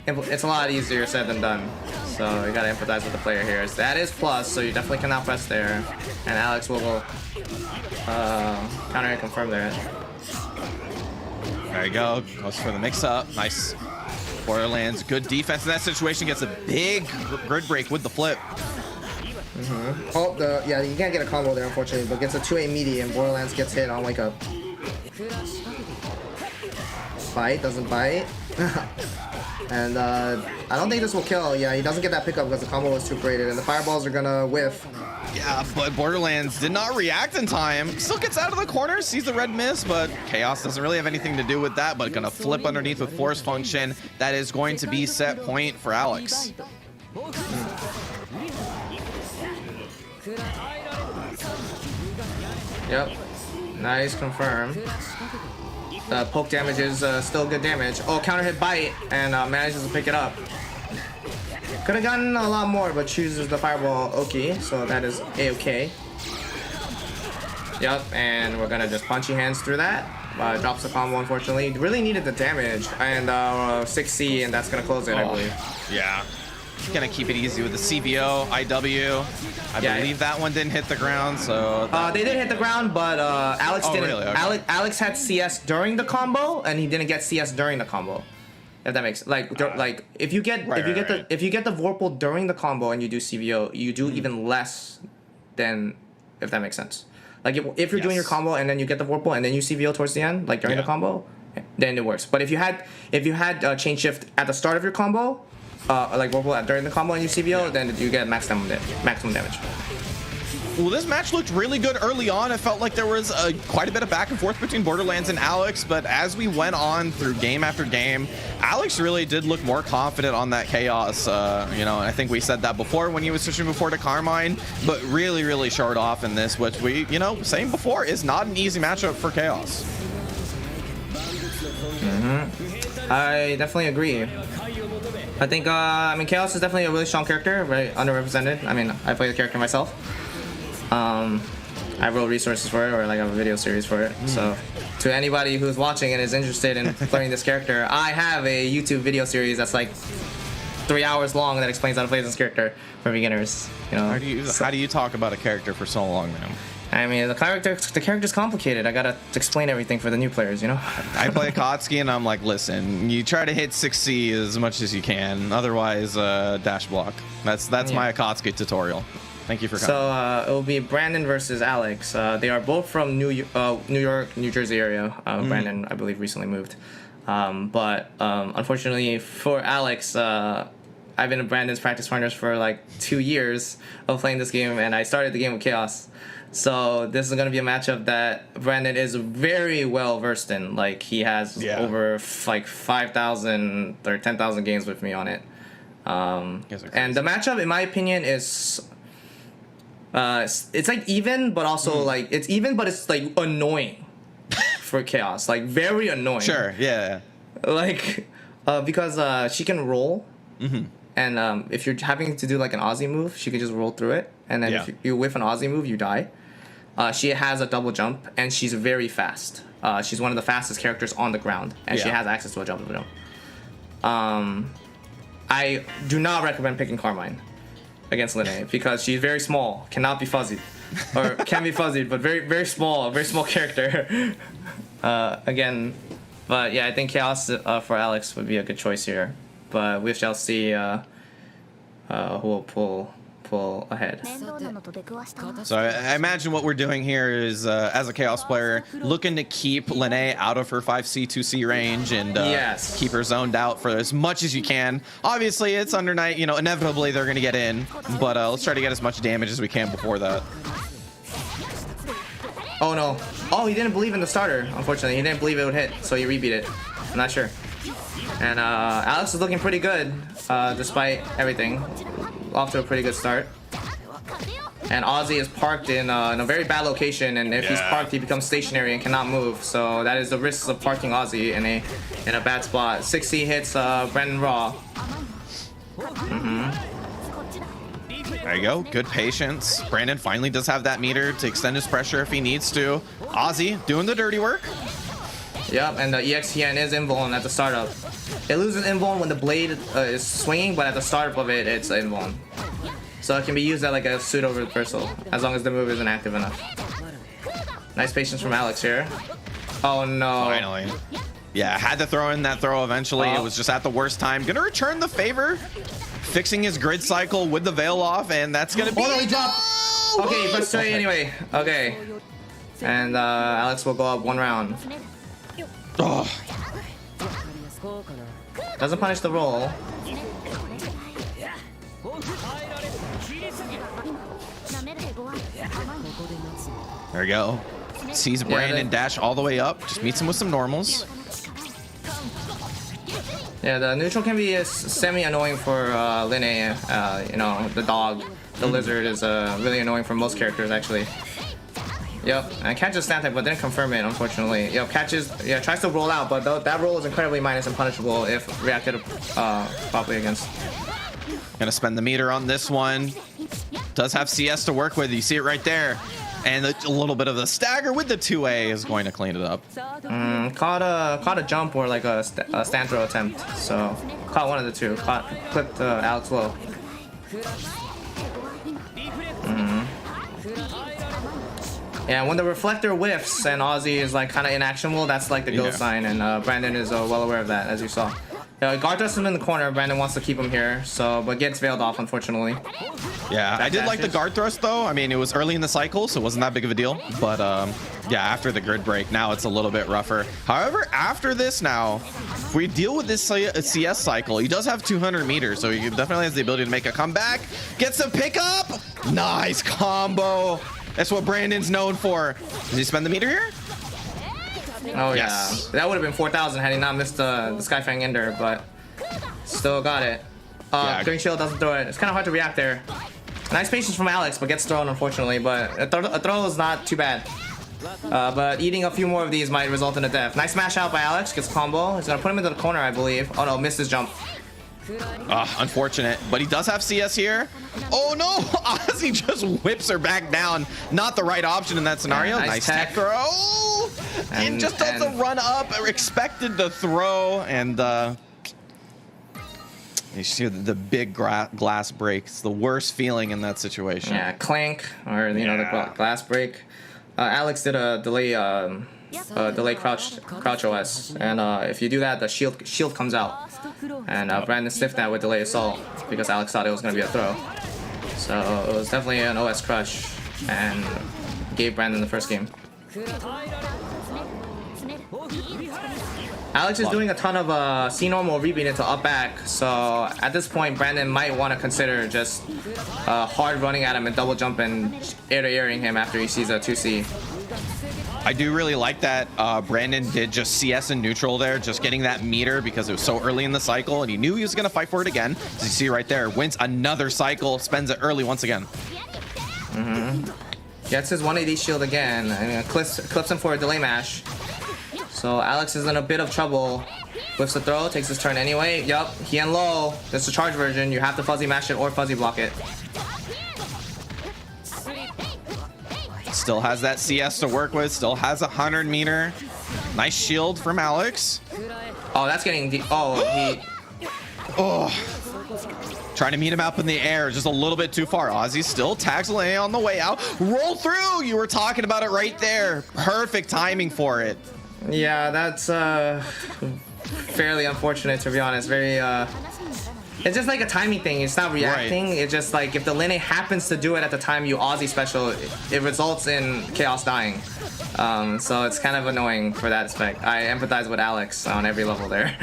It's a lot easier said than done. So you gotta empathize with the player here. So that is plus, so you definitely cannot press there. And Alex will go counter and confirm there. There you go. Goes for the mix-up. Nice. Borderlands, good defense in that situation. Gets a big grid break with the flip. Oh, yeah, you can't get a combo there, unfortunately, but gets a 2A meaty, and Borderlands gets hit on wake up. Bite, doesn't bite. And I don't think this will kill. Yeah, he doesn't get that pickup because the combo was too braided, and the fireballs are gonna whiff. Yeah, but Borderlands did not react in time. Still gets out of the corner, sees the red miss, but Chaos doesn't really have anything to do with that, but gonna flip underneath with force function. That is going to be set point for Alex. Yep. Nice confirm. Poke damage is still good damage. Oh, counter hit bite and manages to pick it up. Could have gotten a lot more, but chooses the fireball Oki, so that is A-okay. Yep, and we're gonna just punchy hands through that. Drops the combo, unfortunately. Really needed the damage, and 6C, and that's gonna close it, I believe. Yeah. Gonna keep it easy with the CVO, IW. I believe that one didn't hit the ground, so... they did hit the ground, but Alex didn't. Really? Okay. Alex had CS during the combo, and he didn't get CS during the combo. If that makes if you get the Vorpal during the combo and you do CVO, you do even less than, if that makes sense. Like if you're doing your combo and then you get the Vorpal and then you CVO towards the end, like during the combo, then it works. But if you had chain shift at the start of your combo, like Vorpal during the combo and you CVO, then you get maximum damage. Well, this match looked really good early on. It felt like there was quite a bit of back and forth between Borderlands and Alex, but as we went on through game after game, Alex really did look more confident on that Chaos. You know, and I think we said that before when he was switching before to Carmine, but really showed off in this, which we, you know, saying before is not an easy matchup for Chaos. I definitely agree. I think, I mean, Chaos is definitely a really strong character, very underrepresented. I mean, I play the character myself. I wrote resources for it, or like I have a video series for it. So, to anybody who's watching and is interested in learning this character, I have a YouTube video series that's like 3 hours long that explains how to play this character for beginners. You know, how do you talk about a character for so long, man? I mean, the character's complicated. I gotta explain everything for the new players, you know? I play Akatsuki and I'm like, listen, you try to hit 6C as much as you can, otherwise dash block. That's my Akatsuki tutorial. Thank you for coming. So it will be Brandon versus Alex. They are both from New York, New Jersey area. Brandon, I believe, recently moved. But unfortunately for Alex, I've been in Brandon's practice partners for like 2 years of playing this game, and I started the game with Chaos. So this is going to be a matchup that Brandon is very well versed in. Like, he has over like 5,000 or 10,000 games with me on it. And the matchup, in my opinion, is it's like even, but also like it's even, but it's like annoying for Chaos. Like, very annoying. Sure. Yeah. Like, because she can roll. And if you're having to do like an Aussie move, she can just roll through it. And then if you whiff an Aussie move, you die. She has a double jump, and she's very fast. She's one of the fastest characters on the ground, and she has access to a double jump. I do not recommend picking Carmine against Linne because she's very small, cannot be fuzzied, or can be fuzzied, but very small character. Again, but yeah, I think Chaos for Alex would be a good choice here. But we shall see who will pull ahead. So I imagine what we're doing here is, as a Chaos player, looking to keep Linne out of her 5C, 2C range and keep her zoned out for as much as you can. Obviously, it's under night, you know, inevitably they're going to get in, but let's try to get as much damage as we can before that. Oh, no. Oh, he didn't believe in the starter, unfortunately. He didn't believe it would hit, so he rebeat it. I'm not sure. And Alex is looking pretty good, despite everything. Off to a pretty good start. And Ozzy is parked in a very bad location, and if he's parked, he becomes stationary and cannot move. So that is the risks of parking Ozzy in a bad spot. 6C hits Brandon Raw. There you go. Good patience. Brandon finally does have that meter to extend his pressure if he needs to. Ozzy doing the dirty work. Yep, and the EXTN is invuln at the startup. It loses invuln when the blade is swinging, but at the startup of it, it's invuln. So it can be used as like a pseudo reversal, as long as the move isn't active enough. Nice patience from Alex here. Oh no. Finally. Yeah, had to throw in that throw eventually. It was just at the worst time. Gonna return the favor. Fixing his grid cycle with the veil off, and that's gonna be... Oh no, he dropped! Okay, first try anyway. Okay. And Alex will go up 1 round. Oh. Doesn't punish the roll. There we go. Sees Brandon dash all the way up. Just meets him with some normals. Yeah, the neutral can be semi-annoying for Linne. You know, the dog, the lizard is really annoying for most characters, actually. Yep, and catches stand type, but didn't confirm it, unfortunately. Yep, catches, tries to roll out, but that roll is incredibly minus and punishable if reacted properly against. Gonna spend the meter on this one. Does have CS to work with, you see it right there. And a little bit of the stagger with the 2A is going to clean it up. Caught a jump or like a stand throw attempt, so caught one of the two. Clipped Alex low. Yeah, when the reflector whiffs and Ozzy is like kind of inactionable, that's like the go sign, and Brandon is well aware of that, as you saw. Guard thrusts him in the corner. Brandon wants to keep him here, so but gets veiled off, unfortunately. Yeah, I did like the guard thrust though. I mean, it was early in the cycle, so it wasn't that big of a deal. But yeah, after the grid break, now it's a little bit rougher. However, after this now, if we deal with this CS cycle, he does have 200 meters, so he definitely has the ability to make a comeback. Gets a pickup. Nice combo. That's what Brandon's known for. Does he spend the meter here? Oh Yes. yeah, that would have been 4,000 had he not missed the Skyfang Ender, but still got it. Green Shield doesn't throw it. It's kind of hard to react there. Nice patience from Alex, but gets thrown unfortunately. But a throw is not too bad. But eating a few more of these might result in a death. Nice smash out by Alex. Gets combo. He's gonna put him into the corner, I believe. Oh no, missed his jump. Unfortunate, but he does have CS here. Oh no, Ozzy just whips her back down. Not the right option in that scenario. Yeah, nice tech throw. And just does the run up. Expected the throw, and you see the big glass break. It's the worst feeling in that situation. Yeah, clank, or you know, the glass break. Alex did a delay crouch OS, and if you do that, the shield comes out, and Brandon stiffed that with delay assault because Alex thought it was gonna be a throw. So it was definitely an OS crush, and gave Brandon the first game. Alex is doing a ton of C normal rebeat into up back, so at this point Brandon might want to consider just hard running at him and double jumping air to airing him after he sees a 2C. I do really like that Brandon did just CS in neutral there, just getting that meter because it was so early in the cycle, and he knew he was going to fight for it again. As you see right there, wins another cycle, spends it early once again. Gets his 180 shield again, and clips him for a delay mash. So Alex is in a bit of trouble. Whiffs the throw, takes his turn anyway. Yup, he and low. That's the charge version. You have to fuzzy mash it or fuzzy block it. Still has that CS to work with. Still has a 100 meter. Nice shield from Alex. Oh, that's getting deep. Oh, Trying to meet him up in the air, just a little bit too far. Ozzy still tags Lane on the way out. Roll through. You were talking about it right there. Perfect timing for it. Yeah, that's fairly unfortunate, to be honest. Very it's just like a timing thing. It's not reacting. Right. It's just like if the Lene happens to do it at the time you Aussie special, it results in Chaos dying. So it's kind of annoying for that aspect. I empathize with Alex on every level there.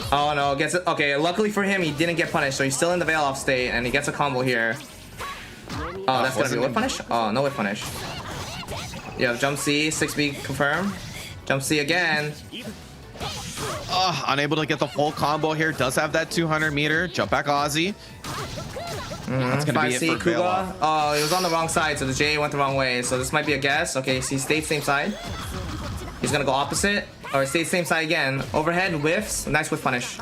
Oh no, gets it. Okay, luckily for him, he didn't get punished, so he's still in the veil off state, and he gets a combo here. Oh, that's gonna be whip punish? Oh, no whip punish. You have jump C, 6B confirm. Jump C again. Unable to get the full combo here. Does have that 200 meter. Jump back Ozzy. That's gonna be it for Kuga. Oh, it was on the wrong side, so the J went the wrong way. So this might be a guess. Okay, so he stayed same side. He's gonna go opposite. Or stay same side again. Overhead, whiffs. Nice whiff punish.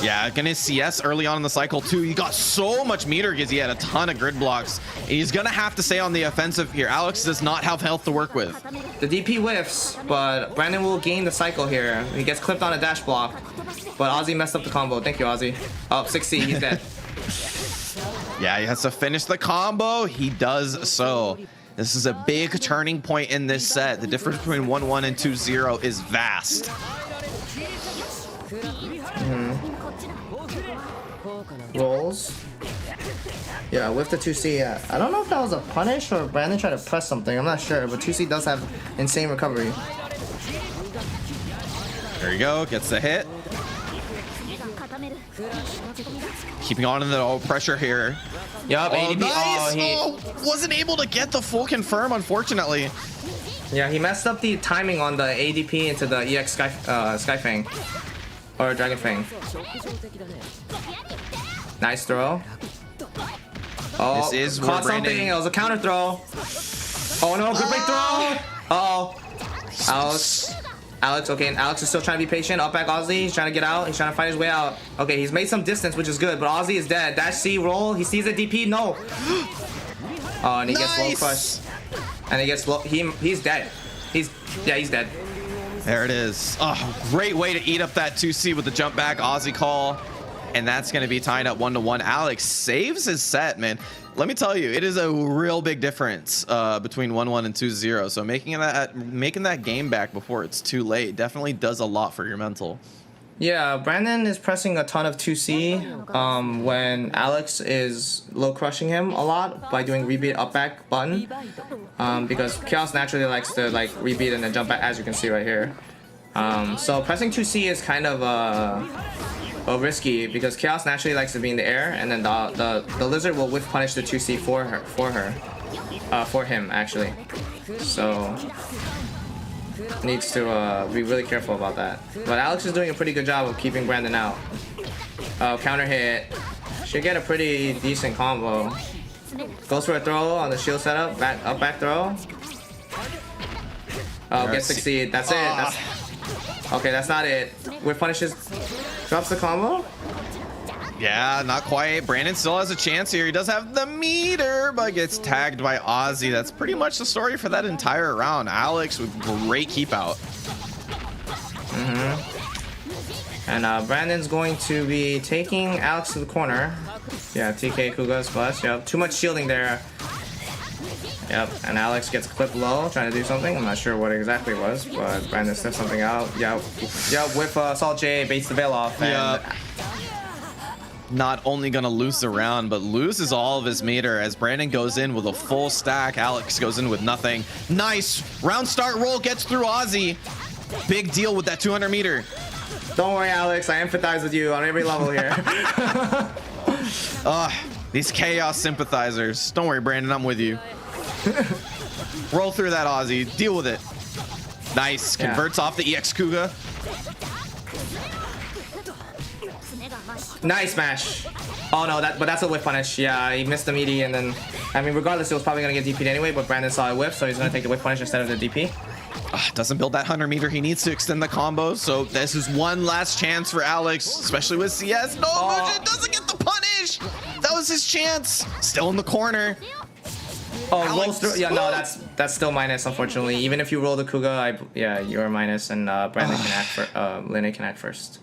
Yeah, gonna CS early on in the cycle too. He got so much meter because he had a ton of grid blocks. He's gonna have to stay on the offensive here. Alex does not have health to work with. The DP whiffs, but Brandon will gain the cycle here. He gets clipped on a dash block, but Ozzy messed up the combo. Thank you, Ozzy. Oh, 6C, he's dead. Yeah, he has to finish the combo. He does so. This is a big turning point in this set. The difference between 1-1 and 2-0 is vast. Rolls. Yeah, with the 2C. I don't know if that was a punish or Brandon tried to press something. I'm not sure, but 2C does have insane recovery. There you go. Gets the hit. Keeping on in the pressure here. Yup, ADP. Nice. Wasn't able to get the full confirm, unfortunately. Yeah, he messed up the timing on the ADP into the EX Skyfang. Or Dragon Fang. Nice throw. Oh, this is caught something. It was a counter throw. Oh no, good break throw. Uh-oh. Alex, okay, and Alex is still trying to be patient. Up back Ozzy, he's trying to get out. He's trying to fight his way out. Okay, he's made some distance, which is good, but Ozzy is dead. Dash C, roll. He sees a DP, no. Oh, and he gets low crush. And he gets low, he's dead. He's dead. There it is. Oh, great way to eat up that 2C with the jump back Ozzy call. and that's going to be tied up 1-1. Alex saves his set, man. Let me tell you, it is a real big difference between 1-1 and 2-0. So making that game back before it's too late definitely does a lot for your mental. Yeah, Brandon is pressing a ton of 2C when Alex is low crushing him a lot by doing rebeat up back button because Chaos naturally likes to like rebeat and then jump back, as you can see right here. So pressing 2C is kind of risky because Chaos naturally likes to be in the air, and then the lizard will whiff punish the 2C for him actually. So needs to be really careful about that. But Alex is doing a pretty good job of keeping Brandon out. Counter hit. Should get a pretty decent combo. Goes for a throw on the shield setup. Back throw. Oh, gets succeed. That's it. Okay, that's not it. Whip punishes. Drops the combo. Yeah, not quite. Brandon still has a chance here. He does have the meter, but gets tagged by Ozzy. That's pretty much the story for that entire round. Alex with great keep out. And Brandon's going to be taking Alex to the corner. Yeah, TK Kuga's plus. Yep, too much shielding there. Yep, and Alex gets clipped low, trying to do something. I'm not sure what exactly it was, but Brandon sniffed something out. Yeah, with Salt J baits the veil off. And not only gonna lose the round, but loses all of his meter as Brandon goes in with a full stack. Alex goes in with nothing. Nice round start roll, gets through Ozzy. Big deal with that 200 meter. Don't worry, Alex, I empathize with you on every level here. These chaos sympathizers. Don't worry, Brandon, I'm with you. Roll through that Ozzy, deal with it. Nice, converts off the EX Kuga. Nice smash. Oh no, but that's a whip punish. Yeah, he missed the meaty, and then, I mean, regardless, it was probably gonna get DP'd anyway, but Brandon saw a whip, so he's gonna take the whip punish instead of the DP. Doesn't build that 100 meter. He needs to extend the combo, so this is one last chance for Alex, especially with CS. No, Mugen doesn't get the punish. That was his chance. Still in the corner. Oh, rolls through. Yeah, no, that's still minus, unfortunately. Even if you roll the Kuga, you're minus, and Brandon can act Linne can act first.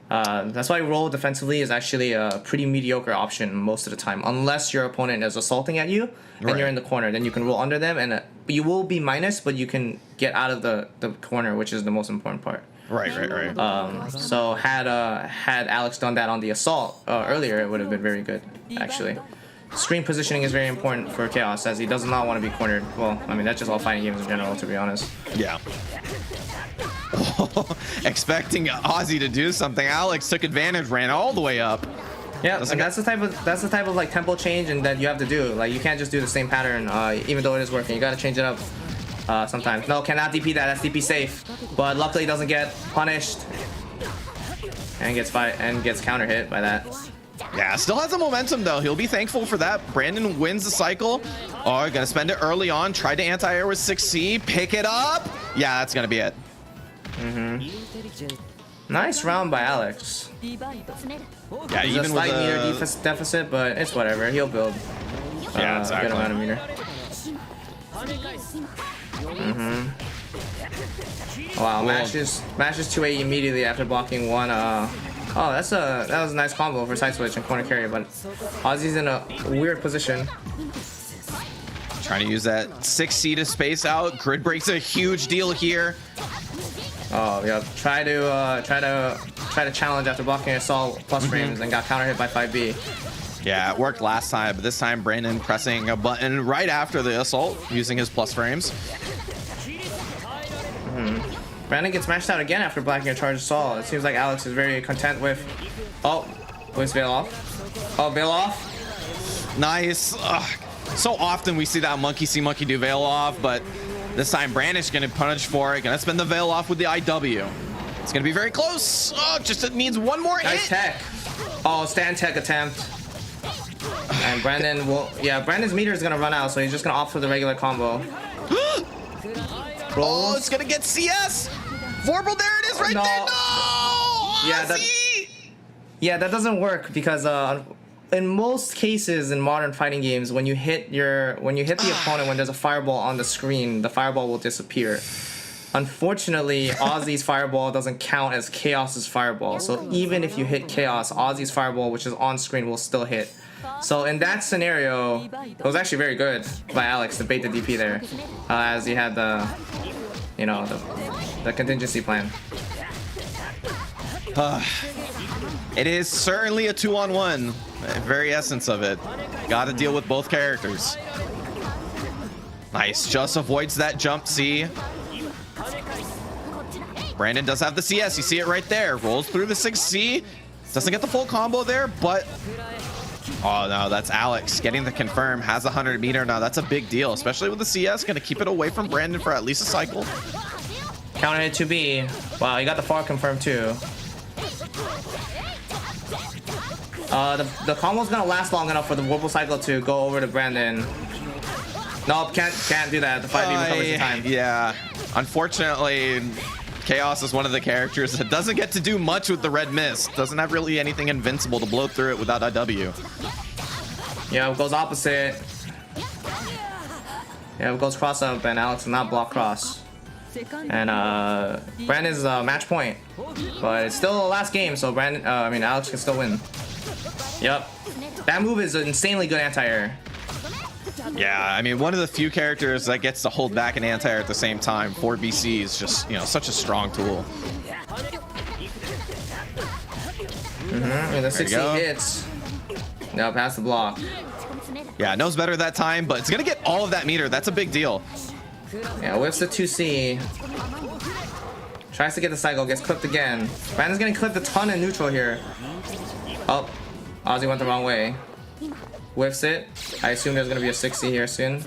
That's why roll defensively is actually a pretty mediocre option most of the time, unless your opponent is assaulting at you and you're in the corner. Then you can roll under them, and you will be minus, but you can get out of the corner, which is the most important part. Right. So had Alex done that on the assault earlier, it would have been very good, actually. Screen positioning is very important for Chaos, as he does not want to be cornered. Well, I mean, that's just all fighting games in general, to be honest. Yeah. Expecting Ozzy to do something, Alex took advantage, ran all the way up. Yeah, and that's the type of like tempo change and that you have to do. Like, you can't just do the same pattern, even though it is working. You gotta change it up sometimes. No, cannot DP that. That's DP safe. But luckily, he doesn't get punished and gets counter hit by that. Yeah, still has the momentum though. He'll be thankful for that. Brandon wins the cycle. Oh, gonna spend it early on. Tried to anti-air with 6C. Pick it up. Yeah, that's gonna be it. Nice round by Alex. Yeah, He's even a slight with meter deficit, but it's whatever. He'll build. Yeah, exactly. A good amount of meter. Wow, mashes 2A immediately after blocking one. Oh, that was a nice combo for side switch and corner carry, but Ozzy's in a weird position. Trying to use that 6C to space out. Grid break's a huge deal here. Oh yeah, try to challenge after blocking assault plus frames and got counter hit by 5B. Yeah, it worked last time, but this time Brandon pressing a button right after the assault using his plus frames. Brandon gets smashed out again after blocking a charge assault. It seems like Alex is very content with. Oh, where's Veil off? Oh, Veil off. Nice. So often we see that monkey see monkey do Veil off, but this time Brandon's gonna punish for it. Gonna spin the Veil off with the IW. It's gonna be very close. Oh, just it needs one more hit. Nice tech. Oh, stand tech attempt. And Brandon will. Yeah, Brandon's meter is gonna run out, so he's just gonna opt for the regular combo. Oh, it's gonna get CS. Vorpal, there it is, right there. No. Yeah, that doesn't work because in most cases in modern fighting games, when you hit the opponent when there's a fireball on the screen, the fireball will disappear. Unfortunately, Ozzy's fireball doesn't count as Chaos's fireball. So even if you hit Chaos, Ozzy's fireball, which is on screen, will still hit. So in that scenario, it was actually very good by Alex to bait the DP there, as he had the, you know, the contingency plan. It is certainly a 2-on-1, the very essence of it. Got to deal with both characters. Nice, just avoids that jump C. Brandon does have the CS, you see it right there. Rolls through the 6C, doesn't get the full combo there, but oh no, that's Alex getting the confirm, has a 100 meter. Now that's a big deal, especially with the CS, gonna keep it away from Brandon for at least a cycle. Counter hit 2B. Wow, you got the far confirm too. The combo's gonna last long enough for the Warble cycle to go over to Brandon. Nope, can't do that. The 5B recovers the time. Yeah, unfortunately, Chaos is one of the characters that doesn't get to do much with the red mist. Doesn't have really anything invincible to blow through it without IW. Yeah, it goes opposite. Yeah, it goes cross up, and Alex will not block cross. And Brandon's match point, but it's still the last game, so Alex can still win. Yep, that move is an insanely good anti-air. Yeah, I mean, one of the few characters that gets to hold back an anti-air at the same time. 4BC is just, you know, such a strong tool. And the 60 hits. No, past the block. Yeah, knows better that time, but it's gonna get all of that meter. That's a big deal. Yeah, whips the 2C. Tries to get the cycle, gets clipped again. Brandon's getting clipped a ton in neutral here. Oh, Ozzy went the wrong way. Whiffs it. I assume there's gonna be a 6C here soon.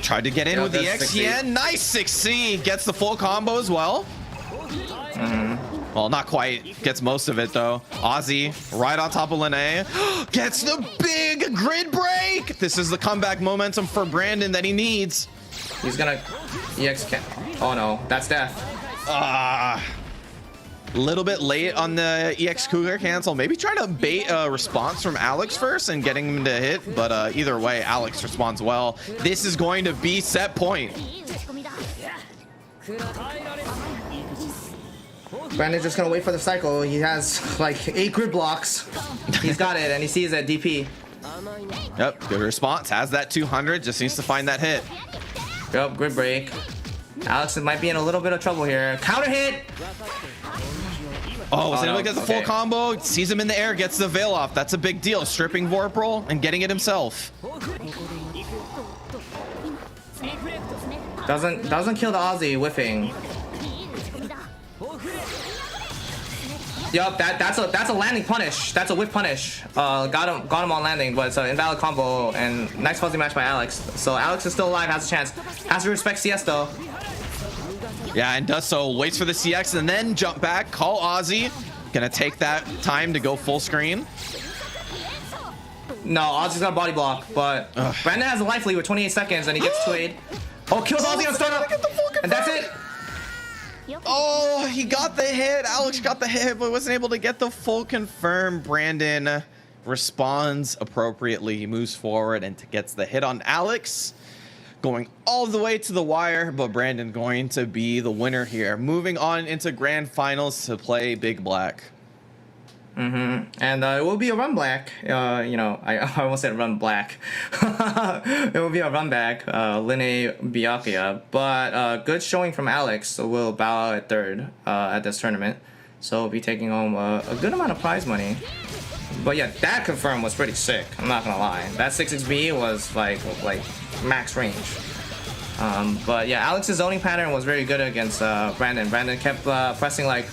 Tried to get in with the XN. Nice 6C. Gets the full combo as well. Well, not quite. Gets most of it though. Ozzy right on top of Lene. Gets the big grid break. This is the comeback momentum for Brandon that he needs. He's gonna EX can. Oh no, that's death. Little bit late on the EX Cougar cancel. Maybe trying to bait a response from Alex first and getting him to hit, but either way, Alex responds well. This is going to be set point. Brandon's just gonna wait for the cycle. He has like 8 grid blocks. He's got it, and he sees that DP. Yep, good response. Has that 200, just needs to find that hit. Yep, grid break. Alex might be in a little bit of trouble here. Counter hit! Oh, was able to get the full combo. Sees him in the air, gets the veil off. That's a big deal. Stripping Vorpal and getting it himself. Doesn't kill the Aussie whiffing. Yup, that's a landing punish. That's a whiff punish. Got him on landing, but it's an invalid combo and nice fuzzy match by Alex. So Alex is still alive, has a chance. Has to respect CS though. Yeah, and does so. Waits for the CX and then jump back. Call Ozzy. Gonna take that time to go full screen. No, Ozzy's got a body block, but Brandon has a life lead with 28 seconds and he gets 2-8. Oh, kills Ozzy on startup. And that's it. Oh, he got the hit. Alex got the hit, but wasn't able to get the full confirm. Brandon responds appropriately. He moves forward and gets the hit on Alex. Going all the way to the wire, but Brandon going to be the winner here. Moving on into grand finals to play Big Black. And it will be a run black. You know, I almost said run black. It will be a run back, Lene Byakuya. But good showing from Alex. So we'll bow out at third at this tournament. So we'll be taking home a good amount of prize money. But yeah, that confirm was pretty sick. I'm not gonna lie. That 6xB was like max range. But yeah, Alex's zoning pattern was very good against Brandon. Brandon kept pressing like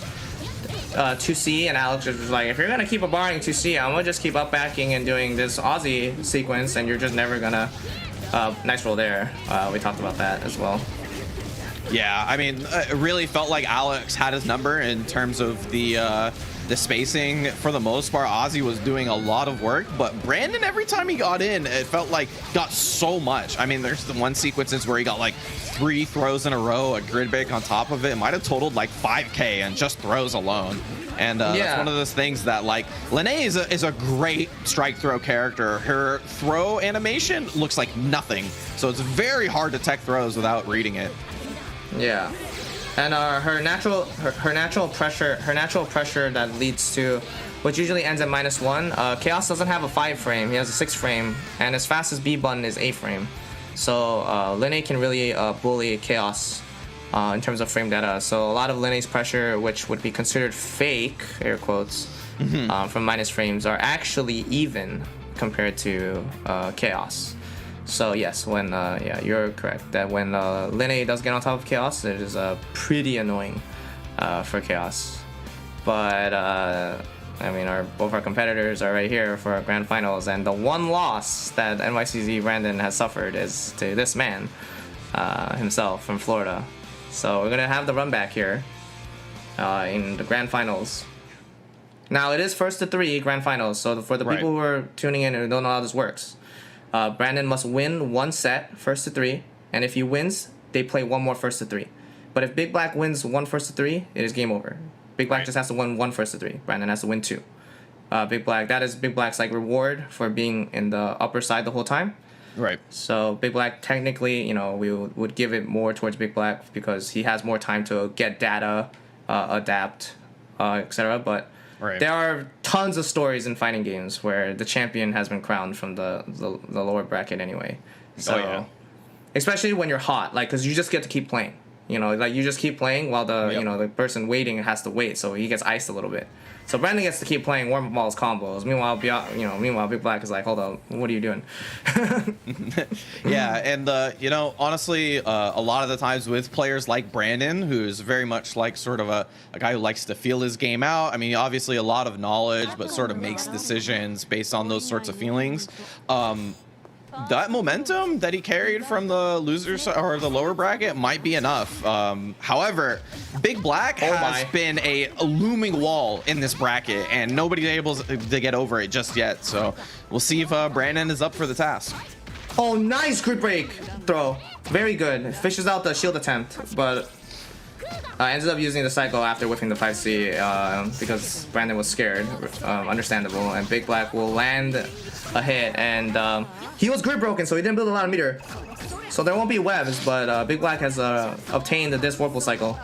2C, and Alex was like, if you're gonna keep barring 2C, I'm gonna just keep up backing and doing this Aussie sequence, and you're just never gonna. Nice roll there. We talked about that as well. Yeah, I mean, it really felt like Alex had his number in terms of the spacing. For the most part, Ozzy was doing a lot of work, but Brandon, every time he got in, it felt like got so much. I mean, there's the one sequences where he got like 3 throws in a row, a grid break on top of it. It might have totaled like 5K and just throws alone. And that's one of those things that, like, Lene is a great strike throw character. Her throw animation looks like nothing, so it's very hard to tech throws without reading it. Yeah. And her natural pressure that leads to, which usually ends at -1. Chaos doesn't have a 5 frame; he has a 6 frame, and his fastest B button is 8 frame. So Linne can really bully Chaos in terms of frame data. So a lot of Linne's pressure, which would be considered fake, air quotes, from minus frames, are actually even compared to Chaos. So yes, when yeah, you're correct that when Linne does get on top of Chaos, it is pretty annoying for Chaos. But I mean, both our competitors are right here for our grand finals, and the one loss that NYCZ Brandon has suffered is to this man himself from Florida. So we're gonna have the run back here in the grand finals. Now it is 1st to 3 grand finals, so for the people who are tuning in and don't know how this works, Brandon must win 1 set 1st to 3, and if he wins, they play 1 more 1st to 3. But if Big Black wins 1 1st to 3, it is game over. Big Black just has to win 1 1st to 3. Brandon has to win 2. That is Big Black's like reward for being in the upper side the whole time. Right. So Big Black, technically, you know, we would give it more towards Big Black because he has more time to get data, adapt, etc. But there are tons of stories in fighting games where the champion has been crowned from the lower bracket anyway. So, especially when you're hot, like, because you just get to keep playing. You know, like you just keep playing while the you know the person waiting has to wait, so he gets iced a little bit. So Brandon gets to keep playing warm up all his combos. Meanwhile, Big Black is like, hold on, what are you doing? Yeah, and you know, honestly, a lot of the times with players like Brandon, who's very much like sort of a guy who likes to feel his game out. I mean, obviously a lot of knowledge, but sort of makes decisions based on those sorts of feelings. That momentum that he carried from the losers or the lower bracket might be enough. However, Big Black has been a looming wall in this bracket, and nobody's able to get over it just yet. So we'll see if Brandon is up for the task. Oh, nice grid break throw. Very good. Fishes out the shield attempt, but ended up using the cycle after whiffing the 5C because Brandon was scared. Understandable. And Big Black will land a hit, and he was grid broken, so he didn't build a lot of meter. So there won't be webs, but Big Black has obtained the disc Warple cycle.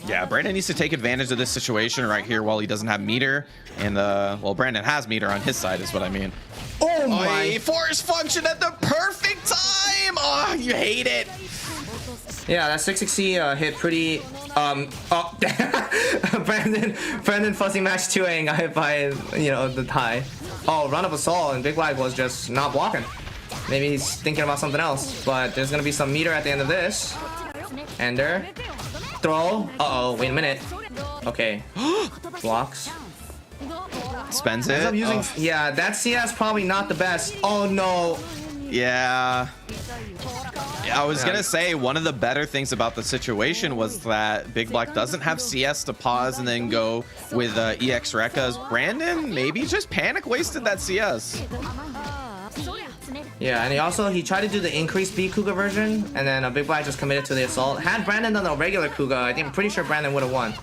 Yeah, Brandon needs to take advantage of this situation right here while he doesn't have meter. And, well, Brandon has meter on his side is what I mean. Oh my! Force function at the perfect time! Oh, you hate it. Yeah, that 660 hit pretty. Brandon Fuzzy Match 2A got hit by, you know, the tie. Oh, run up assault, and Big Black was just not blocking. Maybe he's thinking about something else, but there's gonna be some meter at the end of this. Ender. Throw. Uh-oh, wait a minute. Okay. Blocks. Spends it. Ends up using, yeah, that CS probably not the best. Oh no. Yeah. I was gonna say one of the better things about the situation was that Big Black doesn't have CS to pause and then go with EX Rekka's. Brandon maybe just panic wasted that CS. Yeah, and he tried to do the increased B Kuga version, and then Big Black just committed to the assault. Had Brandon done the regular Kuga, I'm pretty sure Brandon would have won.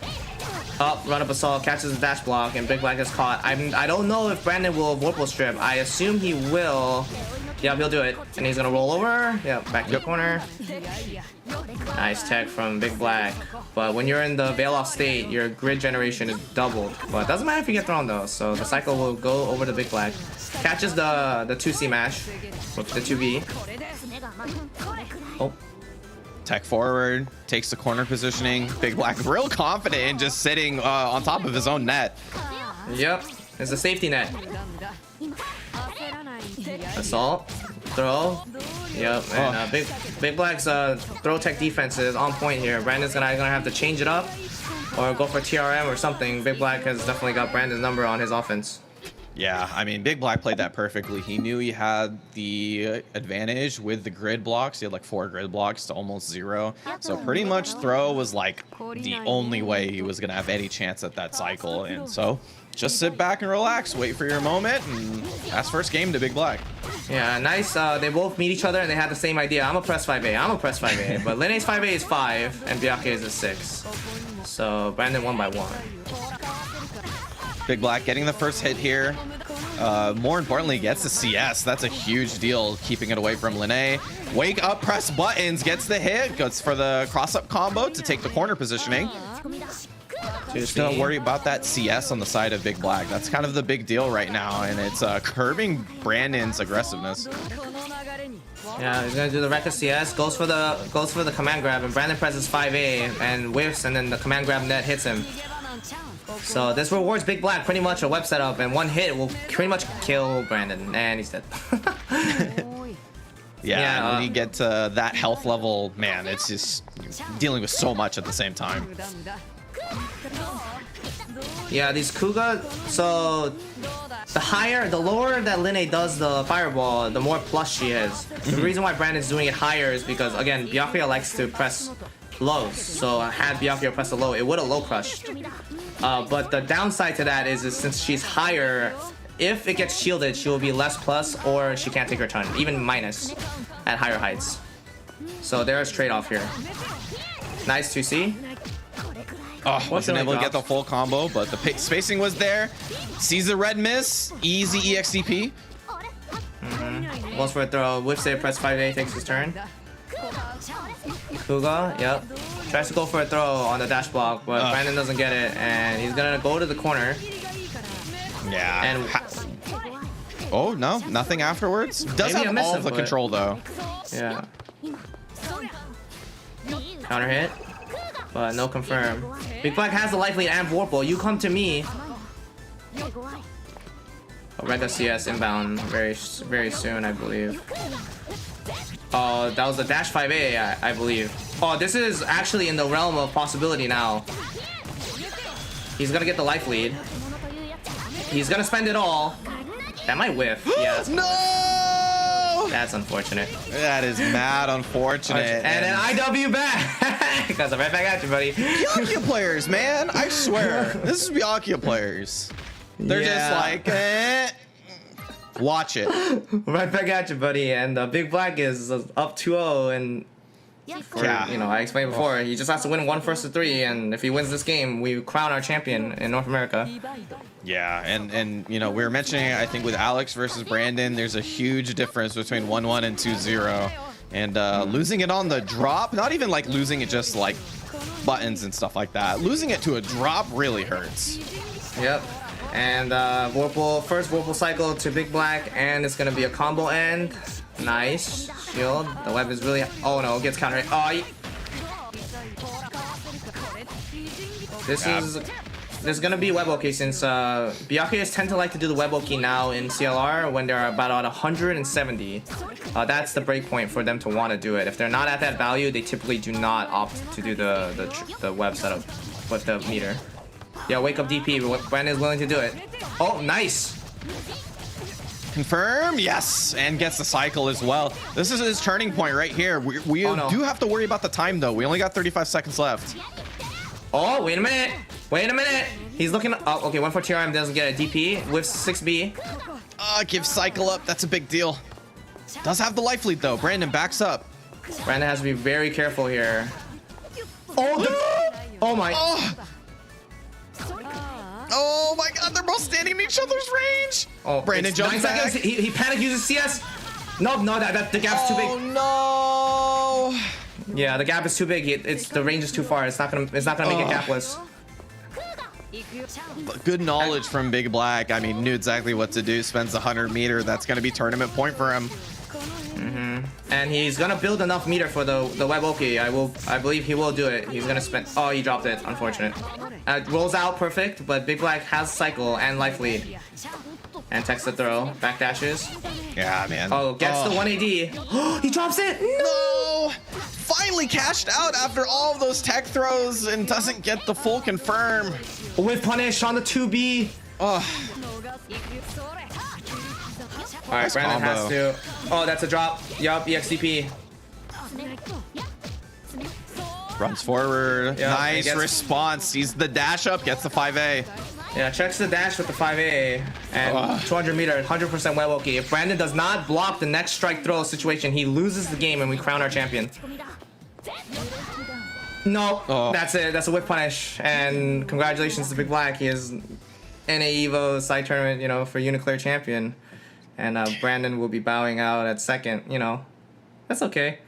Up, run up assault, catches the dash block, and Big Black is caught. I don't know if Brandon will Vorpal strip. I assume he will. Yeah, he'll do it. And he's gonna roll over. Yeah, back to the corner. Nice tech from Big Black. But when you're in the veil off state, your grid generation is doubled. But it doesn't matter if you get thrown though. So the cycle will go over to Big Black. Catches the 2C mash with the 2B. Oh. Tech forward, takes the corner positioning. Big Black real confident in just sitting on top of his own net. Yep, it's a safety net. Assault, throw, yep, and Big Black's throw tech defense is on point here. Brandon's gonna have to change it up or go for TRM or something. Big Black has definitely got Brandon's number on his offense. Yeah, I mean, Big Black played that perfectly. He knew he had the advantage with the grid blocks. He had like 4 grid blocks to almost 0. So pretty much throw was like the only way he was gonna have any chance at that cycle. And so just sit back and relax, wait for your moment, and that's first game to Big Black. Yeah, nice. They both meet each other and they had the same idea. I'm a press 5A. But Linne's 5A is 5 and Byake's is 6. So Brandon won by 1. Big Black getting the first hit here. more importantly, gets the CS. That's a huge deal, keeping it away from Lene. Wake up, press buttons, gets the hit, goes for the cross-up combo to take the corner positioning. Just don't worry about that CS on the side of Big Black. That's kind of the big deal right now, and it's curbing Brandon's aggressiveness. Yeah, he's gonna do the Rekka CS, goes for the command grab, and Brandon presses 5A and whiffs, and then the command grab net hits him. So this rewards Big Black pretty much a web setup, and one hit will pretty much kill Brandon, and he's dead. Yeah, when you get to that health level, man, it's just dealing with so much at the same time. Yeah, these Kuga, so the lower that Lene does the fireball, the more plus she is. The reason why Brandon's doing it higher is because, again, Byakuya likes to press lows. So had Byakuya press a low, it would have low crushed. But the downside to that is since she's higher, if it gets shielded, she will be less plus, or she can't take her ton, even minus at higher heights. So there's trade-off here. Nice 2C. Oh, wasn't able to get the full combo, but the spacing was there. Sees the red miss. Easy EXDP. Goes for a throw. Whip save, press 5A, takes his turn. Kuga, yep. Tries to go for a throw on the dash block, but Brandon doesn't get it, and he's gonna go to the corner. Yeah. And oh, no, nothing afterwards. Does have all of the control, though. Yeah. Counter hit. But no confirm. Big Black has the life lead and Vorpal. You come to me. Rekka CS inbound very soon, I believe. Oh, that was the dash 5A, I believe. Oh, this is actually in the realm of possibility now. He's gonna get the life lead. He's gonna spend it all. That might whiff. Yeah. No! That's unfortunate. That is mad unfortunate. And then IW back. Because I'm right back at you, buddy. Byakuya players, man. I swear. This is Byakuya players. They're just like, eh. Watch it. Right back at you, buddy. And Big Black is up 2-0. And you know, I explained before, he just has to win 1 first to 3. And if he wins this game, we crown our champion in North America. Yeah, and you know, we were mentioning, I think with Alex versus Brandon, there's a huge difference between 1-1 and 2-0. And losing it on the drop, not even like losing it just like buttons and stuff like that. Losing it to a drop really hurts. Yep. And first Vorpal cycle to Big Black, and it's gonna be a combo end. Nice. Shield. The web is really, oh no, it gets counter hit. Oh, There's gonna be web OK since Byakuyas tend to like to do the web OK now in CLR when they're about at 170. That's the break point for them to want to do it. If they're not at that value, they typically do not opt to do the web setup with the meter. Yeah, wake up DP. Brandon is willing to do it. Oh, nice. Confirm, yes, and gets the cycle as well. This is his turning point right here. We do have to worry about the time though. We only got 35 seconds left. Oh, wait a minute. Wait a minute. He's looking. Oh, okay. 1 for TRM doesn't get a DP with 6B. Give cycle up. That's a big deal. Does have the life lead though. Brandon backs up. Brandon has to be very careful here. Oh, oh my. Oh my God, they're both standing in each other's range. Oh, Brandon jumps back. He panic uses CS. No, the gap's too big. Oh no. Yeah, the gap is too big. The range is too far. It's not gonna make it gapless. Good knowledge from Big Black. I mean, knew exactly what to do. Spends 100 meter. That's gonna be tournament point for him. And he's gonna build enough meter for the web OK. I believe he will do it. He's gonna spend. Oh, he dropped it. Unfortunate. Rolls out perfect, but Big Black has cycle and life lead. And takes the throw. Back dashes. Yeah, man. Oh, gets the 1 AD. He drops it. No! Finally cashed out after all of those tech throws and doesn't get the full confirm. With punish on the 2B. Oh. All right, Brandon has to. Oh, that's a drop. Yup, EXDP. Runs forward. Yep, nice response. Sees the dash up, gets the 5A. Yeah, checks the dash with the 5A and 200 meter, 100% web OK. If Brandon does not block the next strike throw situation, he loses the game and we crown our champion. No, that's it. That's a whip punish. And congratulations to Big Black. He is NA EVO side tournament, you know, for UNICLR champion. And Brandon will be bowing out at second, you know. That's okay.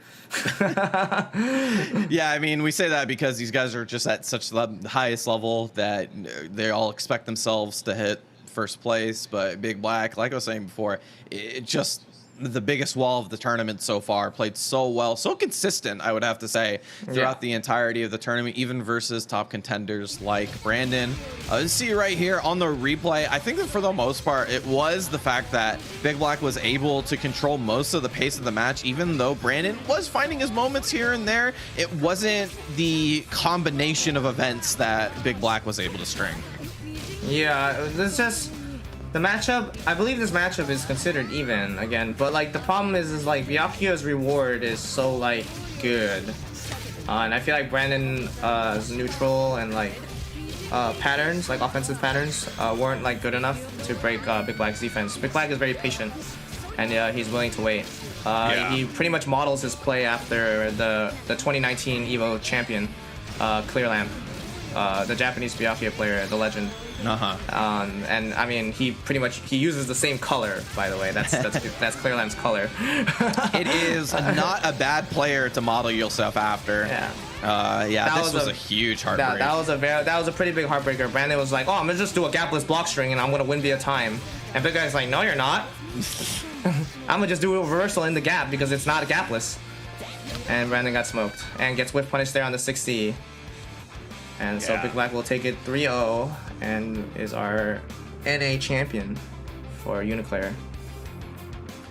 Yeah, I mean, we say that because these guys are just at such the highest level that they all expect themselves to hit first place. But Big Black, like I was saying before, it just the biggest wall of the tournament so far, played so well, so consistent, I would have to say, throughout the entirety of the tournament, even versus top contenders like Brandon. You see right here on the replay, I think that for the most part, it was the fact that Big Black was able to control most of the pace of the match, even though Brandon was finding his moments here and there. It wasn't the combination of events that Big Black was able to string. Yeah, it's just the matchup. I believe this matchup is considered even again, but like the problem is like Byakuya's reward is so like good, and I feel like Brandon's neutral and like patterns, like offensive patterns, weren't like good enough to break Big Black's defense. Big Black is very patient, and he's willing to wait. He pretty much models his play after the 2019 EVO champion, Clear Lamp, the Japanese Byakuya player, the legend. And I mean, he uses the same color, by the way. That's Clear Lamp's color. It is not a bad player to model yourself after. This was a huge heartbreak. That was a pretty big heartbreaker. Brandon was like, "Oh, I'm gonna just do a gapless block string and I'm gonna win via time." And Big Guy's like, "No, you're not. I'm gonna just do a reversal in the gap because it's not gapless." And Brandon got smoked and gets whiff punished there on the 6C. And so Big Black will take it 3-0 and is our NA champion for UNICLR.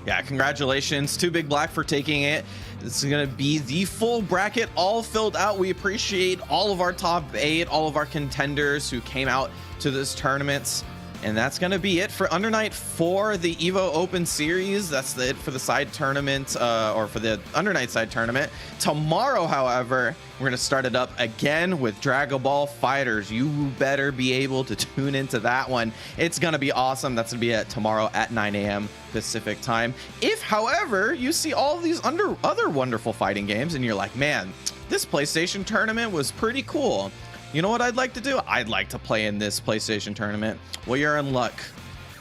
Yeah, congratulations to Big Black for taking it. This is going to be the full bracket all filled out. We appreciate all of our top 8, all of our contenders who came out to this tournament. And that's going to be it for Under Night for the EVO Open Series. That's it for the side tournament, or for the Under Night side tournament. Tomorrow, however, we're going to start it up again with Dragon Ball FighterZ. You better be able to tune into that one. It's going to be awesome. That's going to be tomorrow at 9 a.m. Pacific time. If, however, you see all of these other wonderful fighting games and you're like, man, this PlayStation tournament was pretty cool. You know what I'd like to do? I'd like to play in this PlayStation tournament. Well, you're in luck.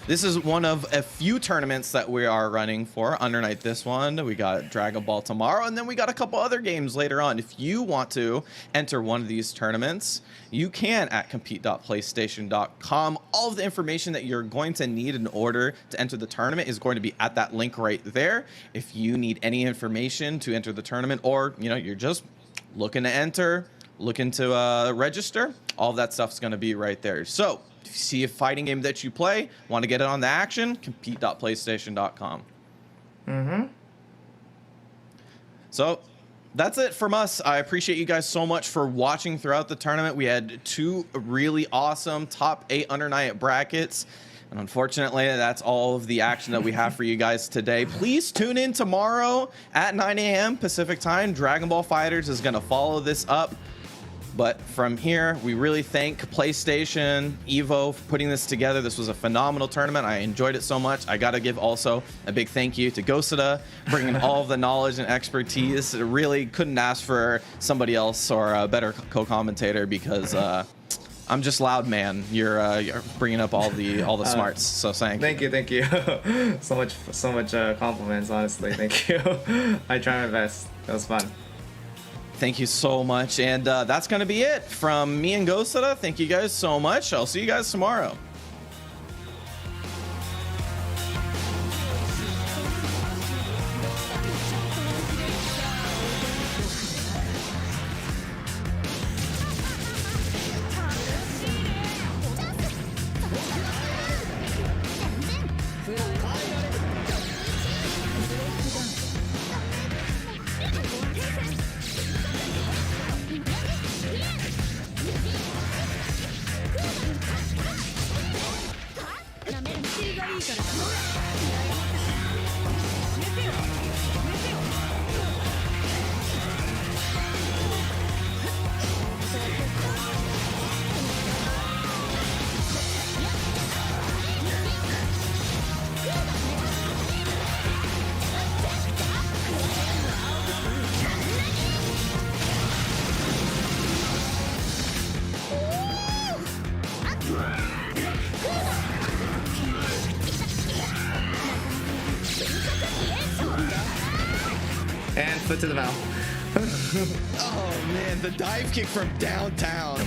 This is one of a few tournaments that we are running for. Under Night this one. We got Dragon Ball tomorrow, and then we got a couple other games later on. If you want to enter one of these tournaments, you can at compete.playstation.com. All of the information that you're going to need in order to enter the tournament is going to be at that link right there. If you need any information to enter the tournament, or you're just looking to enter, looking to register, all of that stuff's going to be right there. So if you see a fighting game that you play, want to get it on the action, compete.playstation.com. So that's it from us. I appreciate you guys so much for watching throughout the tournament. We had 2 really awesome top 8 Under Night brackets. And unfortunately, that's all of the action that we have for you guys today. Please tune in tomorrow at 9 a.m. Pacific time. Dragon Ball FighterZ is going to follow this up. But from here, we really thank PlayStation, EVO for putting this together. This was a phenomenal tournament. I enjoyed it so much. I got to give also a big thank you to Gosada, bringing all of the knowledge and expertise. I really couldn't ask for somebody else or a better co-commentator because I'm just loud, man. You're bringing up all the smarts. So thank you. Thank you. so much compliments, honestly. Thank you. I try my best. It was fun. Thank you so much. And that's going to be it from me and Gosada. Thank you guys so much. I'll see you guys tomorrow. And foot to the mouth. Oh man, the dive kick from downtown.